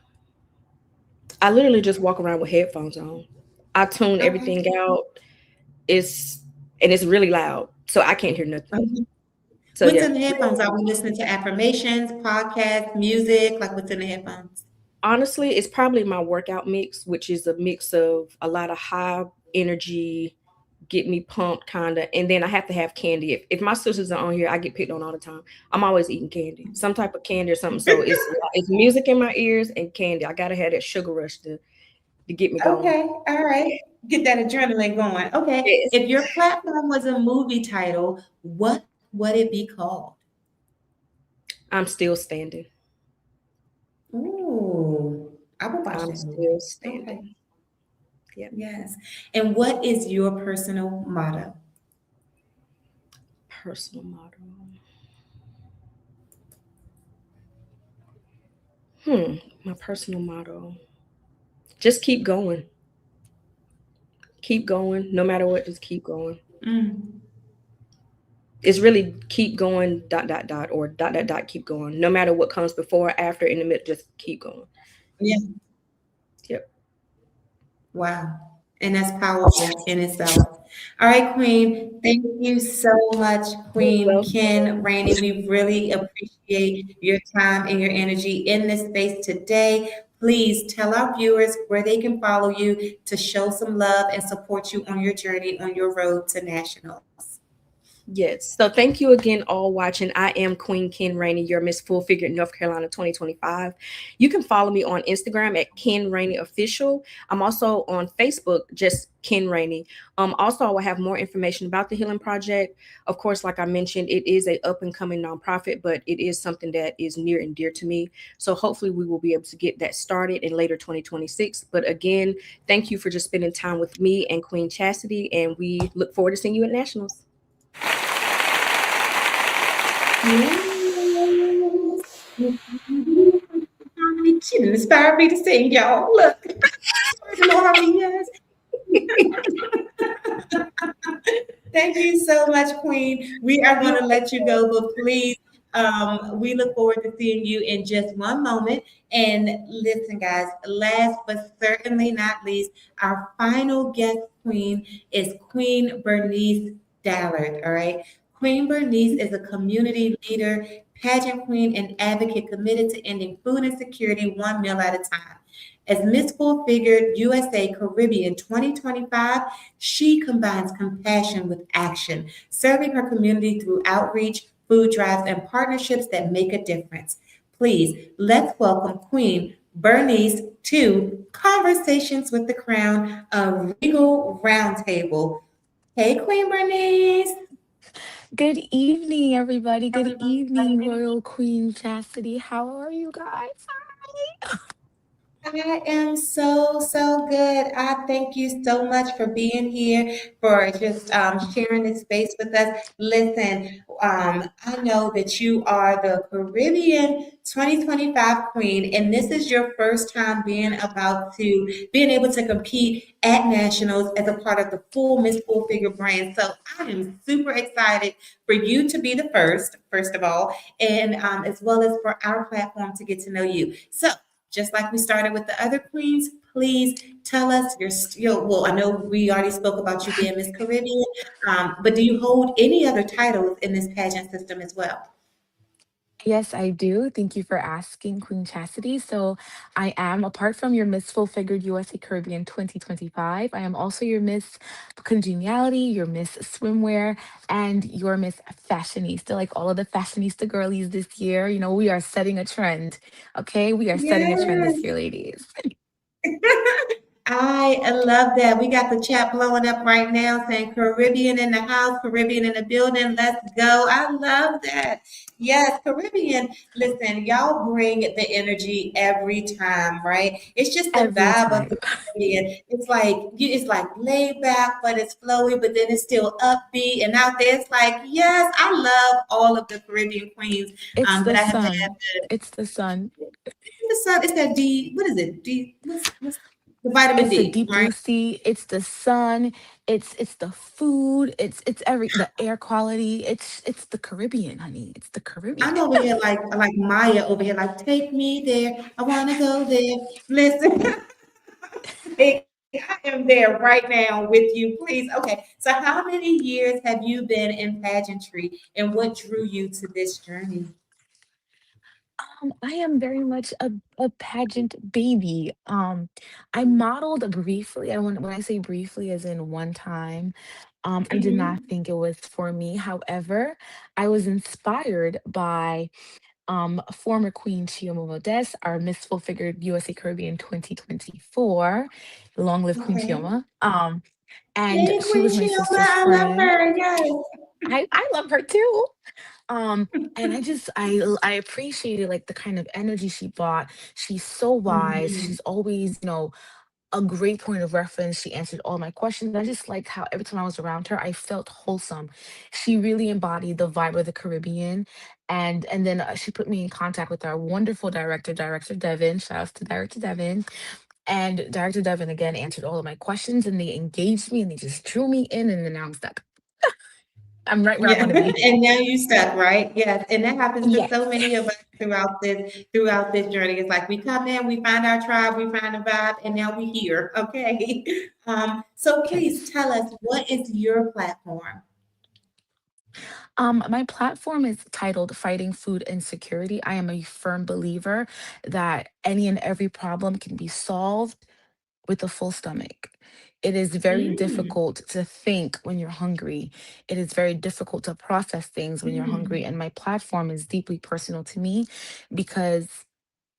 [SPEAKER 7] I literally just walk around with headphones on. I tune
[SPEAKER 1] Okay.
[SPEAKER 7] everything out. It's really loud, so I can't hear nothing.
[SPEAKER 1] Okay.
[SPEAKER 7] So
[SPEAKER 1] What's
[SPEAKER 7] yeah,
[SPEAKER 1] in the headphones? Are we listening to affirmations, podcasts, music? Like what's in the headphones?
[SPEAKER 7] honestly, it's probably my workout mix, which is a mix of a lot of high energy, get me pumped kind of, and then I have to have candy. If my sisters are on here, I get picked on all the time. I'm always eating candy, some type of candy or something. So it's music in my ears and candy. I gotta have that sugar rush to get me going.
[SPEAKER 1] Okay, all right. Get that adrenaline going. Okay.
[SPEAKER 7] Yes,
[SPEAKER 1] If your platform was a movie title, what would it be called?
[SPEAKER 7] I'm still standing.
[SPEAKER 1] Ooh, I would watch
[SPEAKER 7] I'm
[SPEAKER 1] that movie.
[SPEAKER 7] still
[SPEAKER 1] Okay.
[SPEAKER 7] standing. Yep.
[SPEAKER 1] Yes. And what is your personal motto?
[SPEAKER 7] Personal motto. My personal motto. Just keep going. Keep going. No matter what, just keep going.
[SPEAKER 1] Mm.
[SPEAKER 7] It's really keep going, dot, dot, dot, or dot, dot, dot, keep going. No matter what comes before, after, in the middle, just keep going.
[SPEAKER 1] Yeah.
[SPEAKER 7] Yep.
[SPEAKER 1] Wow. And that's powerful in itself. All right, Queen. Thank you so much, Queen
[SPEAKER 7] Well,
[SPEAKER 1] Ken Rainey. We really appreciate your time and your energy in this space today. Please tell our viewers where they can follow you to show some love and support you on your journey on your road to nationals.
[SPEAKER 7] yes. So thank you again, all watching. I am Queen Ken Rainey, your Miss Full Figure North Carolina 2025. You can follow me on Instagram at Ken Rainey Official. I'm also on Facebook, just Ken Rainey. Also, I will have more information about the Healing Project. Of course, like I mentioned, it is a up and coming nonprofit, but it is something that is near and dear to me. So hopefully we will be able to get that started in later 2026. But again, thank you for just spending time with me and Queen Chasity, and we look forward to seeing you at Nationals.
[SPEAKER 1] Yes. She didn't inspire me to sing, y'all. Look, the harmony, yes. Thank you so much, Queen. We are going to let you go, but please, we look forward to seeing you in just one moment. And listen, guys, last but certainly not least, our final guest queen is Queen Bernice Dallard. All right. Queen Bernice is a community leader, pageant queen, and advocate committed to ending food insecurity one meal at a time. As Miss Full Figured USA Caribbean 2025, she combines compassion with action, serving her community through outreach, food drives, and partnerships that make a difference. Please, let's welcome Queen Bernice to Conversations with the Crown, a Regal Roundtable. Hey, Queen Bernice.
[SPEAKER 8] Good evening, everybody. Good evening, Royal Queen Chastity. How are you guys?
[SPEAKER 1] I am so good. I thank you so much for being here, for just sharing this space with us. Listen, I know that you are the Caribbean 2025 Queen, and this is your first time being able to compete at nationals as a part of the full Miss Full Figure brand. So I am super excited for you to be the first of all, and as well as for our platform to get to know you. So just like we started with the other queens, please tell us well, I know we already spoke about you being Miss Caribbean, but do you hold any other titles in this pageant system as well?
[SPEAKER 8] Yes, I do. Thank you for asking, Queen Chastity. So, I am, apart from your Miss Full Figured USA Caribbean 2025, I am also your Miss Congeniality, your Miss Swimwear, and your Miss Fashionista. Like all of the fashionista girlies this year, we are setting a trend. Okay, we are setting a trend
[SPEAKER 1] Yes.
[SPEAKER 8] this year, ladies.
[SPEAKER 1] I love that. We got the chat blowing up right now saying Caribbean in the house, Caribbean in the building. Let's go. I love that. Yes, Caribbean. Listen, y'all bring the energy every time, right? It's just the
[SPEAKER 8] Every
[SPEAKER 1] vibe of
[SPEAKER 8] time.
[SPEAKER 1] the Caribbean. It's like laid back, but it's flowy, but then it's still upbeat. And out there, it's like, yes, I love all of the Caribbean queens
[SPEAKER 8] It's
[SPEAKER 1] that
[SPEAKER 8] the
[SPEAKER 1] I have had
[SPEAKER 8] sun. It's the sun.
[SPEAKER 1] the sun. It's that D. What is it? D. What's the vitamin
[SPEAKER 8] It's the
[SPEAKER 1] D,
[SPEAKER 8] deep
[SPEAKER 1] right?
[SPEAKER 8] blue sea, it's the sun, it's the food, it's the air quality. It's the Caribbean, honey. It's the Caribbean.
[SPEAKER 1] I'm over here like Maya over here, like take me there. I want to go there. Listen. I am there right now with you, please. Okay, so how many years have you been in pageantry and what drew you to this journey?
[SPEAKER 8] I am very much a pageant baby. I modeled briefly. When I say briefly, as in one time. I did not
[SPEAKER 1] Mhm.
[SPEAKER 8] think it was for me. However, I was inspired by former Queen Chioma Modeste, our Miss Full Figured USA Caribbean 2024. Long live Queen
[SPEAKER 1] Okay.
[SPEAKER 8] Chioma. And
[SPEAKER 1] Hey,
[SPEAKER 8] she
[SPEAKER 1] Queen
[SPEAKER 8] was my
[SPEAKER 1] Sheila,
[SPEAKER 8] sister's
[SPEAKER 1] I love
[SPEAKER 8] friend.
[SPEAKER 1] her. Yes.
[SPEAKER 8] I love her too. Um, and I appreciated like the kind of energy she brought. She's so wise.
[SPEAKER 1] Mhm.
[SPEAKER 8] She's always, a great point of reference. She answered all my questions. I just liked how every time I was around her, I felt wholesome. She really embodied the vibe of the Caribbean. And then she put me in contact with our wonderful director, Director Devin. Shout outs to Director Devin. And Director Devin again answered all of my questions and they engaged me and they just drew me in and then now I'm stuck. I'm right where I
[SPEAKER 1] Yeah,
[SPEAKER 8] want to be.
[SPEAKER 1] and now you stuck, right? Yes, and that happens to
[SPEAKER 8] Yes.
[SPEAKER 1] so many of us throughout this journey. It's like we come in, we find our tribe, we find a vibe, and now we're here. Okay. So please
[SPEAKER 8] Yes.
[SPEAKER 1] tell us, what is your platform?
[SPEAKER 8] My platform is titled Fighting Food Insecurity. I am a firm believer that any and every problem can be solved with a full stomach. It is very
[SPEAKER 1] Mm,
[SPEAKER 8] difficult to think when you're hungry. It is very difficult to process things when you're hungry.
[SPEAKER 1] mm,
[SPEAKER 8] And my platform is deeply personal to me because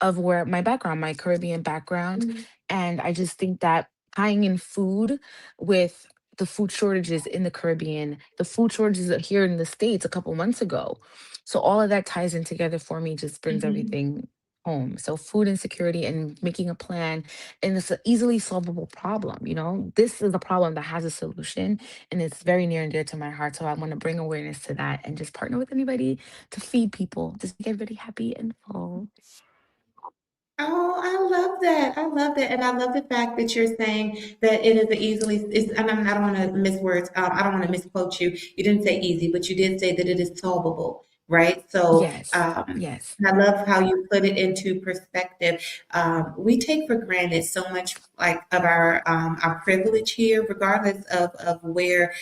[SPEAKER 8] of where my background, my Caribbean background.
[SPEAKER 1] mm,
[SPEAKER 8] And I just think that tying in food with the food shortages in the Caribbean, the food shortages here in the States a couple months ago. So all of that ties in together for me, just brings
[SPEAKER 1] mhm.
[SPEAKER 8] everything home. So food insecurity and making a plan, and it's an easily solvable problem. This is a problem that has a solution, and it's very near and dear to my heart. So I want to bring awareness to that and just partner with anybody to feed people, just make everybody happy and full.
[SPEAKER 1] Oh, I love that. I love that. And I love the fact that you're saying that it is a easily, and I don't want to miss words. I don't want to misquote you. You didn't say easy, but you did say that it is solvable, right? So,
[SPEAKER 8] Yes, yes,
[SPEAKER 1] I love how you put it into perspective. We take for granted so much like of our privilege here, regardless of where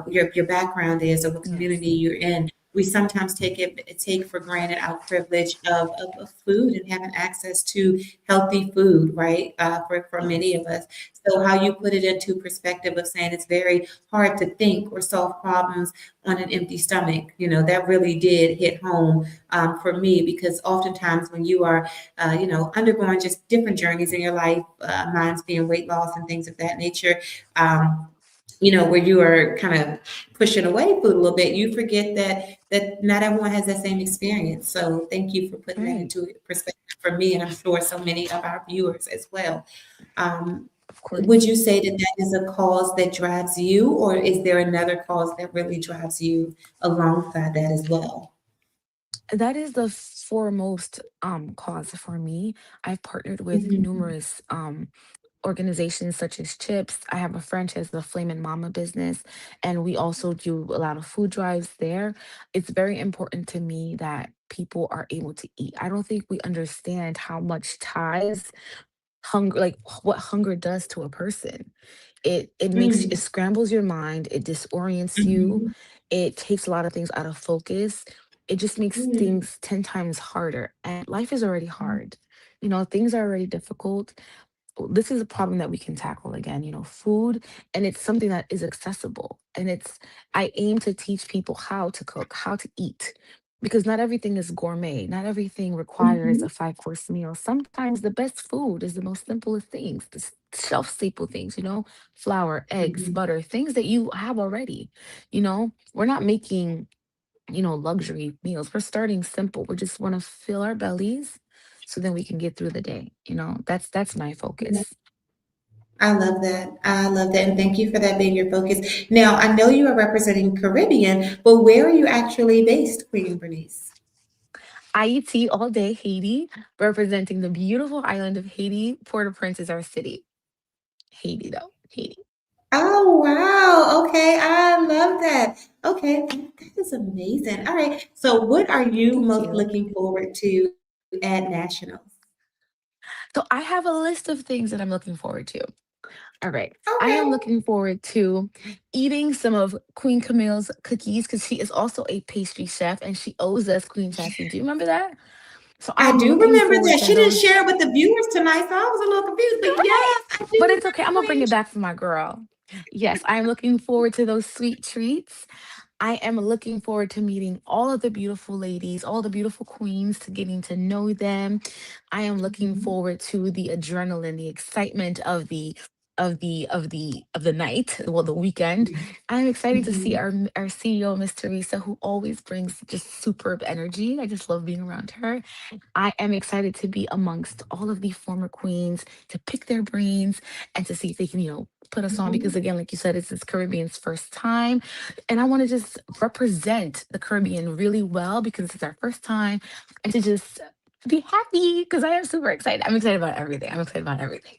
[SPEAKER 1] your background is or what
[SPEAKER 8] yes,
[SPEAKER 1] community you're in. We sometimes take for granted our privilege of food and having access to healthy food, right? For many
[SPEAKER 8] yes,
[SPEAKER 1] of us. So how you put it into perspective of saying it's very hard to think or solve problems on an empty stomach. That really did hit home for me because oftentimes when you are, undergoing just different journeys in your life, mine's being weight loss and things of that nature. Um, where you are kind of pushing away food a little bit, you forget that not everyone has that same experience. So thank you for putting that
[SPEAKER 8] right,
[SPEAKER 1] into perspective for me, and I'm sure so many of our viewers as well. Um,
[SPEAKER 8] of course.
[SPEAKER 1] would you say that that is a cause that drives you, or is there another cause that really drives you alongside that as well?
[SPEAKER 8] That is the foremost cause for me. I've partnered with
[SPEAKER 1] Mhm.
[SPEAKER 8] numerous organizations such as Chips. I have a friend who has the Flamin' Mama business, and we also do a lot of food drives there. It's very important to me that people are able to eat. I don't think we understand how much ties hunger, like what hunger does to a person. It
[SPEAKER 1] Mm,
[SPEAKER 8] scrambles your mind, it disorients you,
[SPEAKER 1] mhm,
[SPEAKER 8] it takes a lot of things out of focus. It just makes
[SPEAKER 1] mm,
[SPEAKER 8] things 10 times harder. And life is already
[SPEAKER 1] mm,
[SPEAKER 8] hard. Things are already difficult. This is a problem that we can tackle again, food, and it's something that is accessible. And I aim to teach people how to cook, how to eat, because not everything is gourmet. Not everything requires
[SPEAKER 1] mhm,
[SPEAKER 8] a five-course meal. Sometimes the best food is the most simplest things, the shelf staple things, flour, eggs,
[SPEAKER 1] mhm.
[SPEAKER 8] butter, things that you have already. We're not making, luxury meals. We're starting simple. We just want to fill our bellies so then we can get through the day. That's my focus.
[SPEAKER 1] I love that. I love that. And thank you for that being your focus. Now, I know you are representing Caribbean, but where are you actually based, Queen Bernice?
[SPEAKER 8] IET all day Haiti, representing the beautiful island of Haiti. Port-au-Prince is our city. Haiti, though. Haiti.
[SPEAKER 1] Oh, wow. Okay. I love that. Okay. That is amazing. All right. So, what are you
[SPEAKER 8] Thank
[SPEAKER 1] most
[SPEAKER 8] you.
[SPEAKER 1] looking forward to at Nationals?
[SPEAKER 8] So I have a list of things that I'm looking forward to. All right. I
[SPEAKER 1] Okay.
[SPEAKER 8] am looking forward to eating some of Queen Camille's cookies because she is also a pastry chef and she owes us Queen Chassie. Do you remember that? So
[SPEAKER 1] I
[SPEAKER 8] I'm
[SPEAKER 1] do
[SPEAKER 8] looking
[SPEAKER 1] remember
[SPEAKER 8] forward
[SPEAKER 1] that.
[SPEAKER 8] to
[SPEAKER 1] She didn't
[SPEAKER 8] those.
[SPEAKER 1] share it with the viewers tonight, so I was a little confused. But
[SPEAKER 8] Right.
[SPEAKER 1] yes, I do
[SPEAKER 8] But it's okay.
[SPEAKER 1] remember
[SPEAKER 8] I'm gonna bring
[SPEAKER 1] Queen.
[SPEAKER 8] it back for my girl. Yes, I'm looking forward to those sweet treats. I am looking forward to meeting all of the beautiful ladies, all the beautiful queens, to getting to know them. I am looking
[SPEAKER 1] Mhm.
[SPEAKER 8] forward to the adrenaline, the excitement of the night, well, the weekend. I'm excited to see
[SPEAKER 1] Mhm.
[SPEAKER 8] our CEO, Miss Theresa, who always brings just superb energy. I just love being around her. I am excited to be amongst all of the former queens, to pick their brains and to see if they can, put us on. Because
[SPEAKER 1] Mhm.
[SPEAKER 8] again, like you said, it's this Caribbean's first time. And I want to just represent the Caribbean really well because it's our first time and to just be happy because I am super excited. I'm excited about everything. I'm excited about everything.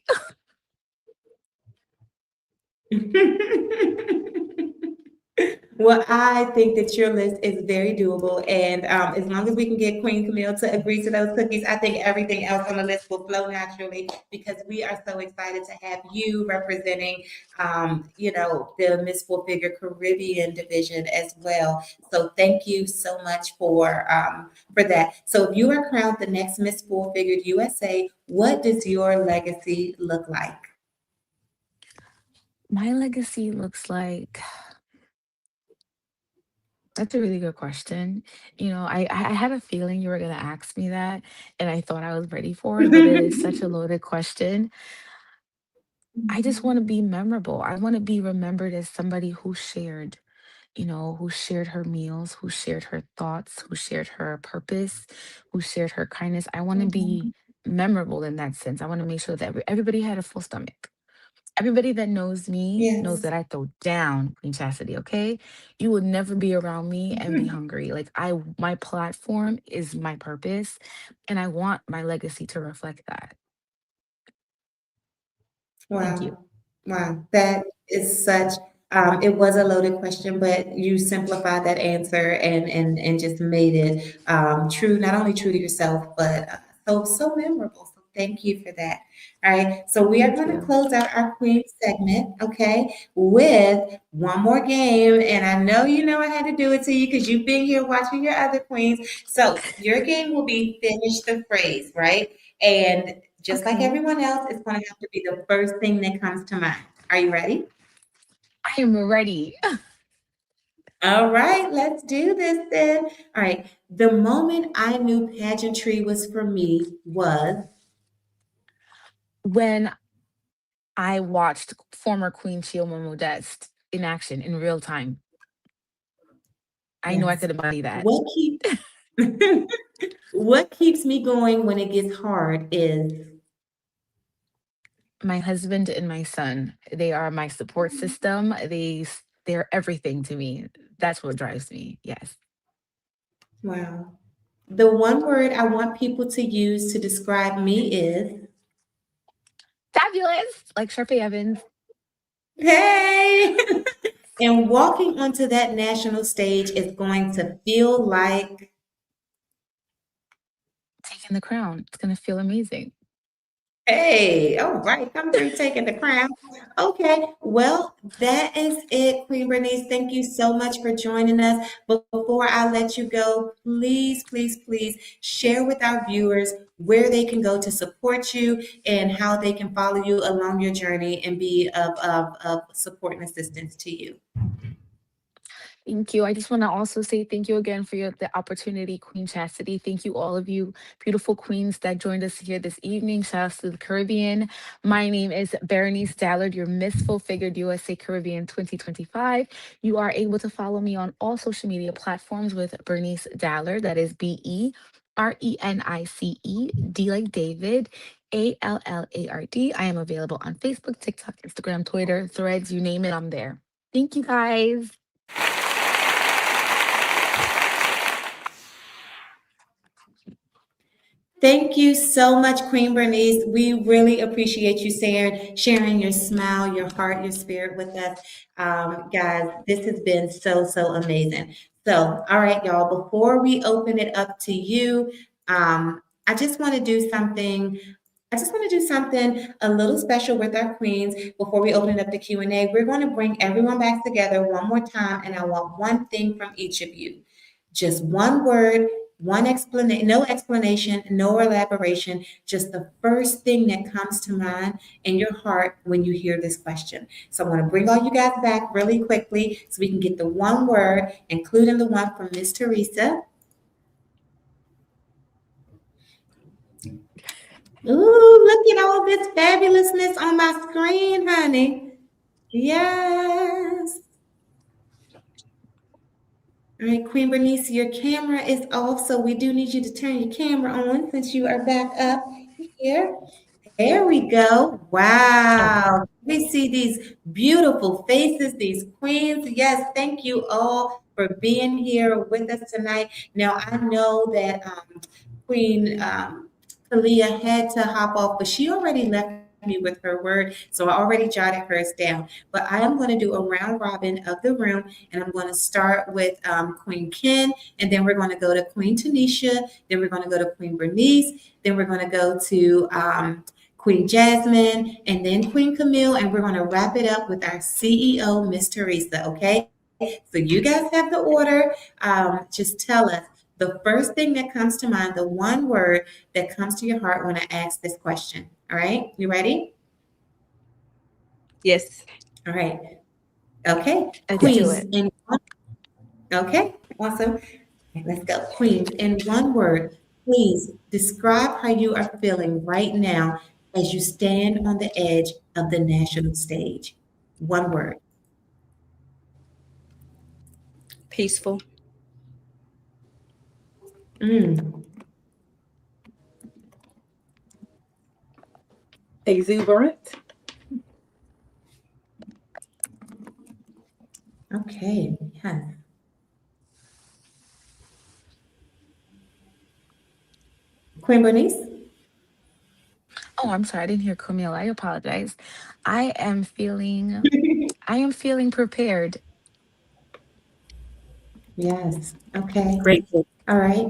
[SPEAKER 1] Well, I think that your list is very doable, and as long as we can get Queen Camille to agree to those cookies, I think everything else on the list will flow naturally because we are so excited to have you representing, the Miss Full Figure Caribbean division as well. So thank you so much for that. So if you are crowned the next Miss Full Figured USA, what does your legacy look like?
[SPEAKER 8] My legacy looks like that's a really good question. I had a feeling you were going to ask me that, and I thought I was ready for it, but it is such a loaded question. I just want to be memorable. I want to be remembered as somebody who shared her meals, who shared her thoughts, who shared her purpose, who shared her kindness. I want to be
[SPEAKER 1] Mhm.
[SPEAKER 8] memorable in that sense. I want to make sure that everybody had a full stomach. Everybody that knows me knows
[SPEAKER 1] Yes.
[SPEAKER 8] that I throw down Queen Chastity, okay? You would never be around me and be hungry. Like my platform is my purpose, and I want my legacy to reflect that. Thank you.
[SPEAKER 1] Wow. Wow. That is such, it was a loaded question, but you simplified that answer and just made it true, not only true to yourself, but so memorable. So thank you for that. All right. So we are
[SPEAKER 8] Thank
[SPEAKER 1] going to
[SPEAKER 8] you.
[SPEAKER 1] close out our Queen segment, okay, with one more game. And I know you know I had to do it to you because you've been here watching your other queens. So your game will be finish the phrase, right? And just like
[SPEAKER 8] Okay.
[SPEAKER 1] everyone else, it's going to have to be the first thing that comes to mind. Are you ready?
[SPEAKER 8] I am ready.
[SPEAKER 1] All right, let's do this then. All right. The moment I knew pageantry was for me was,
[SPEAKER 8] When I watched former Queen Chioma Modeste in action in real time, I know I
[SPEAKER 1] yes.
[SPEAKER 8] could embody that.
[SPEAKER 1] What keep what keeps me going when it gets hard is,
[SPEAKER 8] My husband and my son, they are my support system. They're everything to me. That's what drives me. Yes.
[SPEAKER 1] wow. The one word I want people to use to describe me is,
[SPEAKER 8] Fabulous. Like Sharpay Evans
[SPEAKER 1] hey. And walking onto that national stage is going to feel like,
[SPEAKER 8] taking the crown. It's gonna feel amazing.
[SPEAKER 1] hey, all right, come through taking the crown. Okay, well, that is it, Queen Bernice. Thank you so much for joining us. But before I let you go, please, please, please share with our viewers where they can go to support you and how they can follow you along your journey and be of support and assistance to you.
[SPEAKER 8] Thank you. I just want to also say thank you again for the opportunity, Queen Chastity. Thank you, all of you beautiful queens that joined us here this evening. Shout out to the Caribbean. My name is Berenice Dallard, your Miss Full Figured USA Caribbean 2025. You are able to follow me on all social media platforms with Bernice Dallard. That is BERENICE, D like David. ALLARD. I am available on Facebook, TikTok, Instagram, Twitter, Threads, you name it, I'm there. Thank you guys.
[SPEAKER 1] Thank you so much, Queen Bernice. We really appreciate you sharing your smile, your heart, your spirit with us. Guys, this has been so amazing. So, all right, y'all, before we open it up to you, I just want to do something I just want to do something a little special with our queens before we open it up to Q&A. We're going to bring everyone back together one more time, and I want one thing from each of you. Just one word, one explanation, no explanation, no elaboration, just the first thing that comes to mind in your heart when you hear this question. So I want to bring all you guys back really quickly so we can get the one word, including the one from Miss Theresa. Ooh, look at all this fabulousness on my screen, honey. Yes. All right, Queen Bernice, your camera is off, so we do need you to turn your camera on since you are back up here. There we go. Wow. We see these beautiful faces, these queens. Yes, thank you all for being here with us tonight. Now, I know that Queen Kalia had to hop off, but she already left me with her word, so I already jotted hers down. But I am going to do a round robin of the room, and I'm going to start with Queen Ken, and then we're going to go to Queen Tanisha, then we're going to go to Queen Bernice, then we're going to go to Queen Jasmine, and then Queen Camille, and we're going to wrap it up with our CEO, Miss Theresa, okay? So you guys have the order. Just tell us the first thing that comes to mind, the one word that comes to your heart when I ask this question. All right, you ready?
[SPEAKER 7] Yes.
[SPEAKER 1] All right. Okay.
[SPEAKER 8] Let's do
[SPEAKER 1] Queens
[SPEAKER 8] it.
[SPEAKER 1] in one. Okay, awesome. Okay, let's go. Queens in one word. Please describe how you are feeling right now as you stand on the edge of the national stage. One word.
[SPEAKER 7] Peaceful.
[SPEAKER 1] Mm,
[SPEAKER 4] Exuberant.
[SPEAKER 1] okay. Yeah. Queen Bernice?
[SPEAKER 8] Oh, I'm sorry, I didn't hear Camille. I apologize. I am feeling I am feeling prepared.
[SPEAKER 1] Yes. Okay.
[SPEAKER 6] Grateful.
[SPEAKER 1] All right.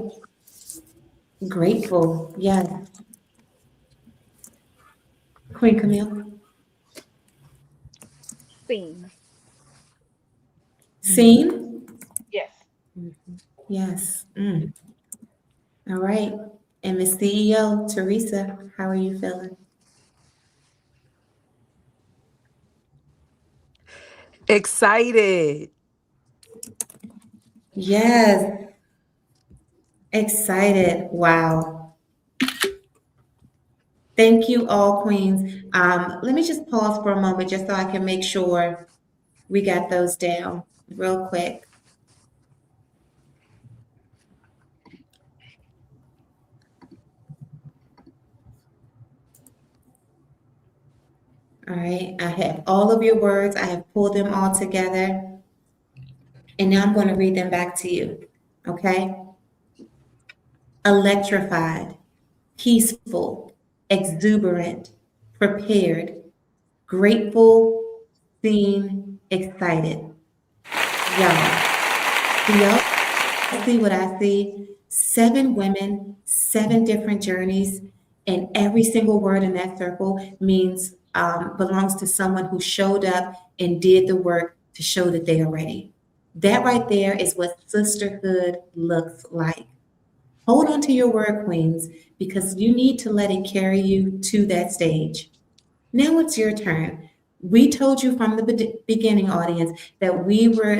[SPEAKER 1] Grateful. Yes. Queen Camille.
[SPEAKER 5] Seen.
[SPEAKER 1] Seen?
[SPEAKER 5] Yes.
[SPEAKER 1] Yes. Mm. All right. And Miss CEO, Theresa, how are you feeling?
[SPEAKER 2] Excited.
[SPEAKER 1] Yes. Excited. Wow. Thank you all, queens. Let me just pause for a moment just so I can make sure we got those down real quick. All right. I have all of your words. I have pulled them all together. And now I'm going to read them back to you. Okay. Electrified, peaceful, exuberant, prepared, grateful, seen, excited. Y'all, do y'all see what I see? 7 women, 7 different journeys, and every single word in that circle means belongs to someone who showed up and did the work to show that they are ready. That right there is what sisterhood looks like. Hold on to your word, queens, because you need to let it carry you to that stage. Now it's your turn. We told you from the beginning, audience, that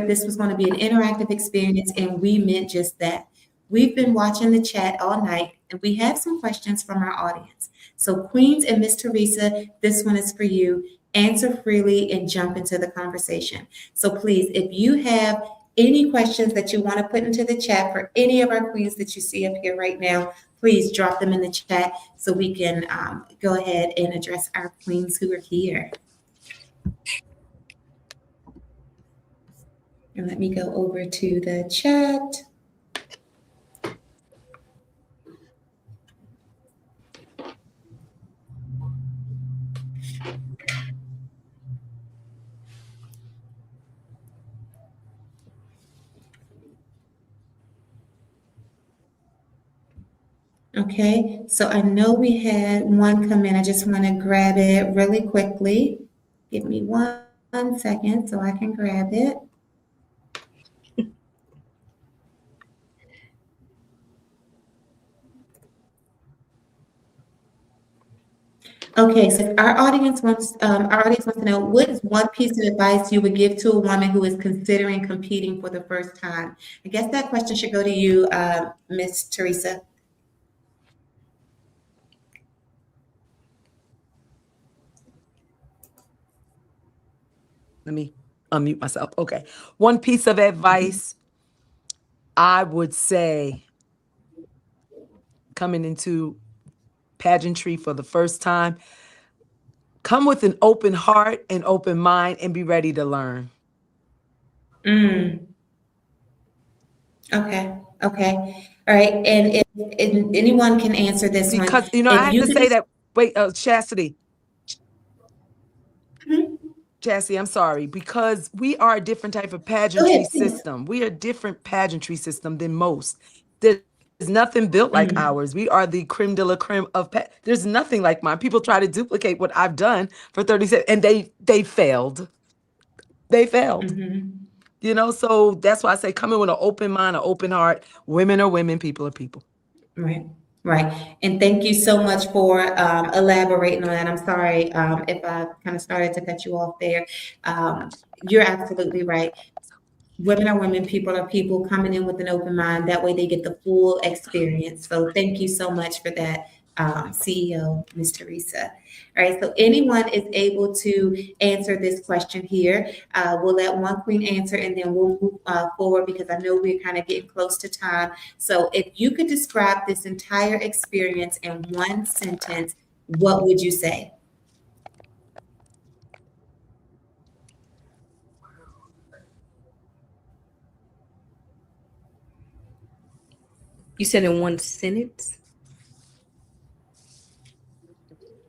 [SPEAKER 1] this was going to be an interactive experience, and we meant just that. We've been watching the chat all night, and we have some questions from our audience. So, Queens and Miss Theresa, this one is for you. Answer freely and jump into the conversation. So, please, if you have any questions that you want to put into the chat for any of our queens that you see up here right now, please drop them in the chat so we can go ahead and address our queens who are here. And let me go over to the chat. Okay, so I know we had one come in. I just want to grab it really quickly. Give me 1 second so I can grab it. Okay, so our audience wants to know, what is one piece of advice you would give to a woman who is considering competing for the first time? I guess that question should go to you, Miss Theresa.
[SPEAKER 2] Let me unmute myself. Okay. One piece of advice I would say coming into pageantry for the first time, come with an open heart and open mind and be ready to learn.
[SPEAKER 1] Mm, okay, okay. All right, and if anyone can answer this one.
[SPEAKER 2] Because, I
[SPEAKER 1] If
[SPEAKER 2] have
[SPEAKER 1] you
[SPEAKER 2] to
[SPEAKER 1] could
[SPEAKER 2] say
[SPEAKER 1] just,
[SPEAKER 2] that, wait, Chastity,
[SPEAKER 1] Mhm.
[SPEAKER 2] Chastity, I'm sorry, because we are a different type of
[SPEAKER 1] Go
[SPEAKER 2] pageantry
[SPEAKER 1] ahead, please.
[SPEAKER 2] system. We are a different pageantry system than most. There's nothing built like
[SPEAKER 1] Mm,
[SPEAKER 2] ours. We are the creme de la creme of there's nothing like mine. People try to duplicate what I've done for 37 and they failed. They failed.
[SPEAKER 1] mhm.
[SPEAKER 2] So that's why I say come in with an open mind, an open heart. Women are women, people are people.
[SPEAKER 1] Right, right. And thank you so much for elaborating on that. I'm sorry if I kind of started to cut you off there. You're absolutely right. Women are women, people are people, coming in with an open mind. That way they get the full experience. So thank you so much for that, CEO, Ms. Theresa. All right, so anyone is able to answer this question here. We'll let one queen answer and then we'll move forward because I know we're kind of getting close to time. So if you could describe this entire experience in one sentence, what would you say?
[SPEAKER 7] You said in one sentence?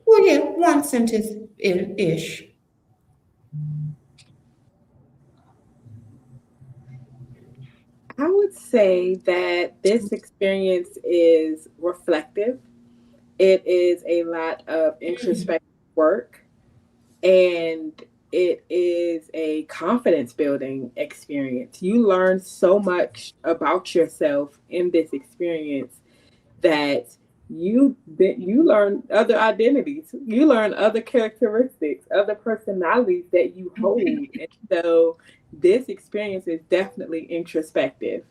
[SPEAKER 1] Well, yeah, one sentence ish.
[SPEAKER 4] I would say that this experience is reflective. It is a lot of introspective work, and it is a confidence building experience. You learn so much about yourself in this experience that you learn other identities, you learn other characteristics, other personalities that you hold, and so this experience is definitely introspective.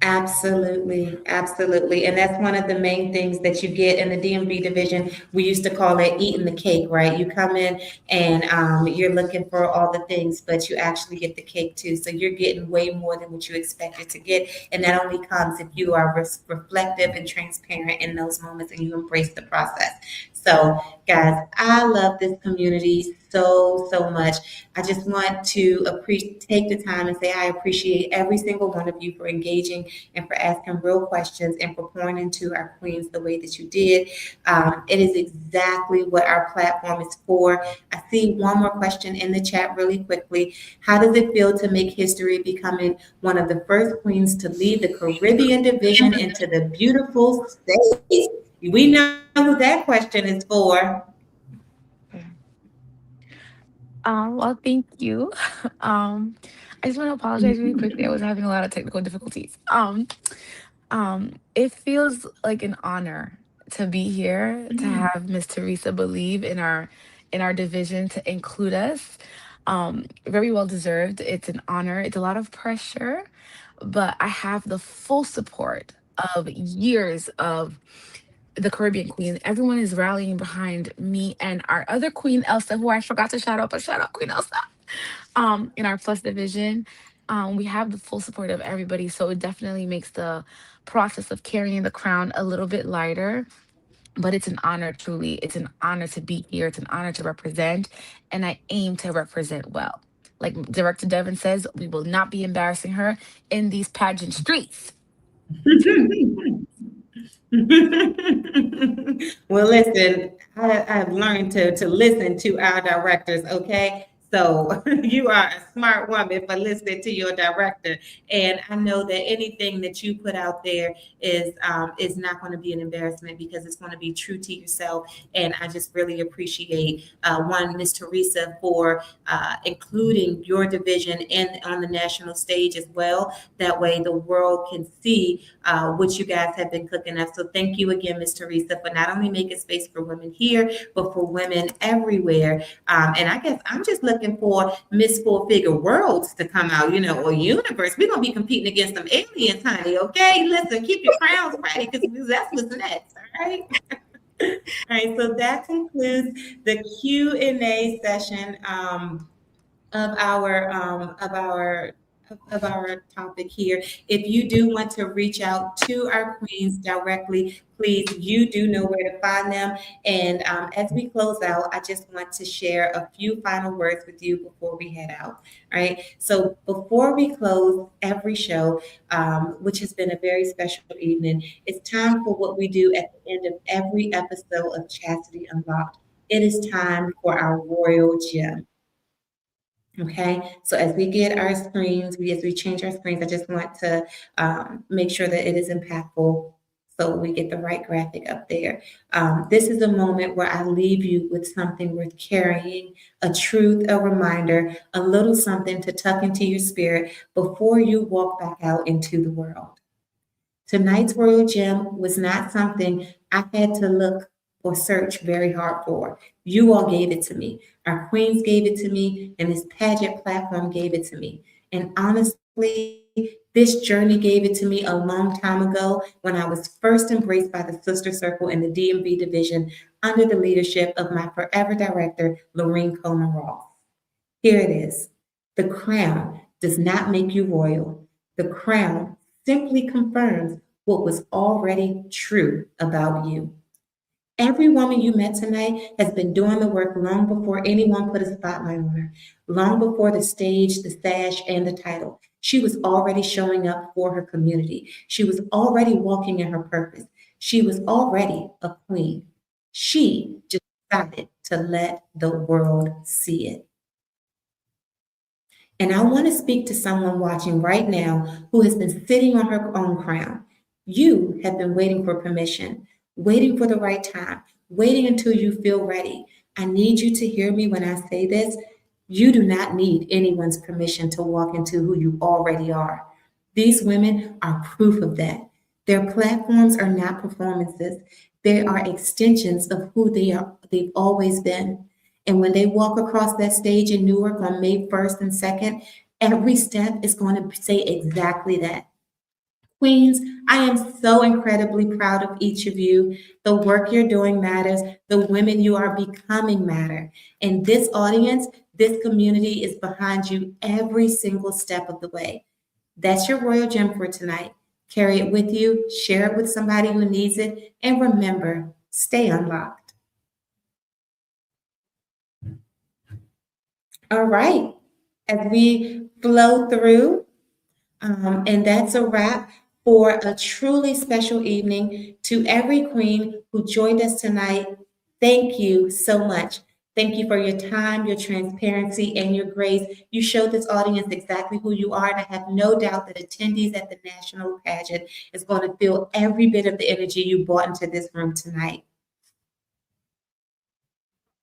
[SPEAKER 1] Absolutely, absolutely. And that's one of the main things that you get in the DMV division. We used to call it eating the cake, right? You come in and you're looking for all the things, but you actually get the cake too. So you're getting way more than what you expected to get. And that only comes if you are reflective and transparent in those moments and you embrace the process. So, guys, I love this community so, so much. I just want to take the time and say I appreciate every single one of you for engaging and for asking real questions and for pouring into our queens the way that you did. It is exactly what our platform is for. I see one more question in the chat really quickly. How does it feel to make history becoming one of the first queens to lead the Caribbean division into the beautiful states? We know who that question is for.
[SPEAKER 8] Well, thank you. I just want to apologize really quickly. I was having a lot of technical difficulties. It feels like an honor to be here, to have Miss Theresa believe in our division, to include us. Very well deserved. It's an honor. It's a lot of pressure, but I have the full support of years of the Caribbean Queen. Everyone is rallying behind me and our other Queen Elsa, who I forgot to shout out, but shout out Queen Elsa. In our Plus division, we have the full support of everybody, so it definitely makes the process of carrying the crown a little bit lighter. But it's an honor, truly. It's an honor to be here. It's an honor to represent, and I aim to represent well. Like Director Devin says, we will not be embarrassing her in these pageant streets.
[SPEAKER 1] Well, listen, I've learned to listen to our directors, okay? So you are a smart woman for listening to your director. And I know that anything that you put out there is not going to be an embarrassment because it's going to be true to yourself. And I just really appreciate one, Miss Theresa, for including your division on the national stage as well. That way the world can see what you guys have been cooking up. So thank you again, Miss Theresa, for not only making space for women here, but for women everywhere. And I guess I'm just looking for Miss Four Figure Worlds to come out, or universe. We're going to be competing against some aliens, honey, okay? Listen, keep your crowns ready because that's what's next, all right? All right, so that concludes the Q&A session of our topic here. If you do want to reach out to our queens directly, please, you do know where to find them. And as we close out, I just want to share a few final words with you before we head out. All right. So before we close every show, which has been a very special evening, it's time for what we do at the end of every episode of Chastity Unlocked. It is time for our royal gem. Okay, so as we get our screens, as we change our screens, I just want to make sure that it is impactful so we get the right graphic up there. This is a moment where I leave you with something worth carrying, a truth, a reminder, a little something to tuck into your spirit before you walk back out into the world. Tonight's Royal Gem was not something I had to look or search very hard for. You all gave it to me. Our queens gave it to me, and this pageant platform gave it to me. And honestly, this journey gave it to me a long time ago when I was first embraced by the Sister Circle in the DMV division under the leadership of my forever director, Lorene Coleman Ross. Here it is. The crown does not make you royal. The crown simply confirms what was already true about you. Every woman you met tonight has been doing the work long before anyone put a spotlight on her, long before the stage, the sash, and the title. She was already showing up for her community. She was already walking in her purpose. She was already a queen. She just decided to let the world see it. And I want to speak to someone watching right now who has been sitting on her own crown. You have been waiting for permission, waiting for the right time, waiting until you feel ready. I need you to hear me when I say this. You do not need anyone's permission to walk into who you already are. These women are proof of that. Their platforms are not performances. They are extensions of who they've always been. And when they walk across that stage in Newark on May 1st and 2nd, every step is going to say exactly that. Queens, I am so incredibly proud of each of you. The work you're doing matters. The women you are becoming matter. And this audience, this community is behind you every single step of the way. That's your royal gem for tonight. Carry it with you, share it with somebody who needs it, and remember, stay unlocked. All right, as we flow through, and that's a wrap for a truly special evening. To every queen who joined us tonight, thank you so much. Thank you for your time, your transparency, and your grace. You showed this audience exactly who you are, and I have no doubt that attendees at the National Pageant is going to feel every bit of the energy you brought into this room tonight.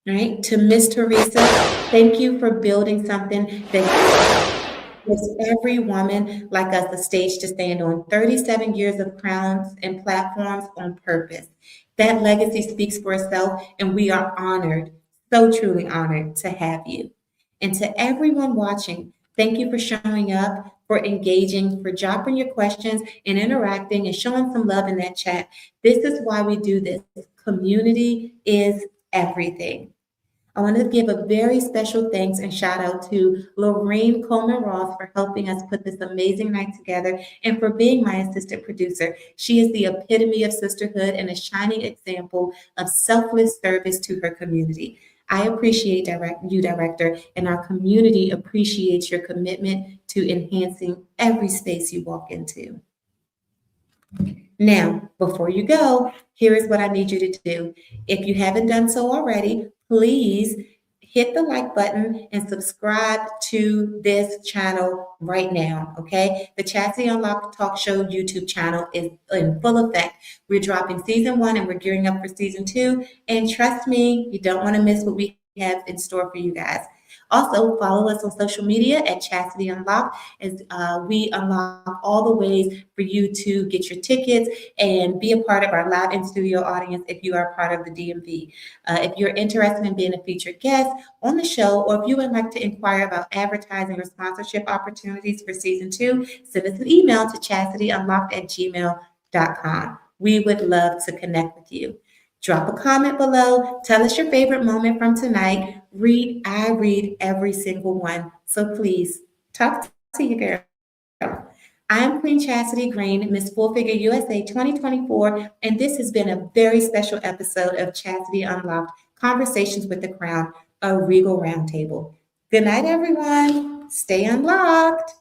[SPEAKER 1] All right, to Miss Theresa, thank you for building something that gives every woman like us a stage to stand on. 37 years of crowns and platforms on purpose. That legacy speaks for itself, and we are honored, so truly honored to have you. And to everyone watching, thank you for showing up, for engaging, for dropping your questions and interacting and showing some love in that chat. This is why we do this. Community is everything. I want to give a very special thanks and shout out to Lorene Coleman Ross for helping us put this amazing night together and for being my assistant producer. She is the epitome of sisterhood and a shining example of selfless service to her community. I appreciate you, Director, and our community appreciates your commitment to enhancing every space you walk into. Now, before you go, here is what I need you to do. If you haven't done so already, please hit the like button and subscribe to this channel right now, okay? The Chasity Unlocked Talk Show YouTube channel is in full effect. We're dropping season 1 and we're gearing up for season 2. And trust me, you don't want to miss what we have in store for you guys. Also, follow us on social media at Chasity Unlocked as we unlock all the ways for you to get your tickets and be a part of our live in-studio audience if you are part of the DMV. If you're interested in being a featured guest on the show, or if you would like to inquire about advertising or sponsorship opportunities for season 2, send us an email to chastityunlocked@gmail.com. We would love to connect with you. Drop a comment below. Tell us your favorite moment from tonight. I read every single one. So please talk to you, girl. I am Queen Chasity Greene, Miss Full Figure USA 2024, and this has been a very special episode of Chasity Unlocked, Conversations with the Crown, a Regal Roundtable. Good night, everyone. Stay unlocked.